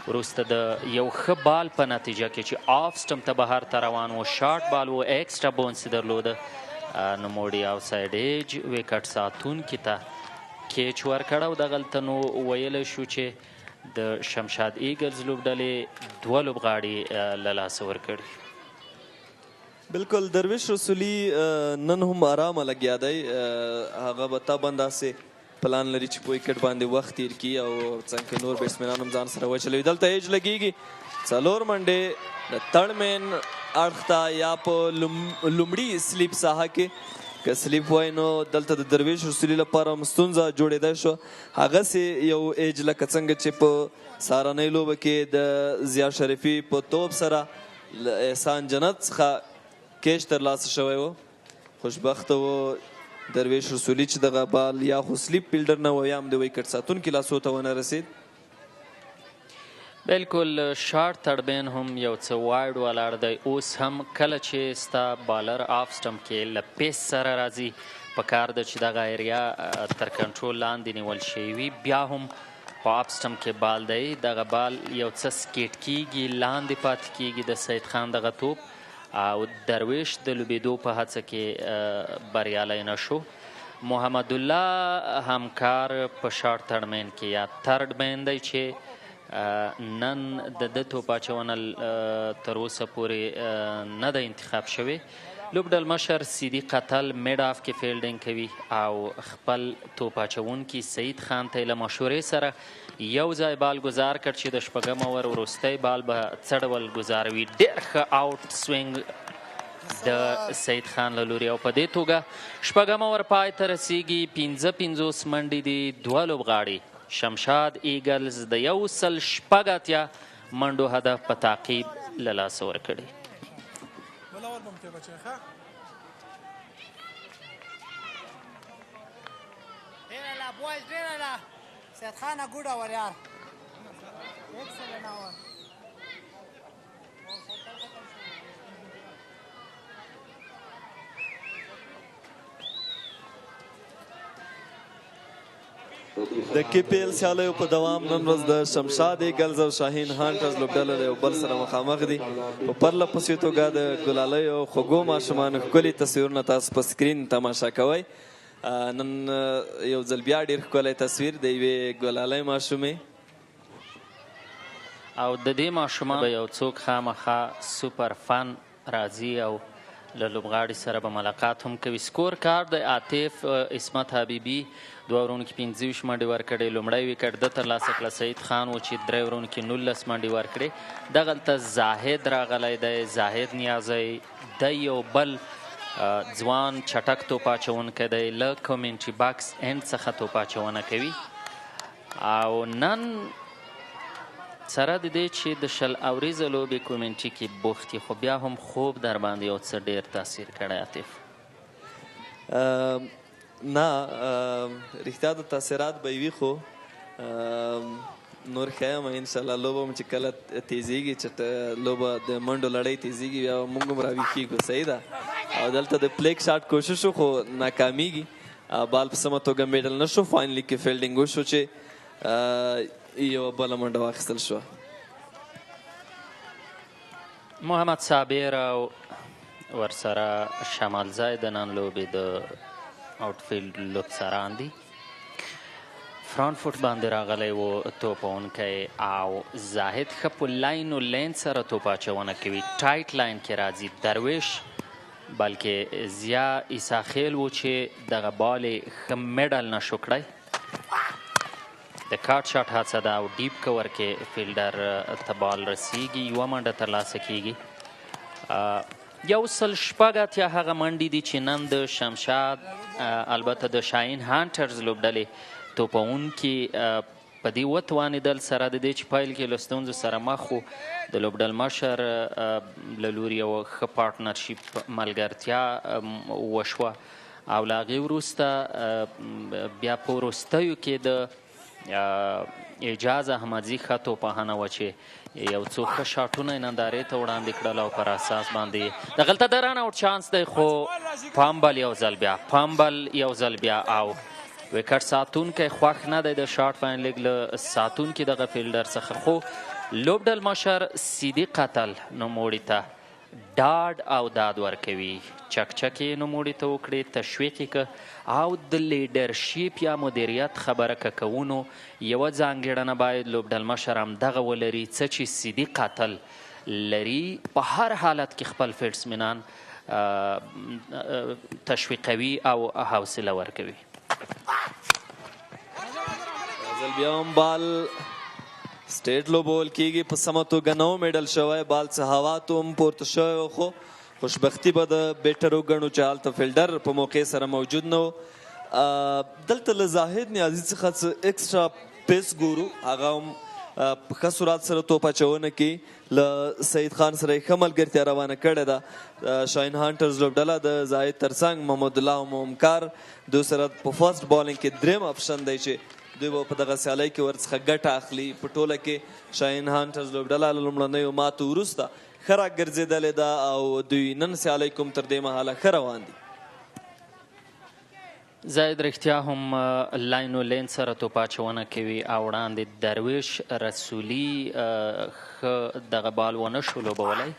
وروسته د یو ښه بال په نتیجه کې چې آف سټمپ ته بهر ته روان و، شارټ بال و، ایکسټرا بونس یې درلوده، نوموړي آوټساید ایج وکټ ساتونکي ته کیچ ورکړه او دغلته نو ویلی شو چې د شمشاد ایگلز لوبډلې 2 لوبغاړي له لاسه ورکړي. بالکل درویش رسولي نن هم آرامه لګیا دی. هغه به طبعا داسې پلان لري چې په وکټ باندې وخت تیر کړي او څنګه نور بیټسمینان هم ځان سره وچلوي. دلته ایج لګیږي 4 منډې د تړمین اړخ ته یا په لومړي سلیپ ساحه کې که سلیپ وای نو دلته د درویش رسولي لپاره هم ستونزه جوړېدی شو. هغسې یو ایج لکه څنګه چې په سهارنۍ لوبه کې د ضیا شریفي په توپ سره له احسان جنت څخه کیچ ترلاسه شوی و. خوشبخته و درویش رسولي چې دغه بال یا خو سلیپ فیلډر نه و یا هم د ویکټ ساتونکي لاسو ته ونه رسید. بالکل شارټ تړبین هم یو څه وایډ ولاړ دی. اوس هم کله چې ستا بالر آف سټمپ کې له پیس سره راځي پکار ده چې دغه ایریا تر کنټرول لاندې نیول شوي وي. بیا هم په آف سټمپ کې بال دی، دغه بال یو څه سکیټ کیږي، لاندې پاتې کیږي د سید خان دغه توپ، او درویش د لوبېدو په هڅه کې بریالی نه شو. محمد الله همکار په شارټ تړمین کې یا ترډ مین دی چې نن د ده توپ اچونه تر اوسه پورې نه ده انتخاب شوې. لوبډل مشر سیدي قتل میډ آف کې فیلډینګ کوي او خپل توپ اچوونکي سعید خان ته له مشورې سره یو ځای بال گزار کړ چې د شپږم اوور وروستی بال به څه ډول ګزاروي. ډېر ښه آوټ سوینګ د سعید خان له لوري او په دې توګه شپږم اوور پای ته رسیږي. 55 منډې دي، 2 لوبغاړي شمشاد ایگلز د 180 منډو هدف په تعقیب له لاسه ورکړي. د کې پی ایل سیالیو په دوام نن ورځ د شمشاد ایگلز او شاهین هنترز لوبډله له یو بل سره مخامخ دي. په پرله پسې توګه د ګلالیو او خوږو ماشومانو ښکلي تصویرونه تاسو په سکرین تماشا کوئ. نن یو ځل بیا ډېر ښکلی تصویر د یوې ګلالۍ ماشومې او د دې ماشومان به یو څوک خامخا سوپر فن راځي او له لوبغاړي سره به ملاقات هم کوي. سکور کارډ د عاطف عصمت حبیبي 2 اوورونو کې 25 منډې ورکړې. لومړی ویکټ ده ترلاسه کړه سعید خان و چې 3 اوورونو کې 19 منډې ورکړې. دغلته زاهد راغلی دی، زاهد نیازی د یو بل ځوان چټک توپ اچونکی دی، له کمنټري باکس اینډ څخه توپ اچونه کوي. او نن سره د دې چې د 20 اوریزه لوبې کومنټري کې بوخت یې، خو بیا هم خوب در باندې یو څه ډېر تاثیر کړی عاطف. نه رښتیا د تاثیرات به وي، خو نور ښیم انشاءالله لوبه هم چې کله تیزیږي چې لوبه د منډو لړۍ تیزیږي بیا موږ هم راویښ کېږو. صحیح ده. او دلته د پلیک شاټ کوشش خو ناکامیږي، بال په سمه توګه میډل نه شو. فاینلي کې فیلډینګ وشو چې یو بله منډه واخیستل شوه. محمد صابر او ورسره شمال ځای د نن لوبې د آوټفیلډ لوبسران دي. فرانت فوټ باندې راغلی و توپونکی او زاهد ښه په لاین و لین سره توپ اچونه کوي. ټایټ لاین کې راځي درویش، بلکې زیا عیساخیل و چې دغه بال یې ښه میډل نشو کړی. د کارټ شاټ هڅه ده او ډیپ کور کې فیلډر ته بال رسیږي، 1 منډه ترلاسه کیږي. 180 هغه منډې دي چې نن د شمشاد البته د شاهین هنترز لوبډلې توپونکي په دې وتوانېدل سره د دې چې پیل کې له ستونزو سره مخ و. د لوبډل مشر له لوري یوه ښه پارټنرشیپ ملګرتیا وشوه او له هغې وروسته بیا په وروستیو کې د اعجاز احمدزي ښه توپوهنه وه چې یو څو ښه شاټونه یې نندارې ته وړاندې کړل او پر اساس باندې دغلته د رن آوټ چانس دی، خو پامبل یو ځل بیا او ویکټ ساتونکی خوښ نه دی د شارټ فاین لیګ له ساتونکي دغه فیلډر څخه. خو لوبډل مشر سیدي قتل نوموړي ته ډاډ او داد ورکوي، چکچکې نوموړي ته وکړي، تشویق یې که او د لیډرشیپ یا مدیریت خبره که کوونو یوه ځانګړنه باید لوبډل مشر همدغه ولري، څه چې سیدي قتل لري. په هر حالت کې خپل فیټسمنان تشویقوي او حوصله ورکوي. ځل بیا هم بال سټیټ لوبول کیږي، په سمه توګه نه و میډل شوی، بال څه هوا ته هم پورته شوی، خو خوشبختي به د بیټر وګڼو چې هلته فیلډر په موقع سره موجود نه و. دلته له زاهد نیازي څخه څه ایکسټرا پیس ګورو، هغه هم په ښه سرعت سره توپ اچونه کې له سعید خان سره یې ښه ملګرتیا روانه کړې ده. شاهین هنترز لوبډله د زاهد ترڅنګ محمد الله او ممکار دوی سره په فرسټ بالینګ کې دریم اپشن دی چې دوی به په دغه سیالۍ کې ورڅخه ګټه اخلي. په ټوله کې شاهین هنترز لوبډله له لومړنیو ماتو وروسته ښه راګرځېدلې ده او دوی نن سیالۍ کوم تر دې مهاله ښه روان دي. زاید رښتیا هم لاین و لین سره توپ اچونه کوي او وړاندې درویش رسولي ښه دغه بال ونه شو لوبولی.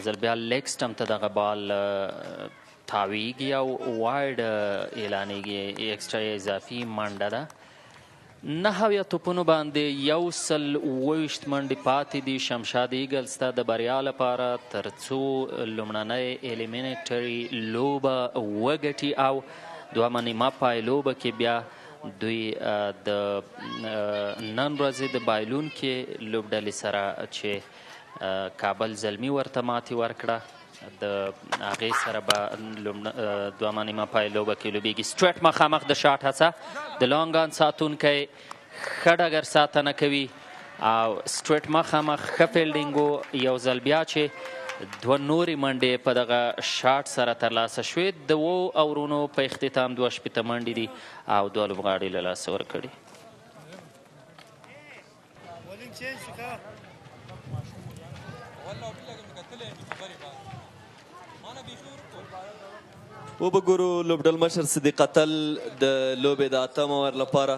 ځل بیا لیګ سټمپ ته دغه بال تاویږي او وایډ اعلانیږي. ایکسټرا اضافي منډه ده. 9 توپونو باندې 127 منډې پاتې دي شمشاد ایگلز ته د بریا لپاره تر څو لومړنۍ الیمینیټري لوبه وګټي او دوهمه نیمه پایلوبه کې بیا دوی د نن ورځې د بایلونکي لوبډلې سره چې کابل زلمي ورته ماتې ورکړه د هغې سره به دوهمه نیمه پایلوبه کې لوبیږي. سټریټ مخامخ د شاټ هڅه د لانګان ساتونکی ښه ډګر ساتنه کوي او سټریټ مخامخ ښه فیلډینګ یو ځل بیا چې دوه نورې منډې په دغه شاټ سره ترلاسه شوې. د 7 اورونو په اختتام 2 منډې دي او 2 لوبغاړي له لاسه ورکړي. وبګورو لوبډل مشر صدیق اتل د لوبې د 8 اور لپاره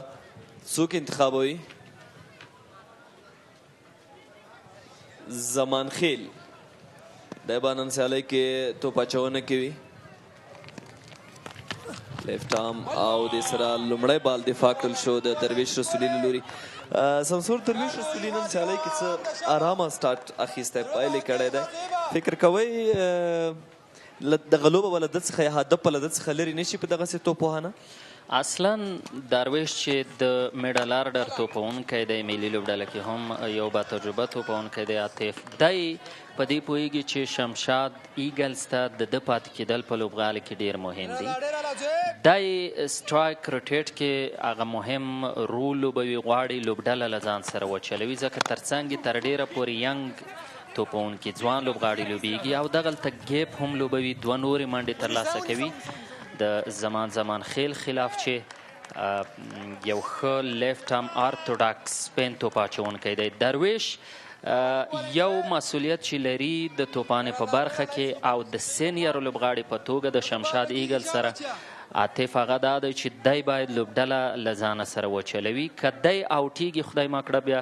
څوک انتخابوي؟ زمان خیل د بانن سیالۍ کې توپ اچونه کوي. لیفټ آرم او د سره لومړی بال دفاع کړل شو د درویش رسولي له لوري. سمسور درویش رسولي نن سیالۍ کې څه ارامه سټارټ اخیستی، پیل یې کړی دی. فکر کوئ دغه لوبه به له ده څخه هدف به له ده څخه لرې نه شي په دغسې توپوهنه؟ اصلا درویش چې د میډل آرډر توپونکی دی ملي لوبډله کې هم یو با تجربه توپونکی دی عاطف. دی په دې پوهیږي چې شمشاد ایگلز ته د ده پاتې کېدل په لوبغالي کې ډیر مهم دي. دی سټرایک روټیټ کې هغه مهم رول لوبوي، غواړي لوبډله له ځان سره وچلوي ځکه ترڅنګ یې تر ډیره پورې ینګ توپونکي ځوان لوبغاړي لوبیږي او دغلته ګیپ هم لوبوي. 2 نورې منډې ترلاسه کوي د زمان خیل خلاف چې یو ښه لیفټ آرم آرتوډاکس سپین توپ اچونکی دی. درویش یو مسؤلیت چې لري د توپانې په برخه کې او د سینیر لوبغاړي په توګه د شمشاد ایگل سره عاطف هغه دا دی چې دی باید لوبډله له ځانه سره وچلوي. که دی اوټیږي خدای ما کړه بیا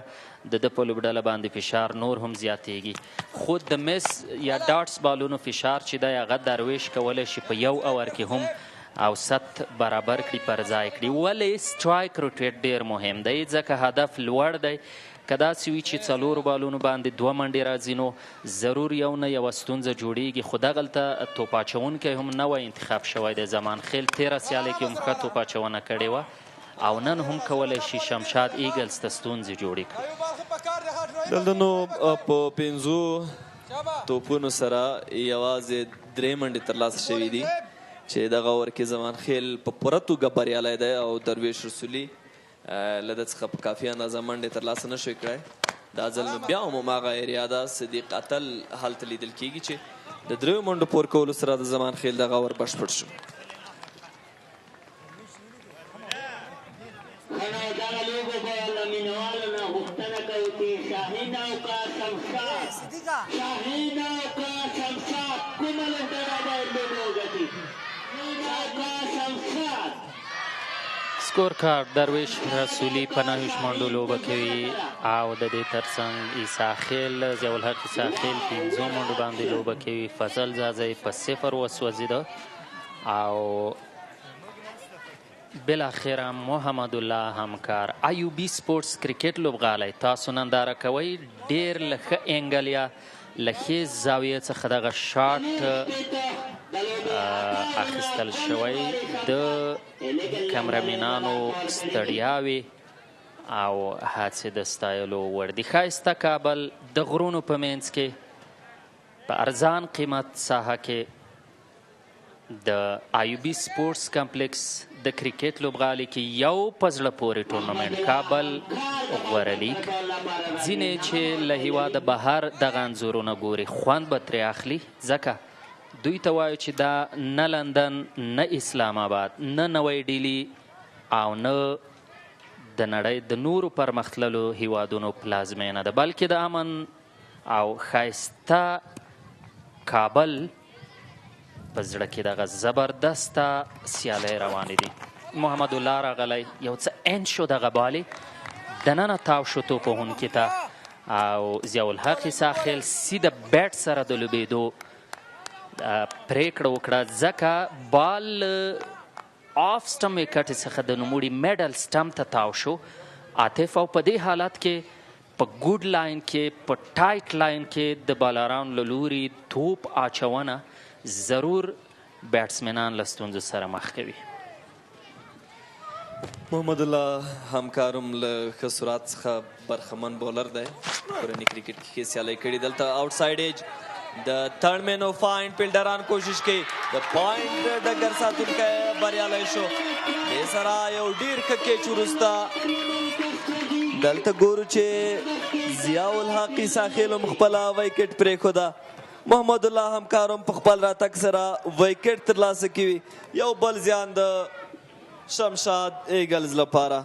د ده په لوبډله باندې فشار نور هم زیاتیږي. خو د مس یا ډاټس بالونو فشار چې دی هغه درویش کولی شي په 1 اور کې هم او ست برابر کړي پر ځای کړي. ولې سټرایک روټیټ ډیر مهم دی ځکه هدف لوړ دی. که داسې وي چې 4 بالونو باندې 2 منډې راځي نو ضرور یو نه یوه ستونزه جوړیږي. خو دغلته توپ اچونکی هم نوی انتخاب شوی دی. زمان خیل تیره سیالۍ کې هم ښه توپ اچونه کړې وه او نن هم کولی شي شمشاد ایگلز ته ستونزې جوړې کړي. دلته نو په 5 توپونو سره یوازې 3 منډې ترلاسه شوي دي چې دغه اور کې زمان خیل په پوره توګه بریالی دی او درویش رسولي له ده څخه په کافي اندازه منډې ترلاسه نه شوی کړی. دا ځل نو بیا هم هماغه ایریا ده. صدیق اتل هلته لیدل کېږي چې د 3 منډو پور کولو سره د زمان خیل دغه اور بشپړ شو. دغه لوبو به له مینهوالو نه غوښتنه کوو چې شاهین او که شمشاد کومه لوبډله باید لوبه وګټي. سکور کارډ درویش رسولي په 9 منډو لوبه کوي او د دې ترڅنګ عیسی خیل ضیاءالحق عیسی خیل 5 منډو باندې لوبه کوي. فضل زازی په 0 وسوځېده او بالاخره محمد الله همکار ایوبي سپورتس کرکټ لوبغالی تاسو ننداره کوئ. ډیر له ښه انګل یا له ښې زاویې څخه دغه شاټ اخیستل شوی. د کمرمینانو ستړیاوې او هڅې د ستایلو وړ دي. ښایسته کابل د غرونو په منځ کې په ارزان قیمت ساحه کې د ایوبي سپورټس کمپلیکس د کرکټ لوبغالي کې یو په زړه پورې ټورنمنټ کابل غوره لیګ ځینې چې له هیواده بهر دغه انځورونه ګوري خوند به ترې اخلي ځکه دوی ته وایو چې دا نه لندن نه اسلام آباد نه نوی ډیلي او نه د نړۍ د نورو پرمختللو هیوادونو پلازمینه ده بلکې د امن او ښایسته کابل په زړه کې دغه زبردسته سیالۍ روانې دي محمد الله راغلی یو څه اند شو دغه بالي دننه تاو شو توپوهونکي ته او ضیاءالحق ساخیل سیده بیټ سره د لوبېدو پریکړه وکړه ځکه بال آف سټم وکټ څخه د نوموړي میډل سټم ته تاو شو عاطف او په دې حالت کې په ګوډ لاین کې په ټایټ لاین کې د بالرانو له لوري توپ اچونه ضرور بیټسمنان له ستونزو سره مخ کوي محمد الله همکارم له ښه سرعت څخه برخمن بولر دی کورني کرکټ کې ښې سیالۍ کړي دلته آوټ سایډ ایج د تھرډ مین او فاین فیلډران کوشش کوي د پوینټ ډګر ساتونکی بریالی شو دې سره یو ډېر ښه کیچ وروسته دلته ګورو چې ضیاءالحق ساخیل هم خپله ویکټ پرېښوده محمد الله همکارم په خپل راتګ سره ویکټ ترلاسه کوي یو بل زیان د شمشاد ایگلز لپاره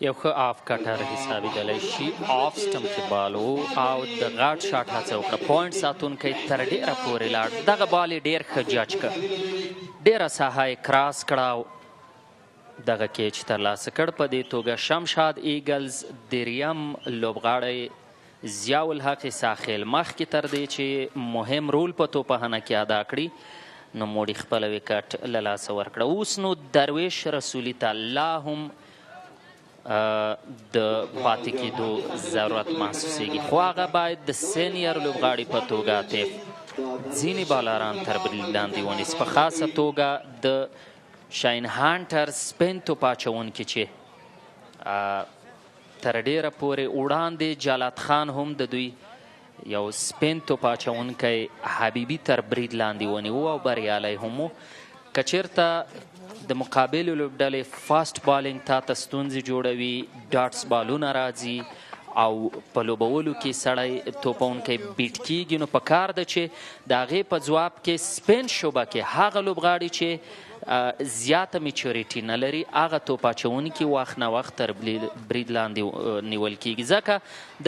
یو ښه آف کټر حسابېدلی شي آف سټم کې بال و او د غاټ شاټ هڅه وکړه پوینټ ساتونکی تر ډېره پورې لاړ دغه بال یې ډېر ښه جج کړ ډېره ساحه یې کراس کړه او دغه کیچ ترلاسه کړ په دې توګه شمشاد ایگلز دریم لوبغاړی ضیاءالحق ساخیل مخکې تر دې چې مهم رول په توپخانه کې ادا کړي نوموړي خپله وکټ له لاسه ورکړه اوس نو درویش رسولي ته لا هم د پاتې کېدو ضرورت محسوسیږي خو هغه باید د سینیر لوبغاړي په توګه عاطف ځینې بالران تر برید لاندې ونیسي په خاصه توګه د شاهین هنترز سپین توپ اچوونکي چې تر ډېره پورې وړاندې جلات خان هم د دوی یو سپین توپ اچوونکی حبیبي تر برید لاندې ونیو او بریالی هم و که چېرته د مقابلو لوبډلې فاسټ بالینګ تا ته ستونزې جوړوي ډاټس بالونه راځي او په لوبولو کې سړی توپونکی بیټ کیږي نو پکار ده چې د هغې په ځواب کې سپین شوبه کې هغه لوبغاړي چې زیاته میچوریټي نه لري هغه توپ اچوونکي وخت نه وخت تر برید لاندې نیول کیږي ځکه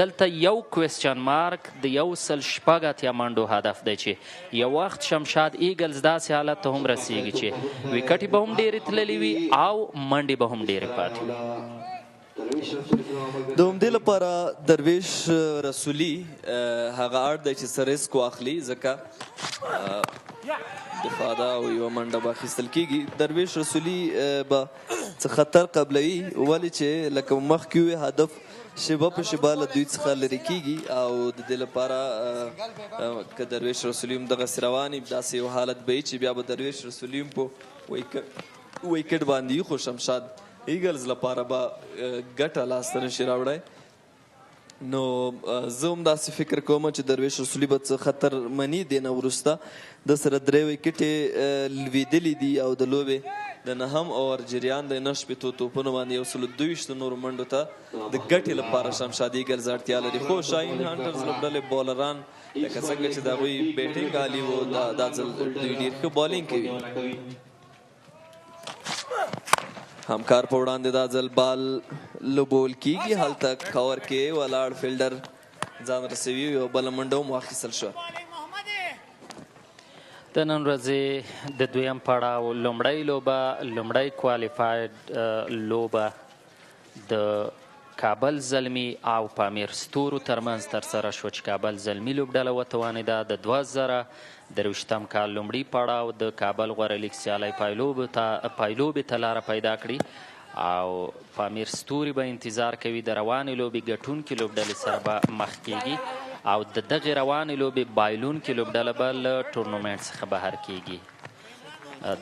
دلته یو کوېسچن مارک د 180 منډو هدف دی چې یو وخت شمشاد ایگلز داسې حالت ته هم رسیږي چې ویکټې به هم ډېرې تللې وي او منډې به هم ډېرې پاتې وي د همدې لپاره درویش رسولي هغه اړ دی چې څه ریسک واخلي ځکه دفاع ده او یوه منډه به اخیستل کېږي درویش رسولي به څه خطر قبلوي ولې چې لکه مخکې وې هدف شیبه په شیبه له دوی څخه لرې کېږي او د دې لپاره که درویش رسولي هم دغسې روان وي داسې یو حالت به وي چې بیا به درویش رسولي هم په ویکټ باندې وي خو شمشاد ایگلز لپاره به ګټه لاسته نشي راوړی نو زه هم داسې فکر کوم چې درویش رسولي به څه خطر مني دې نه وروسته د سره 3 ویکټې لوېدلي دي او د لوبې د نهم اوور جریان د 9 شپېتو توپونو باندې 122 نورو منډو ته د ګټې لپاره شمشاد ایگلز اړتیا لري خو شاهین هنترز لوبډلې بولران لکه څنګه چې د هغوی بیټینګ عالي و دا ځل دوی ډېر ښه بالینګ کوي همکار په وړاندې دا ځل بال لوبول کېږي هلته کور کې ولاړ فیلډر ځان رسوي یو بله منډه هم واخیستل شوه د نن ورځې د دویم پړاو لومړۍ لوبه لومړۍ کوالیفاید لوبه د کابل زلمي او پامیر ستورو ترمنځ ترسره شوه چې کابل زلمي لوبډله وتوانېده د 2023 کال لومړي پړاو د کابل غوره لیګ سیالۍ پایلوبې ته لاره پیدا کړي او پامیر ستوري به انتظار کوي د روانې لوبې ګټونکي لوبډلې سره به مخ کیږي او د دغې روانې لوبې بایلونکې لوبډله به له ټورنمنټ څخه بهر کیږي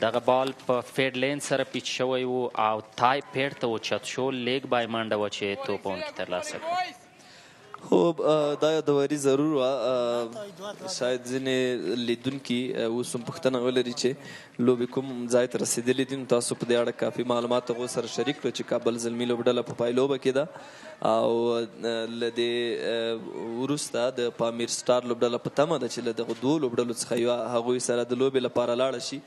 دغه بال په فیډ لین سره پیچ شوی و او تای پیډ ته اوچت شو لیګ بای منډه وه چې توپونکي ترلاسه کړه خو دا یادواري ضرور وه شاید ځینې لیدونکي اوس هم پوښتنه ولري چې لوبې کوم ځای ته رسېدلې دي نو تاسو په دې اړه کافي معلومات هغو سره شریک کړو چې کابل زلمي لوبډله په پایلوبه کې ده او له دې وروسته د پامیر سټار لوبډله په تمه ده چې له دغو دوو لوبډلو څخه یوه هغوی سره د لوبې لپاره لاړه شي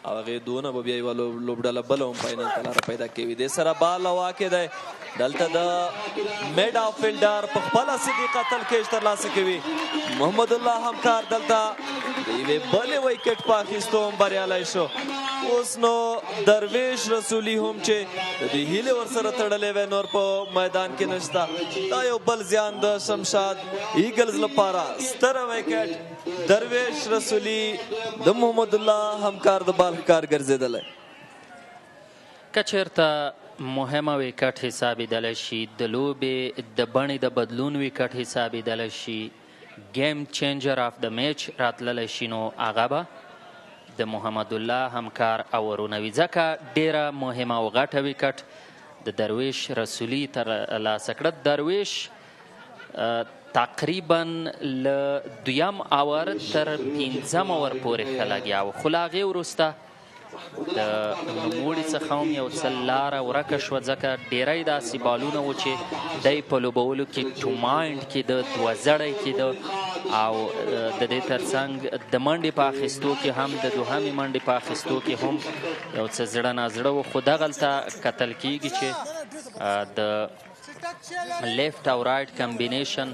او هغې دونه به بیا یوه لوبډله بله هم فاینل ته لاره پیدا کوي. دې سره بال هوا کې دی دلته د میډ آف فیلډر په خپله صدیقه تلکیش ترلاسه کوي. محمد الله همکار دلته د یوې بلې ویکټ په اخیستو هم بریالی شو. اوس نو درویش رسولي هم چې د دې هیلې ورسره تړلې وی نور په میدان کې نشته. دا یو بل زیان د شمشاد ایگلز لپاره ستره ویکټ درویش رسولي د محمد الله همکار د بال ښکار ګرځېدلی. که چېرته مهمه ویکټ حسابېدلی شي د لوبې د بڼې د بدلون ویکټ حسابېدلی شي ګیم چینجر آف د میچ راتللی شي نو هغه به د محمد الله همکار او ورونوي ځکه ډیره مهمه او غټه ویکټ د درویش رسولي ترلاسه کړه. درویش تقریبا له دویم اور تر پنځم اور پورې ښه لګیا و خو له هغې وروسته د نوموړي څخه هم یو څه لاره ورکه شوه ځکه ډیری داسې بالونه و چې دی په لوبولو کې ټو مایند کېده دوه زړی کېده او د دې ترڅنګ د منډې په اخیستو کې هم د دوهمې منډې په اخیستو کې هم یو څه زړه نازړه و خو دغلته کتل کېږي چې د لیفت او رایټ کمبینیشن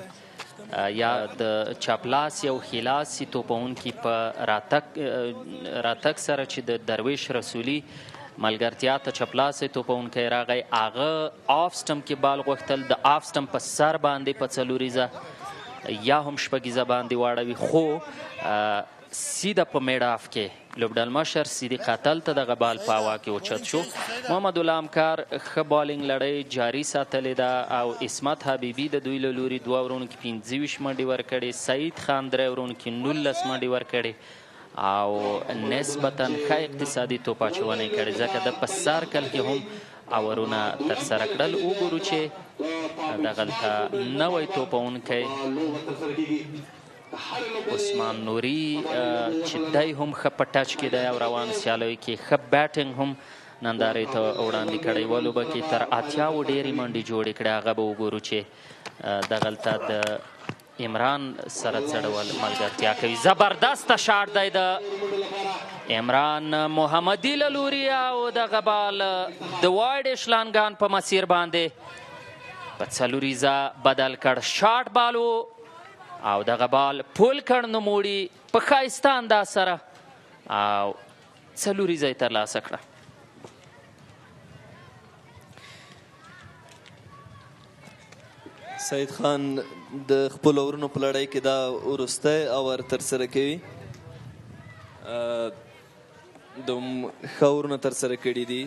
یا د چاپلاس یو خلاصي توپونکي په راتګ سره چې د درویش رسولي ملګرتیا ته چاپلاسی توپونکی راغی هغه آف سټمپ کې بال غوښتل د آف سټمپ په سر باندې په څلوریزه یا هم شپږیزه باندې واړوي خو سیده په میډ آف کې لوبډل مشر سیدي قاتل ته دغه بال په هوا کې اوچت شو. محمد الله همکار ښه بالینګ لړۍ جاري ساتلې ده او اسمت حبیبي د دوی له لوري دوه ورونو کې 25 منډې ورکړې سعید خان درې ورونو کې 19 منډې ورکړې او نسبتا ښه اقتصادي توپ اچونې کړې ځکه د په سرکل کې هم اورونه ترسره کړل. وګورو چې دغلته نوی توپونکی عثمان نوري چې دی هم ښه په ټچ کې دی او روان سیالیو کې ښه بیټینګ هم نندارې ته وړاندې کړی و. لوبه کې تر 80 ډېرې منډې جوړې کړې هغه به وګورو چې دغلته د عمران سره څړول ملګرتیا کوي. زبردسته شاټ دی د عمران محمدي له لوري او دغه بال د وایډ اشلانګان په مسیر باندې په څلوریزه بدل کړ. شاټ بال و او دغه بال پول کړ نوموړي په ښایسته انداز سره او څلوریزه یې ترلاسه کړه. سعید خان د خپلو اورونو په لړۍ کې دا وروستی اور ترسره کوي. د ښه اورونه ترسره کړي دي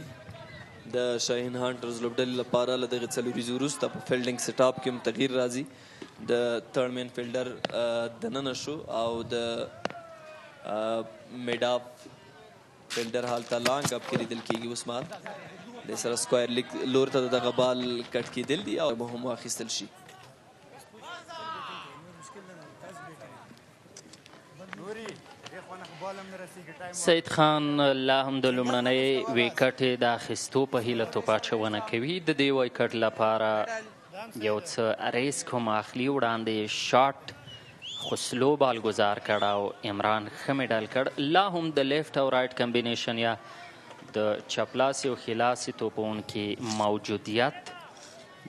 د شاهین هنترز لوبډلې لپاره له دغې څلوریزې وروسته په فیلډینګ سیټ اپ کې هم تغییر راځي. د تھرډ مین فیلډر دننه شو او د میډ اپ فیلډر هلته لانګ اپ کې لیدل کېږي. اوس مهال د سره سکوایر لیګ لور ته دغه بال کټ کېدل دي او به هم واخیستل شي. سعید خان لا هم د لومړنۍ ویکټې د اخیستو په هیله توپ اچونه کوي. د دې ویکټ لپاره یو څه ریسک هم اخلي. وړاندې شاټ خو سلو بال گزار کړ او عمران ښه میډل کړ. لا هم د لیفت او رایټ کمبینیشن یا د چپلاسي او خلاصي توپونکي موجودیت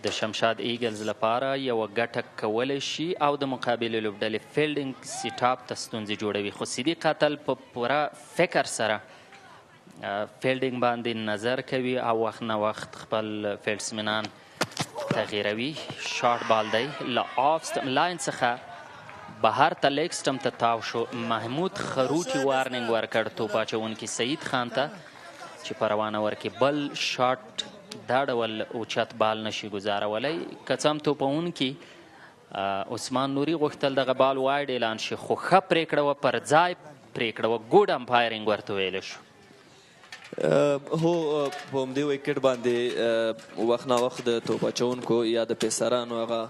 د شمشاد ایگلز لپاره یوه ګټه کولی شي او د مقابلې لوبډلې فیلډینګ سیټ اپ ته ستونزې جوړوي. خو سیدي قاتل په پوره فکر سره فیلډینګ باندې نظر کوي او وخت نه وخت خپل فیلډسمنان تغییروي. شارټ بال دی له آف سټم لاین څخه بهر ته لیګ سټم ته تاو شو. محمود خروټي وارننګ ورکړ توپ اچونکي سعید خان ته چې په روانه ورکې بل شاټ دا ډول اوچت بال نشي ګزارولی. که څه هم توپونکي عثمان نوري غوښتل دغه بال وایډ اعلان شي خو ښه پرېکړه وه پر ځای پرېکړه وه ګوډ امپایرنګ ورته ویلی شو. هو په همدې ویکټ باندې وخت نا وخت د توپ اچونکو یا د پیسرانو هغه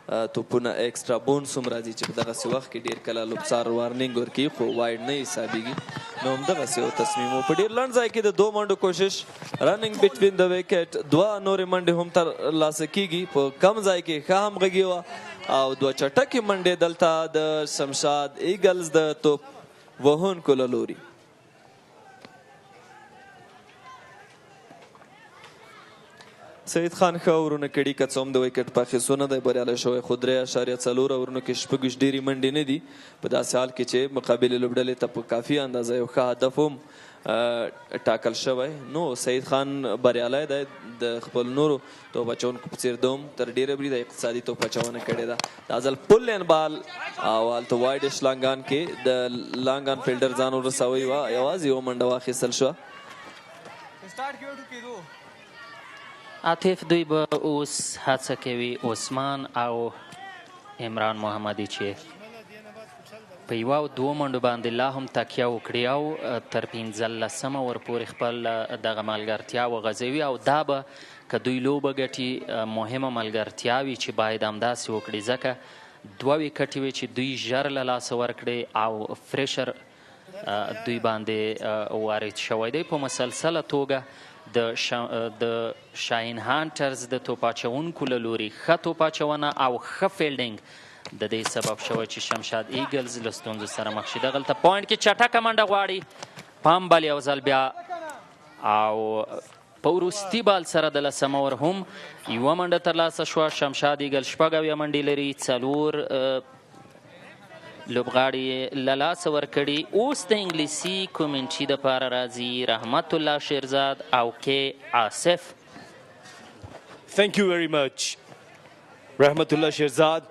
توپونه ایکسترا بونس هم راځي چې په دغسې وخت کې ډېر کله لوبڅار وارنینګ ورکوي خو واید نه حسابېږي نو همدغسې یو تصمیم و په ډېر لنډ ځای کې د 2 منډو کوشش رننګ بټوین د وکټ 2 نورې منډې هم ترلاسه کېږي په کم ځای کې ښه همغږي وه او 2 چټکې منډې دلته د شمشاد ایگلز د توپ وهونکو له لوري سید خان ښه اورونه کړي که څه هم د ویکټ په اخیستو نه دی بریالی شوی خو 3.4 اورونو کې 6 ډېرې منډې نه دي په داسې حال کې چې مقابلې لوبډلې ته په کافي اندازه یو ښه هدف هم ټاکل شوی نو سید خان بریالی دی د خپل نورو توپ اچونکو په څېر دوم تر ډېره بري د اقتصادي توپ اچونه کړې ده دا ځل پل لین بال او هلته وایډ شلانګان کې د لانګان فیلډر ځان ورسوی وه یوازې یوه منډه واخیستل شوه عاطف دوی به اوس هڅه کوي عثمان او عمران محمدي چې په یوه او 2 منډو باندې لا هم تکیه وکړي او تر 15 ورپورې خپل دغه ملګرتیا وغځوي او دا به که دوی لوبه ګټي مهمه ملګرتیاوي چې باید همداسې وکړي ځکه 2 ویکټې وې چې دوی ژر له لاسه ورکړي او فریشر دوی باندې وارد شوی دی په مسلسله توګه د شاهین هنترز د توپ اچوونکو له لوري ښه توپ اچونه او ښه فیلډینګ د دې سبب شوی چې شمشاد ایگلز له ستونزو سره مخ شي دغلته پوینټ کې چټکه منډه غواړي پام بل یو ځل بیا او په وروستي بال سره د 10 اوور هم یوه منډه ترلاسه شوه شمشاد ایگل 6 منډې لري 4 لوبغاړي له لاسه ورکړي اوس د انګلیسي کومنټري دپاره راځي رحمت الله شیرزاد او کې آصف Thank you very much, Rahmatullah Shirzad.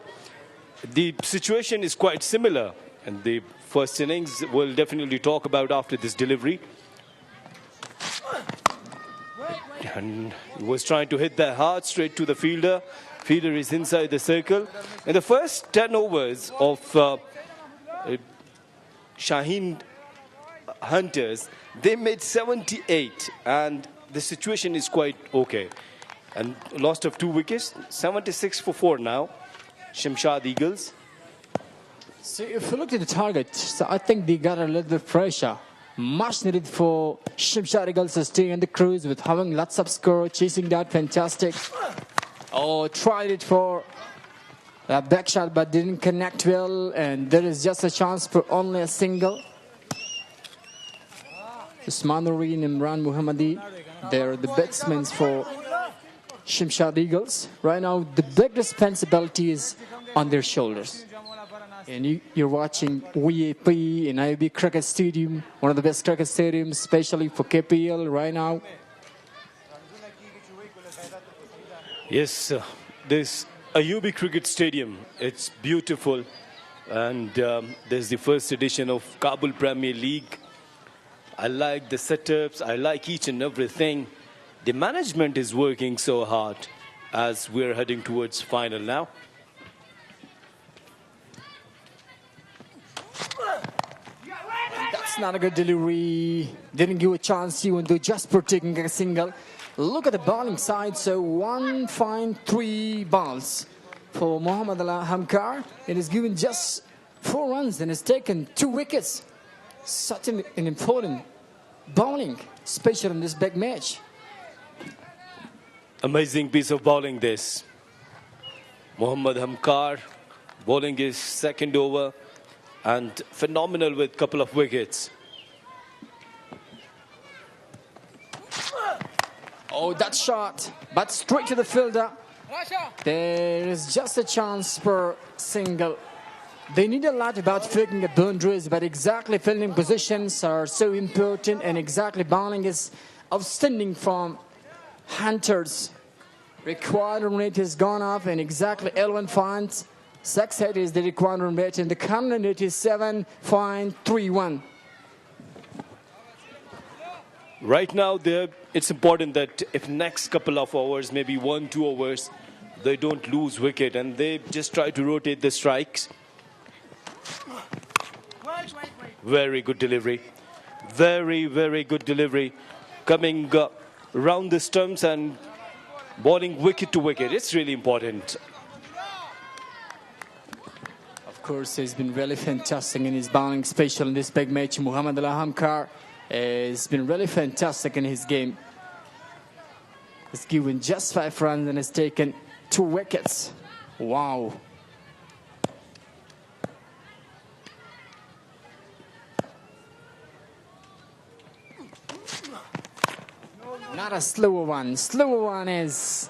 The situation is quite similar in the first innings. We'll definitely talk about after this delivery. And he was trying to hit that hard straight to the fielder. Fielder is inside the circle. In the first 10 overs of Shaheen Hunters, they made 78 and the situation is quite okay. And lost of 2 wickets, 76 for 4 now. Shamshad Eagles. So if you look at the target, so I think they got a little bit pressure. Much needed for Shamshad Eagles to stay in the cruise with having lots of score, chasing that fantastic. Oh, tried it for a back shot but didn't connect well and there is just a chance for only a single. Usmanuri and Imran Muhammadi, they're the batsmen for Shamshad Eagles. Right now the big responsibility is on their shoulders. And you're watching VAP in IOB Cricket Stadium, one of the best cricket stadiums, especially for KPL right now. Yes, this Ayubi Cricket Stadium, it's beautiful and there's the first edition of Kabul Premier League. I like the setups, I like each and everything. The management is working so hard as we're heading towards final now. That's not a good delivery. Didn't give a chance even though just for taking a single. Look at the bowling side. So 1 fine 3 balls for Mohammad Allah Hamkar. It is given just 4 runs and has taken 2 wickets. Such an important bowling, especially in this big match. Amazing piece of bowling this. Mohammad Hamkar bowling his second over and phenomenal with couple of wickets. Oh, that shot, but straight to the fielder. There is just a chance for single. They need a lot about figuring the boundaries, but exactly fielding positions are so important, and exactly bowling is outstanding from Hunters. Required run rate has gone up, and exactly 11 fines. 6 is the required run rate, and the current run rate is 7.31. Right now, it's important that if next couple of hours, maybe 1-2 hours, they don't lose wicket and they just try to rotate the strikes. Very good delivery. Very, very good delivery. Coming round the stumps and bowling wicket to wicket. It's really important. course, has been really fantastic in his bowling, especially in this big match. Muhammad Al-Hamkar has been really fantastic in his game. He's given just 5 runs and has taken 2 wickets. Wow. Not a slower one. Slower one is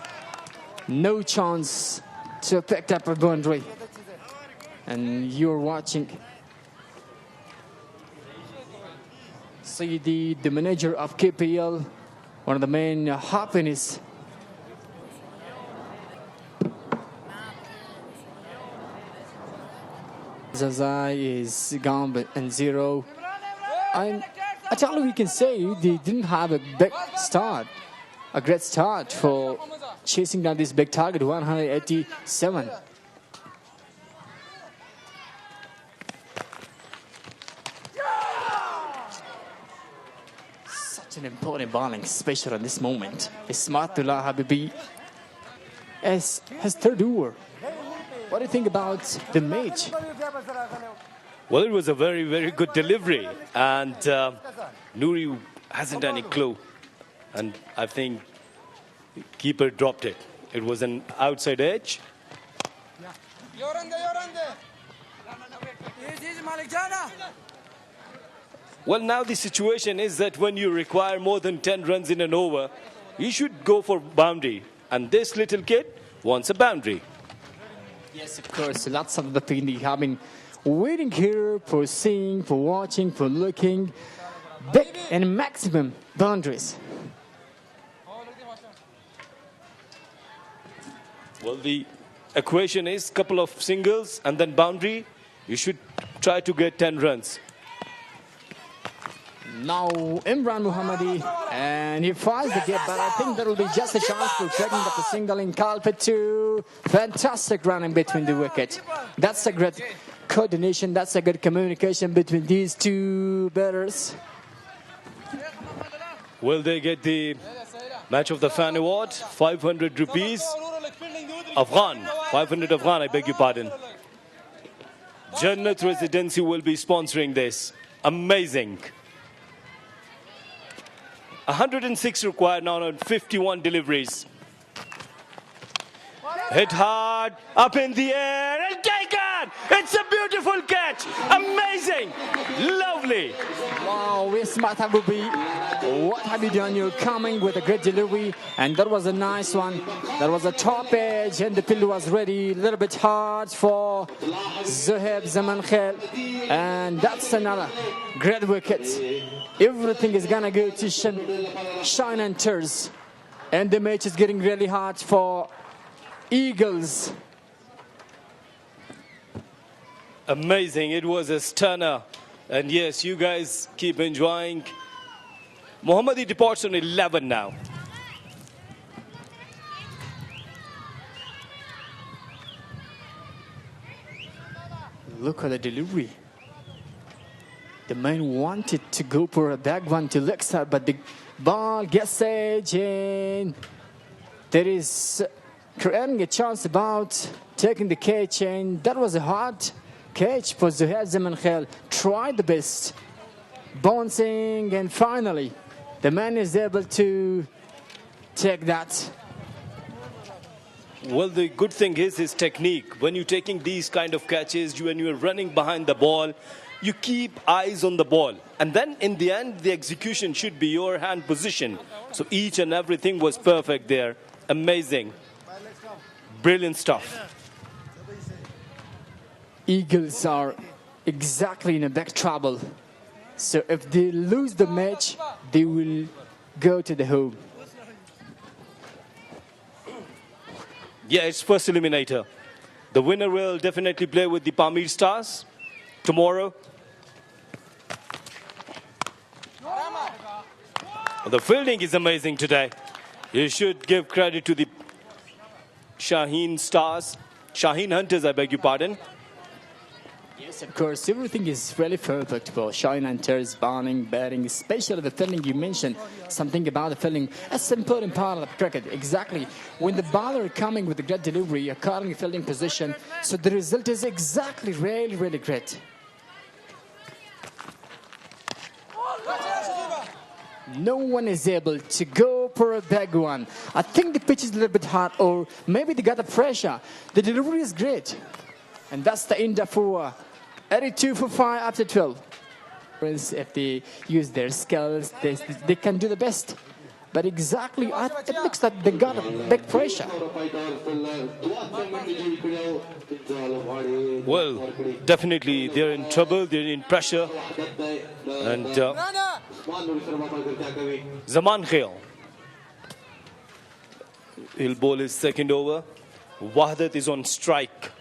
no chance to pick up a boundary. And you're watching the manager of KPL, one of the main happiness. Zazai is gone and 0. And actually we can say they didn't have a big start, a great start for chasing down this big target, 187. Such an important bowling, especially at this moment. Ismatullah Habibi has 3rd over. What do you think about the match? Well, it was a very, very good delivery. And Nuri hasn't any clue. And I think keeper dropped it. It was an outside edge. Well, now the situation is that when you require more than 10 runs in an over, you should go for boundary. And this little kid wants a boundary. Yes, of course. Lots of the people have been waiting here for seeing, for watching, for looking. Big and maximum boundaries. Well, the equation is couple of singles and then boundary. You should try to get 10 runs. Now Imran Muhammadi, and he fires the gap, but I think there will be just a chance for taking up a single in Kalpit too. Fantastic running between the wicket. That's a great coordination, that's a good communication between these 2 batters. Will they get the Match of the Fan Award? 500 rupees. Afghan, 500 Afghan, I beg your pardon. Jannat Residency will be sponsoring this. Amazing. 106 required now on 51 deliveries. Hit hard, up in the air, and taken! It's a beautiful catch! Amazing! Lovely! Wow, Ismat Habibi, what have you done? You're coming with a great delivery, and that was a nice one. That was a top edge, and the field was ready. A little bit hard for Zuhaib Zaman Khail, and that's another great wicket. Everything is gonna go to Shaheen and Henters, and the match is getting really hard for Eagles. Amazing, it was a stunner. And yes, you guys keep enjoying. Mohammadi departs on 11 now. Look at the delivery. The man wanted to go for a back one to leg side, but the ball gets edge, and there is creating a chance about taking the catch, and that was a hard catch for Zuhaib Zaman Khail. Tried the best, bouncing, and finally the man is able to take that. Well, the good thing is his technique. When you're taking these kind of catches, when you're running behind the ball, you keep eyes on the ball. And then in the end, the execution should be your hand position. So each and everything was perfect there. Amazing. Brilliant stuff. Eagles are exactly in a big trouble. So if they lose the match, they will go to the home. Yeah, it's first eliminator. The winner will definitely play with the Pamir Stars tomorrow. The fielding is amazing today. You should give credit to the Shaheen Stars. Shaheen Hunters, I beg your pardon. Yes, of course. Everything is really perfect for Shaheen and Henters, bowling, batting, especially the fielding. You mentioned something about the fielding. That's an important part of cricket. Exactly. When the bowler is coming with a great delivery, you're calling a fielding position. So the result is exactly really, really great. No one is able to go for a big one. I think the pitch is a little bit hard, or maybe they got the pressure. The delivery is great. And that's the end of 82 for 5 after 12. If they use their skills, they can do the best. But exactly, it looks like they got a big pressure. Well, definitely they're in trouble, they're in pressure. And Zaman Khail, he'll bowl his second over. Wahdat is on strike.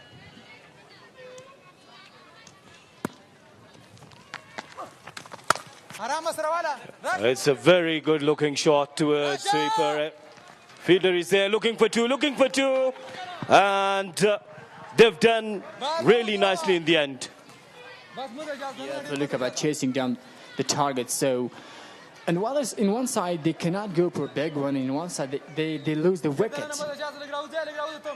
It's a very good looking shot towards sweeper. Fielder is there looking for two. And they've done really nicely in the end. Look about chasing down the target. So, and while in one side they cannot go for a big one, in one side they lose the wicket.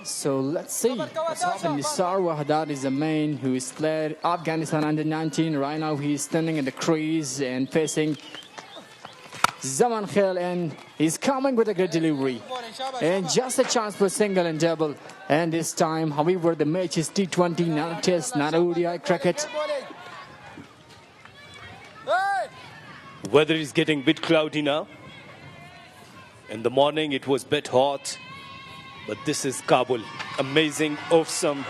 So let's see what's happening. Nisar Wahadat is the man who is played Afghanistan under 19. Right now he's standing in the crease and facing Zaman Khail, and he's coming with a good delivery. And just a chance for single and double. And this time, however, the match is T20, not a test, not ODI cricket. Weather is getting a bit cloudy now. In the morning it was a bit hot. But this is Kabul. Amazing, awesome.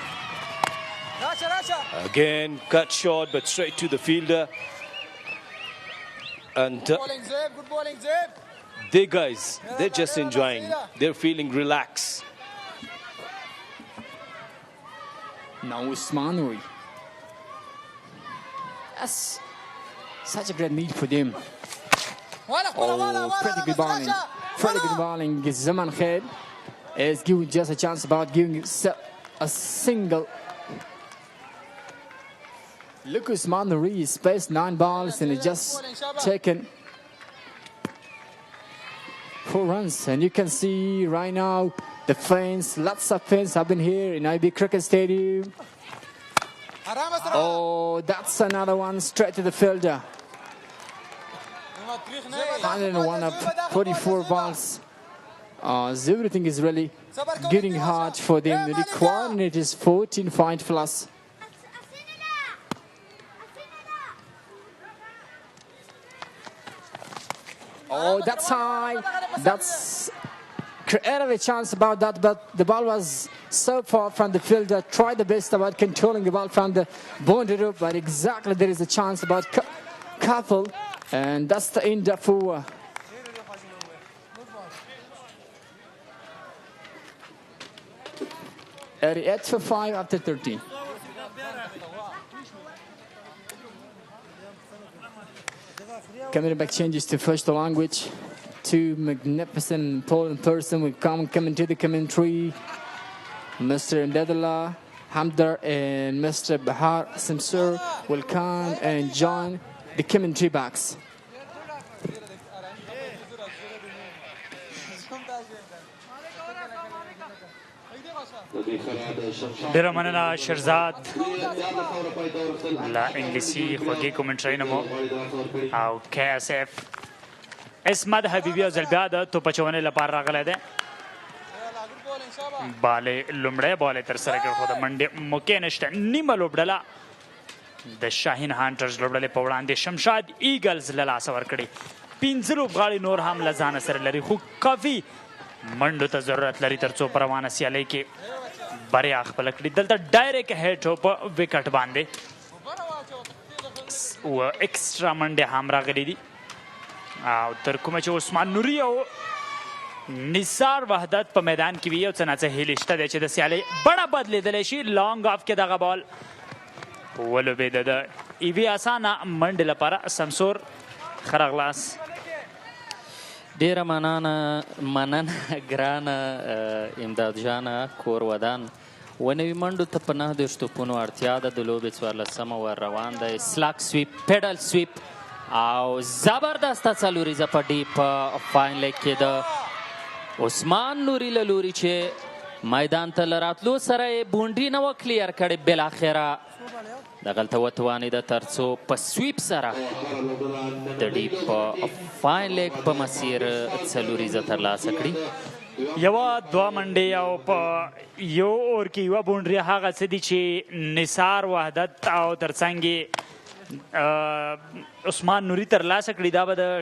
Again, cut short, but straight to the fielder. And they guys, they're just enjoying. They're feeling relaxed. Now Usmanuri. That's such a great need for them. Oh, pretty good bowling. Pretty good bowling. Zaman Khail is giving just a chance about giving a single. Lucas Manuri spaced 9 balls and he just taken 4 runs. And you can see right now the fans, lots of fans have been here in IB Cricket Stadium. Oh, that's another one straight to the fielder. 101 up 44 balls. Everything is really getting hard for them. The requirement is 14 points plus. Oh, that's high. That's created a chance about that, but the ball was so far from the fielder. Tried the best about controlling the ball from the boundary, but exactly there is a chance about couple, and that's the end of 88 for 5 after 13. Coming back changes to first language. 2 magnificent important person will come into the commentary. Mr. Ndadala, Hamdar and Mr. Bahar Samsur will come and join the commentary box. ډیره مننه شرزاد له انګلیسي خوږې کومنټرۍ نه مو او KSF اسمت حبیبي او ځل بیا د توپ اچونې لپاره راغلی دی. بالې لومړی بال یې ترسره کړ خو د منډې موقع نشته. نیمه لوبډله د شاهین هنترز لوبډلې په وړاندې شمشاد ایگلز له لاسه ورکړې. 15 لوبغاړي نور هم له ځانه سره لري خو کافي منډو ته ضرورت لري تر څو په روانه سیالۍ کې بریا خپله کړي. دلته ډایرکټ هیډ په وکټ باندې و ایکسټرا منډې هم راغلي دي او تر کومه چې عثمان نوري او نثار وحدت په میدان کې وي یو څه ناڅه هیلې شته دی چې د سیالۍ بڼه بدلېدلی شي. لانګ آف کې دغه بال ولوبېده د ایوي اسانه منډې لپاره. سمسور ښه راغلاست. ډیره مننه ګرانه امداد جانه کور ودان ونوي منډو ته په 9 توپونو اړتیا ده. د لوبې 14مه ور روان دی. سلاک سویپ، پیډل سویپ او زبردسته څلوریزه په ډیپ فاین لیګ کې د عثمان نوري له لوري چې میدان ته له راتلو سره یې بونډي نه وه کلیر کړې. بالاخره دغلته وتوانېده تر څو په سویپ سره د ډیپ فاین لیګ په مسیر څلوریزه ترلاسه کړي. یوه دوه منډې او په یو اور کې یوه بونډري هغه څه دي چې نثار وحدت او ترڅنګ یې عثمان نوري ترلاسه کړي. دا به د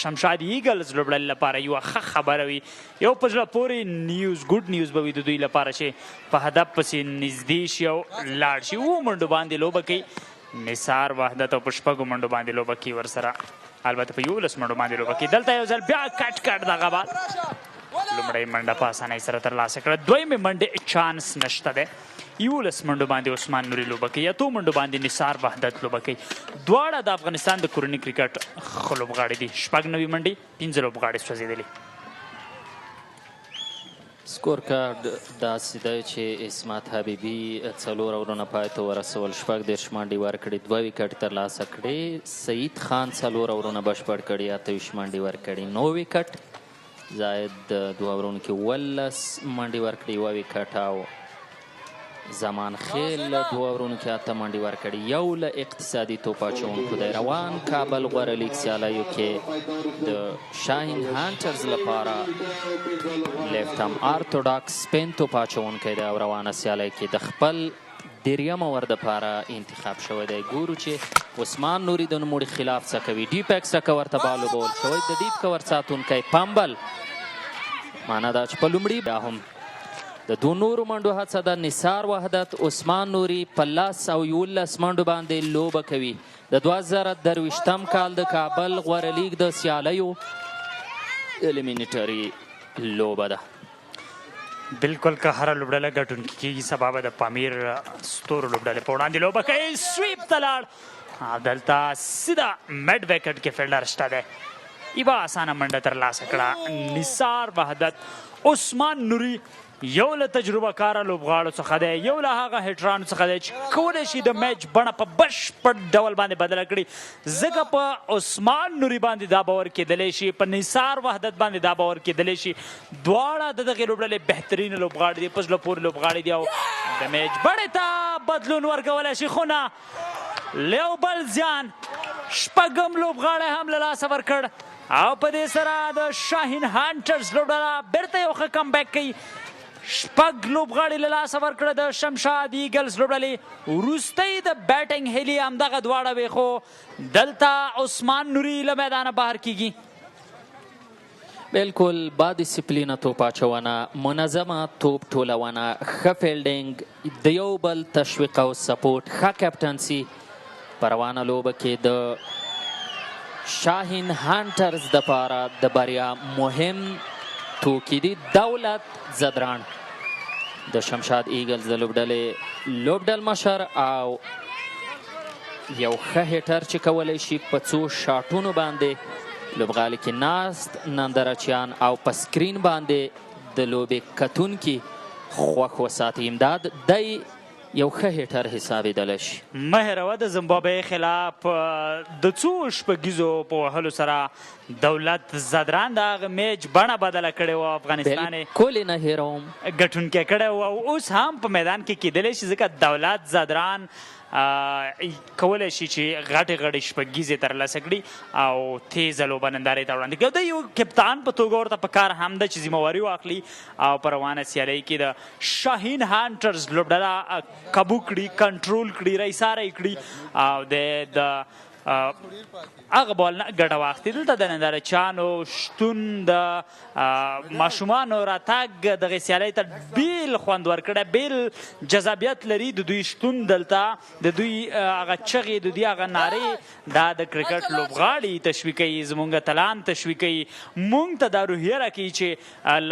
شمشاد ایگلز لوبډلې لپاره یوه ښه خبره وي، یو په زړه پورې نیوز، ګډ نیوز به وي د دوی لپاره چې په هدف پسې نږدې شي او لاړ شي. 7 منډو باندې لوبه کوي نثار وحدت او په 6 منډو باندې لوبه کوي ورسره، البته په 11 منډو باندې لوبه کوي. دلته یو ځل بیا کټ دغه بال لومړی منډه په اسانۍ سره ترلاسه کړه. دویمې منډې چانس نشته دی. 11 منډو باندې عثمان نوري لوبه کوي، 8 منډو باندې نثار وحدت لوبه کوي. دواړه د افغانستان د کورني کرکټ ښه لوبغاړي دي. 9 منډې، 5 لوبغاړي سوځېدلي. سکور کارډ داسې دی چې اسمت حبیبي 4 اورونه پای ته ورسول، 14 منډې ورکړي، 2 ویکټ ترلاسه کړي. سعید خان 4 اورونه بشپړ کړي، 28 منډې ورکړي، 9 ویکټ. زاید 2 اورونو کې 11 منډې ورکړي، 1 ویکټ. او زمان خیل 2 اورونو کې 8 منډې ورکړي، 1 له اقتصادي توپ اچوونکو دی. روان کابل غوره لیګ سیالیو کې د شاهین هنترز لپاره لیفټ هم ارتوډاکس سپین توپ اچوونکی دی او روانه سیالۍ کې د خپل 3 اور دپاره انتخاب شوی دی. ګورو چې عثمان نوري د نوموړي خلاف څه کوي. ډیپ ایکسټرا کور ته بال وبول شوی، د ډیپ کور ساتونکی پمبل. معنا دا چې په لومړي بیا هم د 2 نورو منډو هڅه ده. نثار وحدت عثمان نوري په 10 او 11 منډو باندې لوبه کوي. د 2023م کال د کابل غوره لیګ د سیالیو الیمینیټري لوبه ده. بالکل که هره لوبډله ګټونکي کېږي، سبا به د پامیر ستورو لوبډلې په وړاندې لوبه کوي. سویپ ته لاړ، دلته سیده میډ ویکټ کې فیلډر شته دی. یوه اسانه منډه ترلاسه کړه نثار وحدت. عثمان نوري یو له تجربه کاره لوبغاړو څخه دی، یو له هغه هټرانو څخه دی چې کولی شي د میچ بڼه په بشپړ ډول باندې بدله کړي. ځکه په عثمان نوري باندې دا باور کېدلی شي، په نثار وحدت باندې دا باور کېدلی شي. دواړه د دغې لوبډلې بهترین لوبغاړي دي، په زړه پورې لوبغاړي دي او د میچ بڼې ته بدلون ورکولی شي. خو نه، یو بل زیان 6 لوبغاړی هم له لاسه ورکړ او په دې سره د شاهین هنترز لوبډله بیرته یو ښه کمبیک کوي. 6 لوبغاړي له لاسه ورکړه د شمشاد ایگلز لوبډلې. وروستۍ د بیټینګ هیلې همدغه دواړه وې، خو دلته عثمان نوري له میدانه بهر کیږي. بالکل با ډسپلینه توپ اچونه، منظمه توپ ټولونه، ښه فیلډینګ، د یو بل تشویق او سپورټ، ښه کیپټنسي په روانه لوبه کې د شاهین هنترز دپاره د بریا مهم توکي دي. دولت زدران د شمشاد ایگلز د لوبډلې لوبډل مشر او یو ښه هیټر چې کولی شي په 2 شاټونو باندې لوبغالي کې ناست نندارچیان او په سکرین باندې د لوبې کتونکي خوښ وساتي. امداد دی یو ښه هیټر حسابېدلی شي. مه هېروه د زمبابوې خلاف د 2 شپږیزو په وهلو سره دولت زدران د هغه میچ بڼه بدله کړې وه. افغانستان یې بالکل نه هېروم ګټونکی کړی و او اوس هم په میدان کې کېدلی شي، ځکه دولت زدران کولی شي چې غټې شپږیزې ترلاسه کړي او تیزه لوبه نندارې ته وړاندې کړي. د یو کپتان په توګه ورته په کار هم ده چې ذمهواري واخلي او په روانه سیالۍ کې د شاهین هنترز لوبډله قابو کړي، کنټرول کړي، رئیساری کړي او د هغه بال نه ګټه واخلي. دلته د نندارچیانو شتون، د ماشومانو راتګ دغې سیالۍ ته بیل خوند ورکړی، بیل جذابیت لري. د دوی شتون دلته، د دوی هغه چغې، د دوی هغه نارې دا د کرکټ لوبغاړي تشویقوي، زموږ اتلان تشویقوي، موږ ته دا روحیه راکوي چې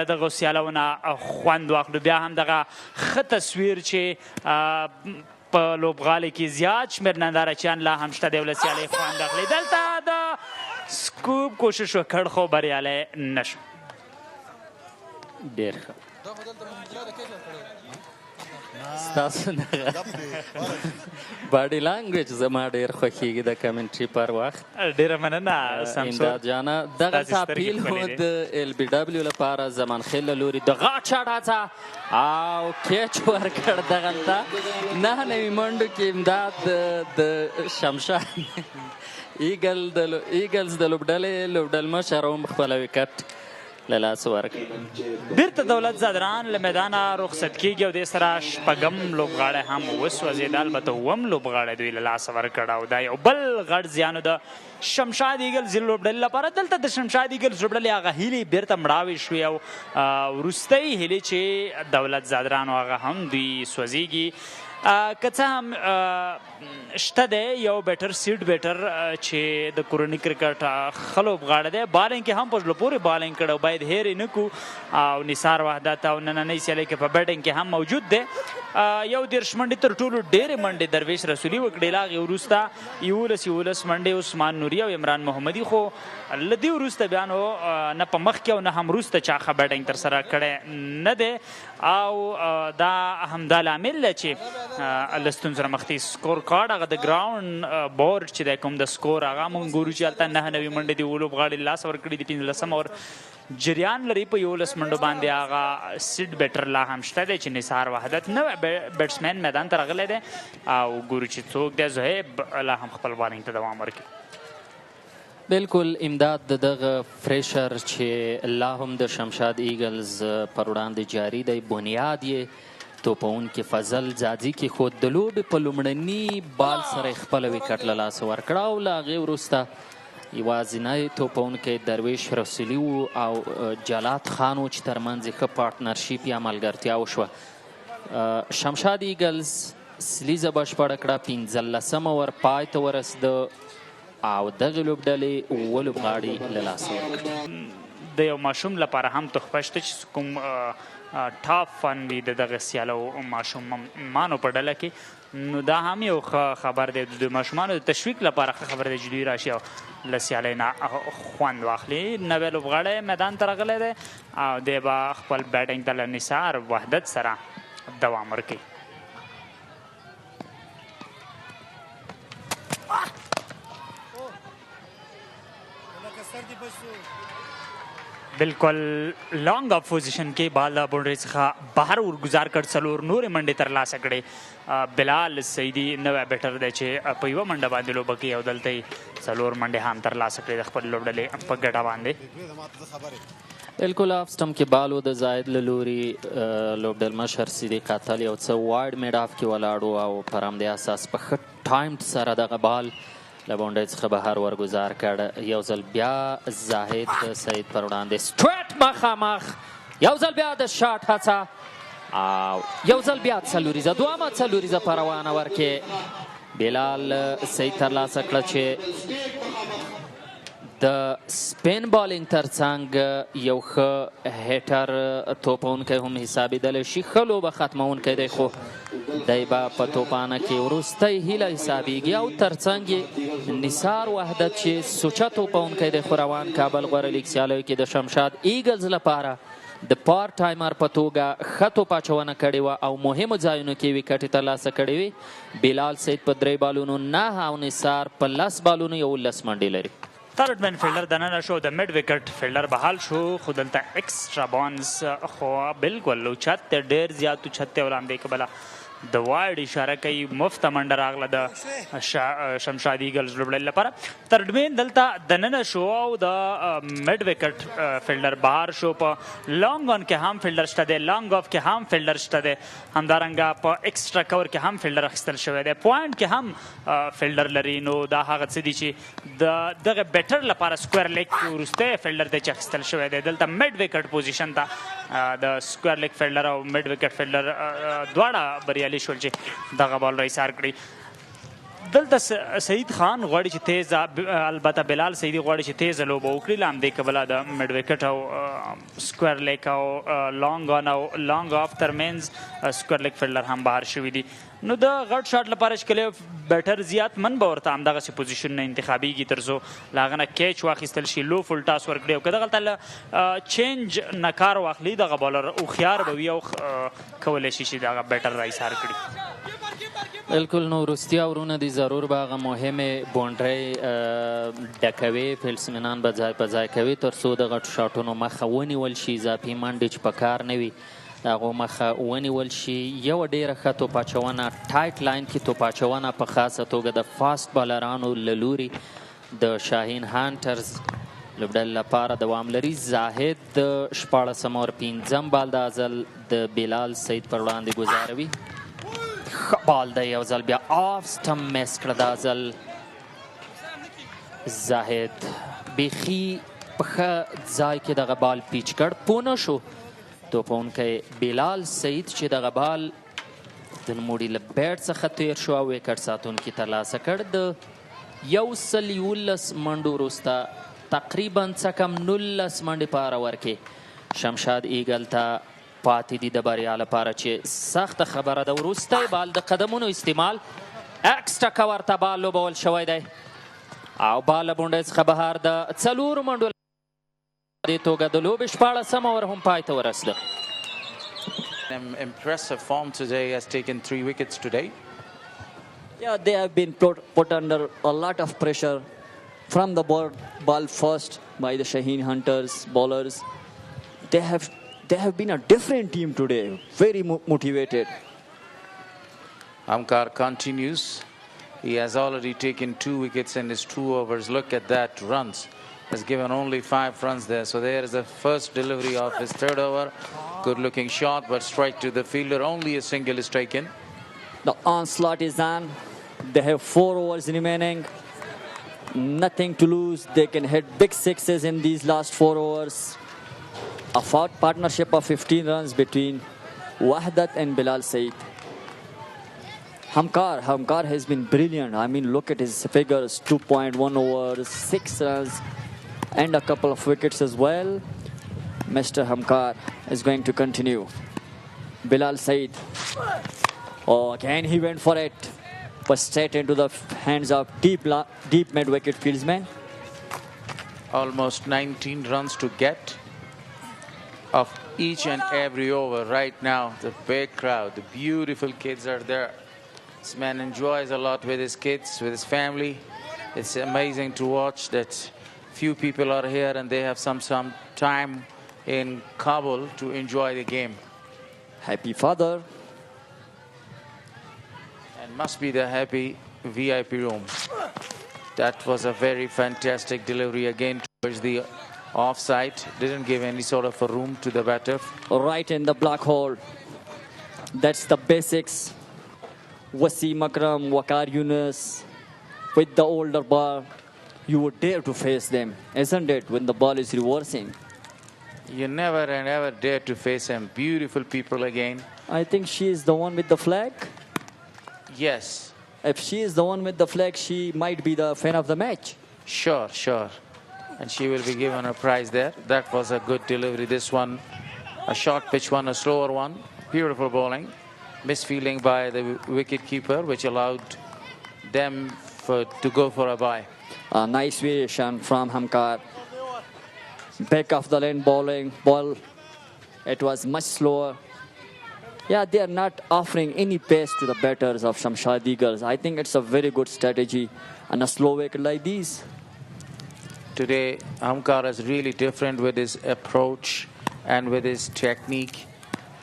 له دغو سیالو نه خوند واخلو. بیا هم دغه ښه تصویر چې په لوبغالي کې زیات شمېر نندارچیان لا هم شته دی او له سیالۍ خوند اخلي. دلته د سکوپ کوشش وکړ خو بریالی نه شو. ډېر ښه. ستاسو باډي لانګویج زما ډېر خوښېږي د کمنټري پر وخت. ډېره مننه شمشاد. امداد جانه دغلته اپیل و د ال بي ډبلیو لپاره زمان خیل له لوري د غاټ شاټ هڅه او کیچ ورکړ دغلته 9 نوي منډو کې امداد د شمشاد ایگلز د لوبډلمشر هم خپله وکټ له لاسه ورکړ. بیرته دولت زادران له میدانه رخصت کېږي او دې سره شپږم لوبغاړی هم وسوځېد. البته اووم لوبغاړی دوی له لاسه ورکړ او دا یو بل غټ زیان د شمشاد ایگلز لوبډلې لپاره. دلته د شمشاد ایگلز لوبډلې هغه هیلې بیرته مړاوې شوې او وروستۍ هیلې چې دولت زادرانو هغه هم دوی سوځېږي. که څه هم شته دی یو بیټر سیډ بیټر چې د کورني کرکټ ښه لوبغاړی دی. بالنګ کې هم په زړه پورې بالنګ کړی او باید هیر یې نه کړو او نثار وحدت او نننۍ سیالۍ کې په بیټنګ کې هم موجود دی. 11 منډې تر ټولو ډېرې منډې درویش رسولي وکړې. له هغې وروسته 11 منډې عثمان نوري او عمران محمدي خو له دې وروسته بیا نو نه په مخ کې او نه هم وروسته چا ښه بیټنګ ترسره کړی نه دی او دا همدا لامل دی چې له ستونزو سره مخ دي. سکور کارډ هغه د ګراوند بورډ چې دی کوم د سکور هغه موږ ګورو چې هلته 9 نوي منډې دي اووه لوبغاړي له لاسه ورکړي دي. 15 اور جریان لري په 11 منډو باندې. هغه سیډ بیټر لا هم شته دی چې نثار وحدت نوی بیټسمین میدان ته راغلی دی او ګورو چې څوک دی. زهیب لا هم خپل بالنګ ته دوام ورکړي. بالکل امداد د دغه فریشر چې لا هم د شمشاد ایگلز پر وړاندې جاري دی. بنیاد یې توپونکي فضل زادي کې خود د لوبې په لومړني بال سره یې خپله وکټ له لاسه ورکړه او له هغې وروسته یوازینی توپونکی درویش رسولي و او جلات خان و چې ترمنځ یې ښه پارټنرشیپ یا ملګرتیا وشوه. شمشاد ایگلز سلیزه بشپړه کړه. 15 اور پای ته ورسېده او دغې لوبډلې اووه لوبغاړي له لاسه ورکړي. د یو ماشوم لپاره هم تحفه شته چې کوم ټاپ فن وي د دغه سیالو ماشومانو په ډله کې نو دا هم یو ښه خبر دی. د ماشومانو د تشویق لپاره ښه خبر دی چې دوی راشي او له سیالۍ نه خوند واخلي. نوی لوبغاړی میدان ته راغلی دی او دی به خپل بیټنګ ته له نثار وحدت سره دوام ورکوي. بالکل لانګ اپ پوزیشن کې بال باونډرۍ څخه بهر ورګزار کړ. 4 نورې منډې ترلاسه کړې. بلال سیدي نوی بیټر دی چې په یوه منډه باندې لوبه کوي او دلته یې 4 منډې هم ترلاسه کړې د خپل لوبډلې په ګټه باندې. بالکل اف سټم کې بال و د زاید له لوري لوبډلمشر صدیق قاتل یو څه واید میډ اف کې ولاړو او پر همدې اساس په ښه ټایم سره دغه بال له باونډرۍ څخه بهر ورګزار کړ. یو ځل بیا زاهد سعید پر وړاندې سټریټ مخامخ. یو ځل بیا د شاټ هڅه او یو ځل بیا څلوریزه دوهمه څلوریزه په روانه ورکې. بلال سعید ترلاسه کړه چې د سپین بالینګ ترڅنګ یو ښه هیټر توپونکی هم حسابېدلی شي. ښه لوبه ختمونکی دی خو دی به په توپانه کې وروستی هیله حسابېږي او ترڅنګ یې نثار وحدت چې سوچه توپونکی دی خو روان کابل غوره لیګ سیالیو کې د شمشاد ایگلز لپاره د پارت ټایمر په توګه ښه توپ اچونه کړې وه او مهمو ځایونو کې وکټې ترلاسه کړې وې. بلال سعید په 3 بالونو 9 او نثار په 10 بالونو 11 منډې لري. تھرڈ مین فیلڈر دننه شو د میډ وکټ فیلډر بحال شو خو دلته ایکسټرا بانس خو بالکل اوچت ډېر زیات اوچت وړاندې کبله د وایډ اشاره کوي. مفته منډه راغله د شمشاد ایگلز لوبډلې لپاره. تھرډ مین دلته دننه شو او د میډ وکټ فیلډر بهر شو. په لانګ آن کې هم فیلډر شته دی. لانګ آف کې هم فیلډر شته دی. همدارنګه په ایکسټرا کور کې هم فیلډر اخیستل شوی دی. پوینټ کې هم فیلډر لري. نو دا هغه څه دي چې دغه بیټر لپاره سکویر لیګ کې وروستی فیلډر دی چې اخیستل شوی دی. دلته میډ وکټ پوزیشن ته د سکویر لیګ فیلډر او میډ وکټ فیلډر دواړه بریالي شول چې دغه بال را ایسار کړي. دلته سعید خان غواړي چې تیز البته بلال سعیدي غواړي چې تیزه لوبه وکړي له همدې کبله د میډ وکټ او سکویر لیک او لانګ آن او لانګ آف ترمنځ سکویر لیک فیلډر هم بهر شوي دي نو د غټ شاټ لپاره چې کله بیټر زیات من به ورته همدغسې پوزیشن نه انتخابیږي تر څو له هغه نه کیچ واخیستل شي لو فل ټاس ورکړي او که دغلته له چینج نه کار واخلي دغه بالر هوښیار به وي او کولی شي چې دغه بیټر راایسار کړي بالکل نو وروستي اورونه دي ضرور به هغه مهمې بونډرۍ ډکوي فیلډسمنان به ځای په ځای کوي تر څو د غټو شاټونو مخه ونیول شي اضافي منډې چې په کار نه وي د هغو مخه ونیول شي یوه ډېره ښه توپاچونه ټایټ لاین کې توپاچونه په خاصه توګه د فاست بالرانو له لوري د شاهین هنترز لوبډلې لپاره دوام لري زاهد د 14 اور 5 بال د ازل د بلال سعید پر وړاندې ګزاروي ښه بال دی یو ځل بیا آف سټم میس کړه دا ځل زاهد بیخي په ښه ځای کې دغه بال پیچ کړ پوه نه شو توپونکی بلال سعید چې دغه بال د نوموړي له بیټ څخه تیر شو او ویکټ ساتونکي ترلاسه کړ د 111 منډو وروسته تقریبا څه کم 19 منډې په هر اوور کې شمشاد ایګل ته پاتې دي د بریا لپاره چې سخته خبره ده وروستی بال د قدمونو استعمال اکسټرا کور ته بال لوبول شوی دی او بال له بونډۍ څخه بهر د 4 منډو دې توګه د لوبې 14 اور هم پای ته ورسېده Impressive form today, has taken 3 wickets today. Yeah, they have been put under a lot of pressure from the ball first by the Shaheen Hunters bowlers. They have been a different team today, very motivated. Amkar continues. He has already taken 2 wickets in his 2 overs. Look at that, runs. Has given only 5 runs there. So there is the first delivery of his 3rd over. Good looking shot, but strike to the fielder. Only a single is taken. The onslaught is on. They have 4 overs remaining. Nothing to lose. They can hit big sixes in these last 4 overs. A partnership of 15 runs between Wahdat and Bilal Saeed. Hamkar has been brilliant. I mean, look at his figures. 2.1 overs, 6 runs, and a couple of wickets as well. Mr. Hamkar is going to continue. Bilal Saeed. Oh, again he went for it. But straight into the hands of deep mid-wicket fieldsman. Almost 19 runs to get of each and every over right now. The big crowd, the beautiful kids are there. This man enjoys a lot with his kids, with his family. It's amazing to watch that few people are here and they have some time in Kabul to enjoy the game. Happy father. And must be the happy VIP room. That was a very fantastic delivery again towards the offside. Didn't give any sort of a room to the batter. Right in the black hole. That's the basics. Wasim Akram, Waqar Yunus, with the older ball, you would dare to face them, isn't it, when the ball is reversing? You never and ever dare to face them. Beautiful people again. I think she is the one with the flag. Yes. If she is the one with the flag, she might be the fan of the match. Sure. And she will be given a prize there. That was a good delivery. This one, a short pitch one, a slower one. Beautiful bowling. Misfielding by the wicket keeper, which allowed them to go for a bye. A nice variation from Hamkar. Back of the lane ball. It was much slower. Yeah, they are not offering any pace to the batters of Shamshad Eagles. I think it's a very good strategy on a slow wicket like these. Today, Hamkar is really different with his approach and with his technique.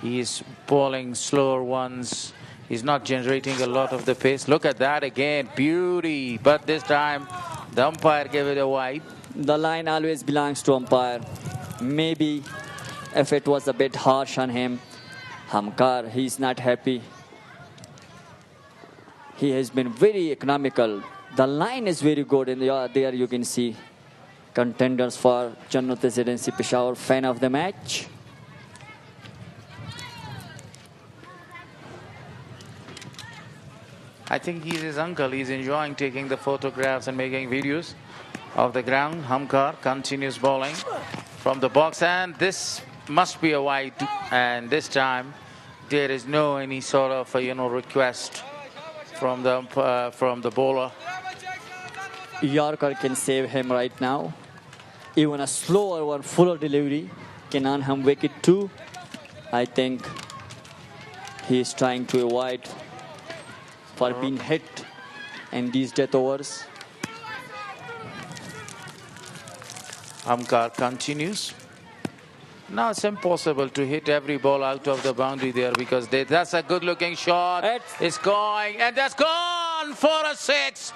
He is bowling slower ones. He's not generating a lot of the pace. Look at that again. Beauty. But this time, the umpire gave it a wide. The line always belongs to umpire. Maybe if it was a bit harsh on him, Hamkar, he's not happy. He has been very economical. The line is very good. And there you can see contenders for Jannat Residency Peshawar fan of the match. I think he's his uncle. He's enjoying taking the photographs and making videos of the ground. Hamkar continues bowling from the box, and this must be a wide. And this time, there is no any sort of request from the bowler. Yorker can save him right now. Even a slower one, fuller delivery can earn him wicket too. I think he is trying to avoid for being hit in these death overs. Hamkar continues. Now it's impossible to hit every ball out of the boundary there, because that's a good looking shot. It's going, and that's gone for a 6.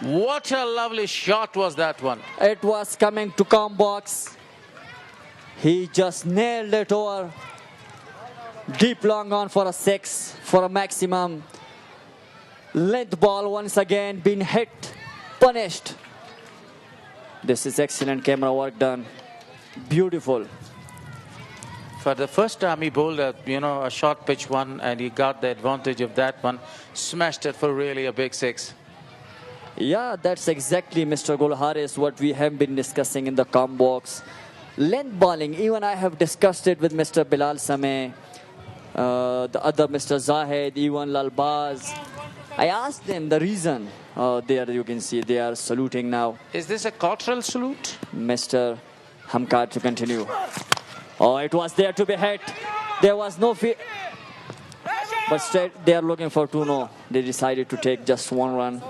What a lovely shot was that one. It was coming to come box. He just nailed it over. Deep long on for a 6 for a maximum. Length ball once again being hit, punished. This is excellent camera work done. Beautiful. For the first time he bowled a short pitch one, and he got the advantage of that one. Smashed it for really a big 6. Yeah, that's exactly, Mr. Gulharis, what we have been discussing in the com box. Length bowling, even I have discussed it with Mr. Bilal Sameh, the other Mr. Zahid, even Lalbaz. I asked them the reason. There you can see they are saluting now. Is this a cultural salute? Mr. Hamkar to continue. Oh, it was there to be hit. There was no fear. But straight, they are looking for 2. No, they decided to take just 1 run.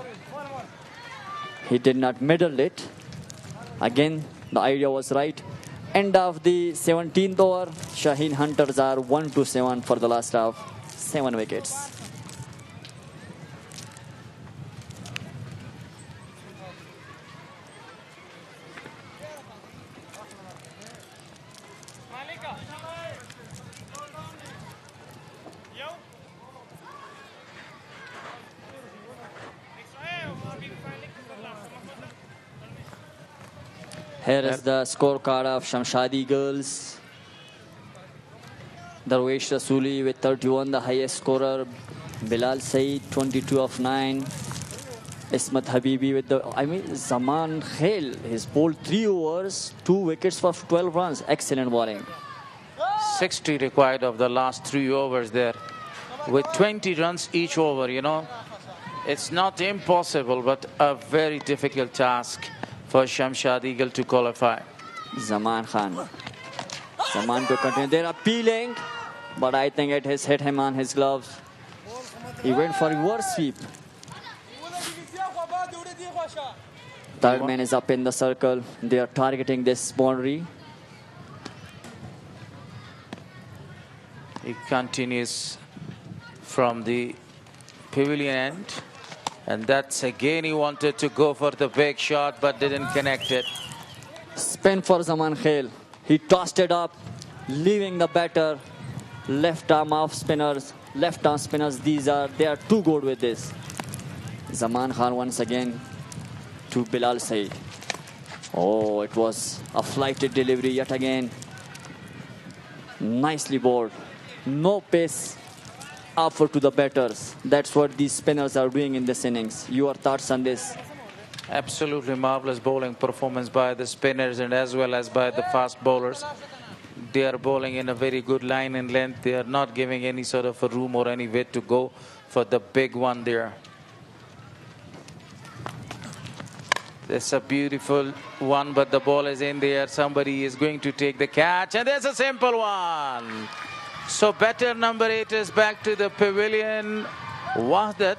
He did not middle it. Again, the idea was right. End of the 17th over. Shaheen Hunters are 1-7 for the last half. 7 wickets. Here is the scorecard of Shamshad Eagles. Darwesh Rasuli with 31, the highest scorer. Bilal Saeed, 22 of 9. Ismat Habibi with Zaman Khail. He's bowled 3 overs, 2 wickets for 12 runs. Excellent bowling. 60 required of the last 3 overs there. With 20 runs each over, It's not impossible, but a very difficult task for Shamshad Eagle to qualify. Zaman Khan. Zaman to continue. They're appealing, but I think it has hit him on his gloves. He went for reverse sweep. Third man is up in the circle. They are targeting this boundary. He continues from the pavilion end. And that's again, he wanted to go for the big shot, but didn't connect it. Spin for Zaman Khail. He tossed it up, leaving the batter. Left arm off spinners, left arm spinners. They are too good with this. Zaman Khan once again to Bilal Saeed. Oh, it was a flighted delivery yet again. Nicely bowled. No pace offer to the batters. That's what these spinners are doing in this innings. Your thoughts on this? Absolutely marvelous bowling performance by the spinners and as well as by the fast bowlers. They are bowling in a very good line and length. They are not giving any sort of a room or any way to go for the big one there. That's a beautiful one, but the ball is in there. Somebody is going to take the catch, and there's a simple one. So batter number 8 is back to the pavilion. Wahdat.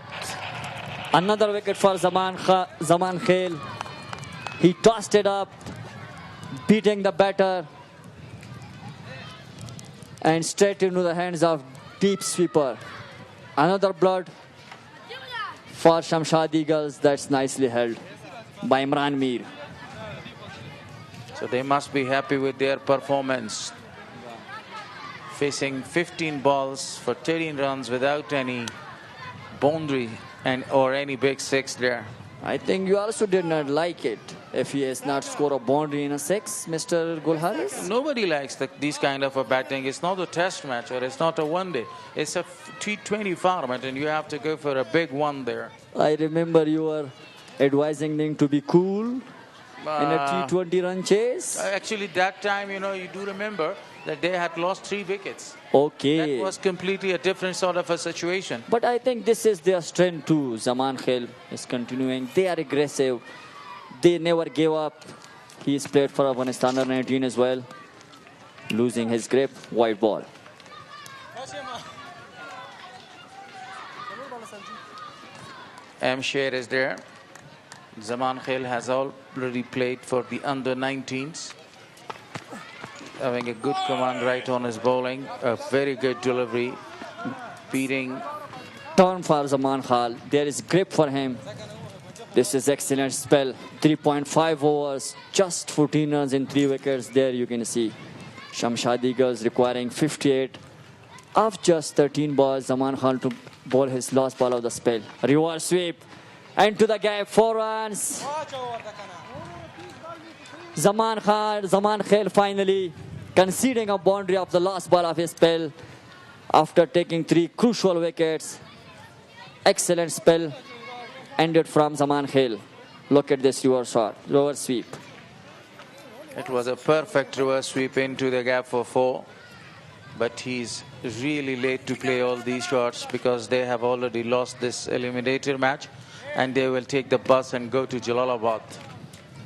Another wicket for Zaman Khail. He tossed it up, beating the batter, and straight into the hands of deep sweeper. Another blood for Shamshad Eagles. That's nicely held by Imran Mir. So they must be happy with their performance. Facing 15 balls for 13 runs without any boundary or any big 6 there. I think you also did not like it if he has not scored a boundary in a 6, Mr. Gulharis. Nobody likes these kind of a batting. It's not a test match or it's not a one day. It's a T20 format and you have to go for a big one there. I remember you were advising them to be cool in a T20 run chase. Actually, that time, you do remember that they had lost 3 wickets. Okay. That was completely a different sort of a situation. But I think this is their strength too. Zaman Khel is continuing. They are aggressive. They never gave up. He's played for Afghanistan under 19 as well. Losing his grip. White ball. Shamshad is there. Zaman Khel has already played for the under 19s. Having a good command right on his bowling. A very good delivery. Beating. Turn for Zaman Khel. There is grip for him. This is excellent spell. 3.5 overs. Just 14 runs in 3 wickets. There you can see. Shamshad Eagles requiring 58 of just 13 balls. Zaman Khel to bowl his last ball of the spell. Reverse sweep. And to the gap. 4 runs. Zaman Khel finally conceding a boundary of the last ball of his spell after taking 3 crucial wickets. Excellent spell ended from Zaman Khel. Look at this reverse sweep. It was a perfect reverse sweep into the gap for 4. But he's really late to play all these shots because they have already lost this eliminator match and they will take the bus and go to Jalalabad.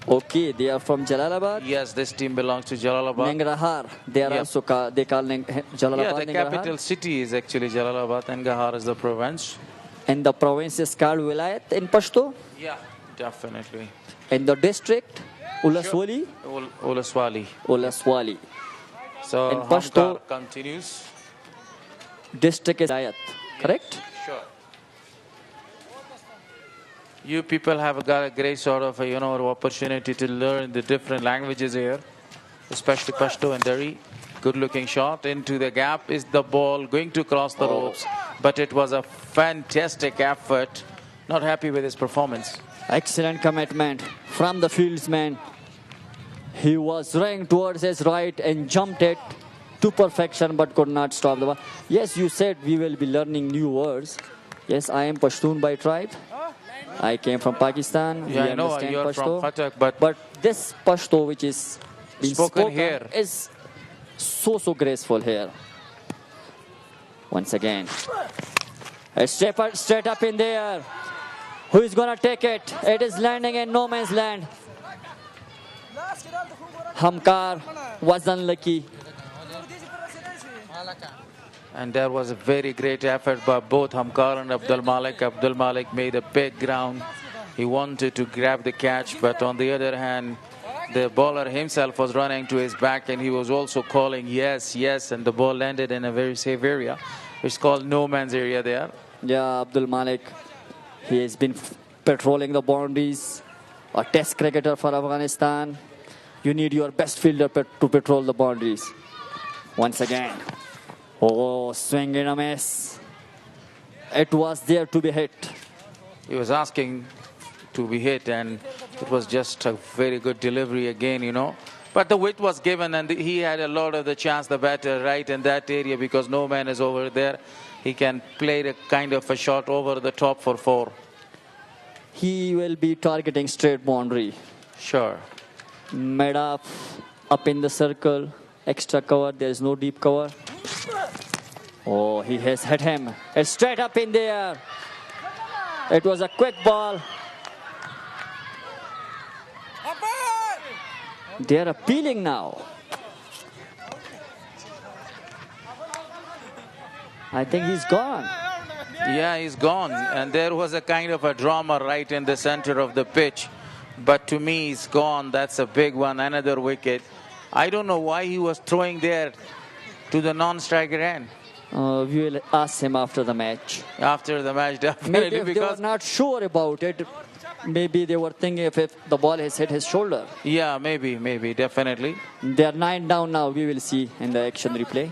Okay, they are from Jalalabad? Yes, this team belongs to Jalalabad. Nangarhar. They are also they call Jalalabad. Yeah, the capital city is actually Jalalabad and Nangarhar is the province. And the province is called Wilayat in Pashto? Yeah, definitely. And the district? Ulaswali? Ulaswali. Ulaswali. So in Pashto continues. District is Wilayat, correct? Sure. You people have got a great sort of opportunity to learn the different languages here, especially Pashto and Dari. Good looking shot into the gap. Is the ball going to cross the ropes? But it was a fantastic effort. Not happy with his performance. Excellent commitment from the fieldsman. He was running towards his right and jumped it to perfection but could not stop the ball. Yes, you said we will be learning new words. Yes, I am Pashtun by tribe. I came from Pakistan. Yeah, I know you are Pashto. from Fatak, but this Pashto which is being spoken here is so graceful here. Once again. Straight up in there. Who is going to take it? It is landing in no man's land. Hamkar was unlucky. And there was a very great effort by both Hamkar and Abdul Malik. Abdul Malik made a big ground. He wanted to grab the catch, but on the other hand, the bowler himself was running to his back and he was also calling yes, yes, and the ball landed in a very safe area. It's called no man's area there. Yeah, Abdul Malik, he has been patrolling the boundaries. A test cricketer for Afghanistan. You need your best fielder to patrol the boundaries. Once again. Oh, swing and a miss. It was there to be hit. He was asking to be hit and it was just a very good delivery again, But the width was given and he had a lot of the chance, the batter, right in that area because no man is over there. He can play the kind of a shot over the top for 4. He will be targeting straight boundary. Sure. Made up in the circle. Extra cover. There is no deep cover. Oh, he has hit him. It's straight up in there. It was a quick ball. They are appealing now. I think he's gone. Yeah, he's gone. And there was a kind of a drama right in the center of the pitch. But to me, he's gone. That's a big one. Another wicket. I don't know why he was throwing there to the non-striker end. We will ask him after the match. After the match, definitely. Maybe if they were not sure about it, maybe they were thinking if the ball has hit his shoulder. Yeah, maybe, definitely. They are 9 down now. We will see in the action replay.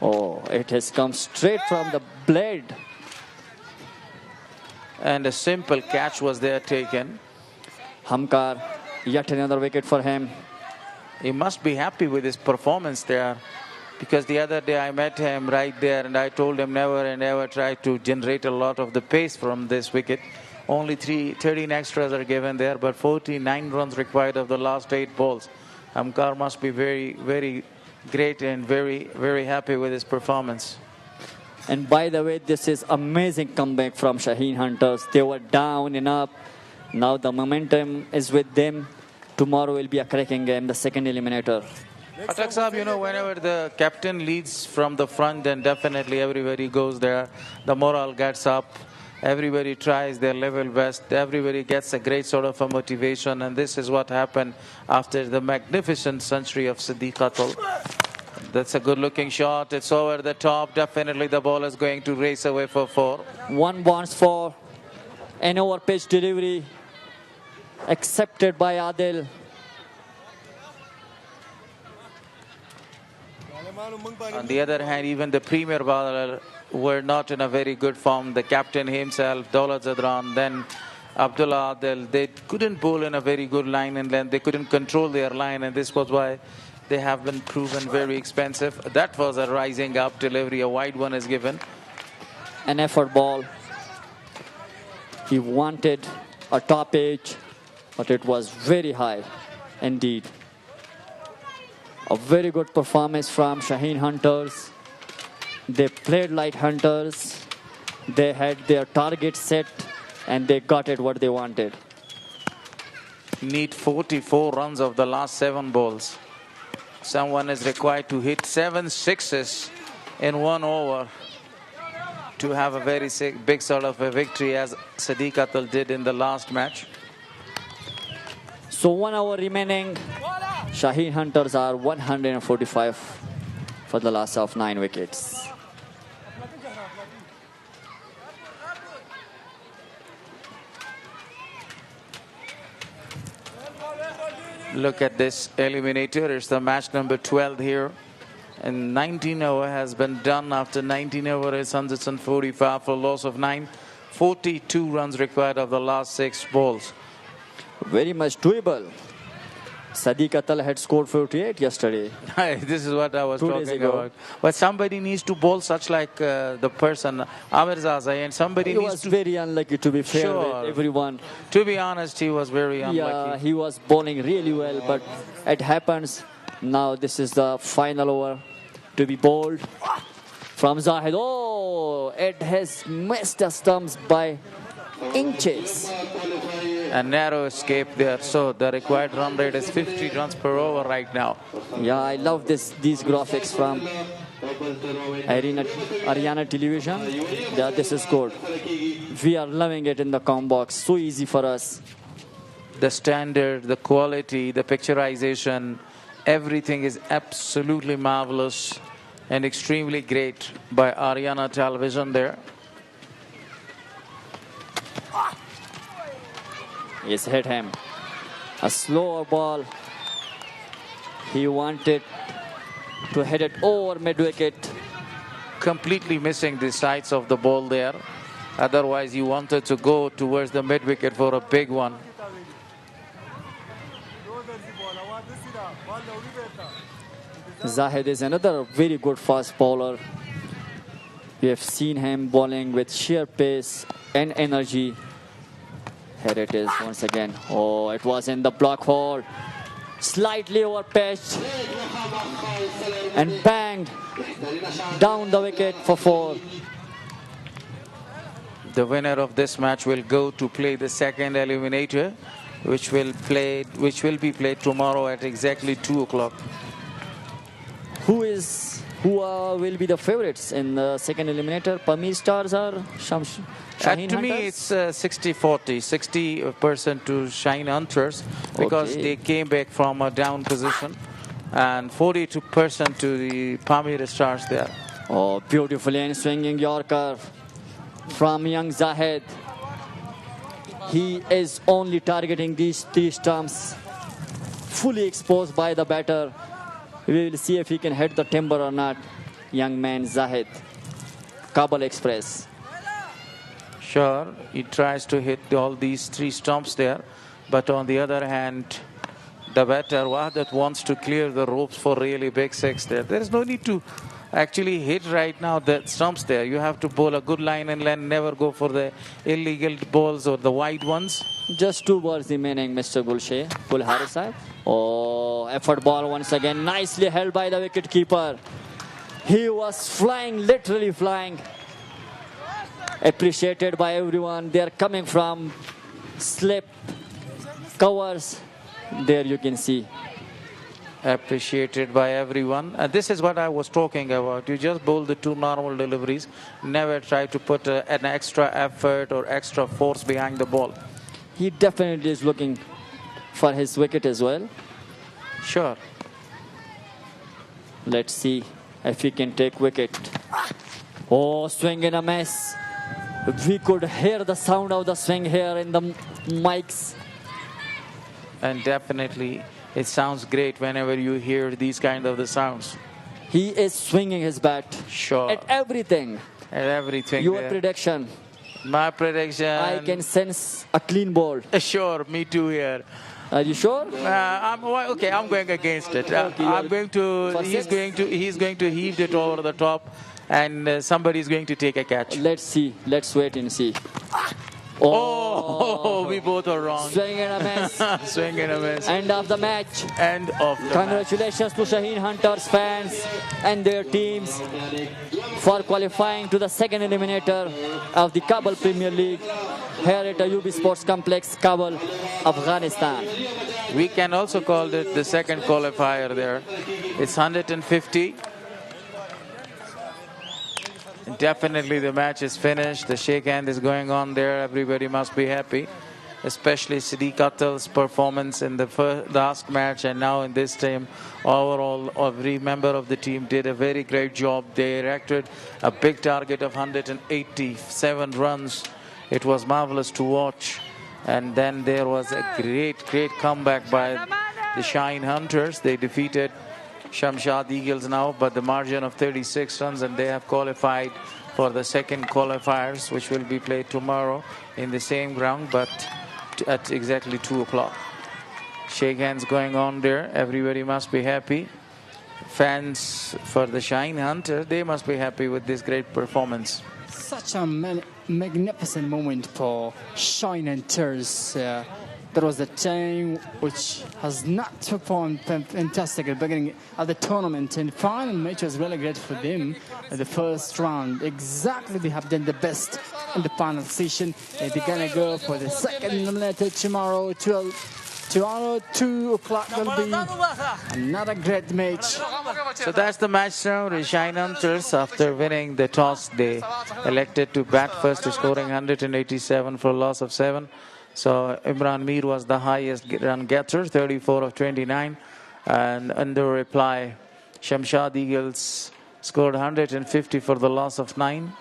Oh, it has come straight from the blade. And a simple catch was there taken. Hamkar, yet another wicket for him. He must be happy with his performance there. Because the other day I met him right there and I told him never and ever try to generate a lot of the pace from this wicket. Only 13 extras are given there, but 49 runs required of the last 8 balls. Hamkar must be very, very great and very, very happy with his performance. And by the way, this is amazing comeback from Shaheen Hunters. They were down and up. Now the momentum is with them. Tomorrow will be a cracking game, the second eliminator. Atak Saab, you know, whenever the captain leads from the front, then definitely everybody goes there. The morale gets up. Everybody tries their level best. Everybody gets a great sort of a motivation. And this is what happened after the magnificent century of Siddiq Atul. That's a good-looking shot. It's over the top. Definitely the ball is going to race away for 4. 1 bounce for an over-pitch delivery accepted by Adil. On the other hand, even the premier bowler were not in a very good form. The captain himself, Daulat Zadran, then Abdullah Adil, they couldn't bowl in a very good line and then they couldn't control their line, and this was why they have been proven very expensive. That was a rising up delivery. A wide one is given. An effort ball. He wanted a top edge, but it was very high indeed. A very good performance from Shaheen Hunters. They played like hunters. They had their target set and they got it what they wanted. Need 44 runs of the last 7 balls. Someone is required to hit 7 sixes in 1 over to have a very big sort of a victory, as Siddiq Atul did in the last match. So 1 hour remaining. Shaheen Hunters are 145 for the loss of 9 wickets. Look at this eliminator. It's the match number 12 here. And 19 over has been done. After 19 over is 145 for loss of 9. 42 runs required of the last 6 balls. Very much doable. Siddiq Atul had scored 48 yesterday. This is what I was 2 days talking ago. about. But somebody needs to bowl such like the person, Amir Zazai, and somebody He needs was to... very unlucky, to be fair Sure. with everyone. To be honest, he was very unlucky. Yeah, he was bowling really well, but it happens. Now this is the final over to be bowled from Zahid. Oh, it has missed the stumps by inches. A narrow escape there. So the required run rate is 50 runs per over right now. Yeah, I love these graphics from Ariana Television. Yeah, this is good. We are loving it in the com box. So easy for us. The standard, the quality, the picturization, everything is absolutely marvelous and extremely great by Ariana Television there. Yes, hit him. A slower ball. He wanted to hit it over mid-wicket. Completely missing the sides of the ball there. Otherwise, he wanted to go towards the mid-wicket for a big one. Zahid is another very good fast bowler. We have seen him bowling with sheer pace and energy. Here it is once again. Oh, it was in the block hole. Slightly overpitched. And banged down the wicket for 4. The winner of this match will go to play the second eliminator, which will be played tomorrow at exactly 2 o'clock. Who will be the favorites in the second eliminator? Pami Stars or Shaheen To me, Hunters? it's 60-40. 60% to Shaheen Hunters because Okay. they came back from a down position, and 42% to the Pamir Stars there. Oh, beautifully and swinging Yorker from young Zahid. He is only targeting these 3 stumps, fully exposed by the batter. We will see if he can hit the timber or not. Young man Zahid. Kabul Express. Sure, he tries to hit all these 3 stumps there, but on the other hand, the batter Wahdat wants to clear the ropes for really big 6 there. There is no need to actually hit right now the stumps there. You have to bowl a good line and length, never go for the illegal balls or the wide ones. Just 2 balls remaining, Mr. Gulshay. Full side. Oh, effort ball once again. Nicely held by the wicket keeper. He was flying, literally flying. Appreciated by everyone. They are coming from slip covers. There you can see. Appreciated by everyone. This is what I was talking about. You just bowl the 2 normal deliveries. Never try to put an extra effort or extra force behind the ball. He definitely is looking for his wicket as well. Sure. Let's see if he can take wicket. Oh, swing and a miss. We could hear the sound of the swing here in the mics. And definitely it sounds great whenever you hear these kind of the sounds. He is swinging his bat. Sure. At everything. At everything. Your prediction. My prediction. I can sense a clean ball. Sure, me too here. Are you sure? I'm going against it. He's going to heave it over the top, and somebody is going to take a catch. Let's see. Let's wait and see. Oh, we both are wrong. Swing and a miss. Swing and a miss. End of the match. End of the Congratulations to Shaheen Hunters fans and their teams for qualifying to the second eliminator of the Kabul Premier League here at Ayubi Sports Complex, Kabul, Afghanistan. We can also call it the second qualifier there. It's 150. Definitely the match is finished. The shake hand is going on there. Everybody must be happy, especially Siddiq Attal's performance in the last match and now in this team. Overall, every member of the team did a very great job. They erected a big target of 187 runs. It was marvelous to watch. And then there was a great comeback by the Shaheen Hunters. They defeated Shamshad Eagles now, but the margin of 36 runs, and they have qualified for the second qualifiers, which will be played tomorrow in the same ground, but at exactly 2 o'clock. Shake hands going on there. Everybody must be happy. Fans for the Shaheen Hunter, they must be happy with this great performance. Such a magnificent moment for Shaheen Hunters. There was a team which has not performed fantastic at the beginning of the tournament, and the final match was really great for them in the first round. Exactly, they have done the best in the final session. They're going to go for the second eliminator tomorrow. Tomorrow, 2 o'clock will be another great match. So that's the match now. The Shaheen Hunters, after winning the toss, they elected to bat first, scoring 187 for a loss of 7. So Imran Mir was the highest run getter, 34 of 29. And under reply, Shamshad Eagles scored 150 for the loss of 9.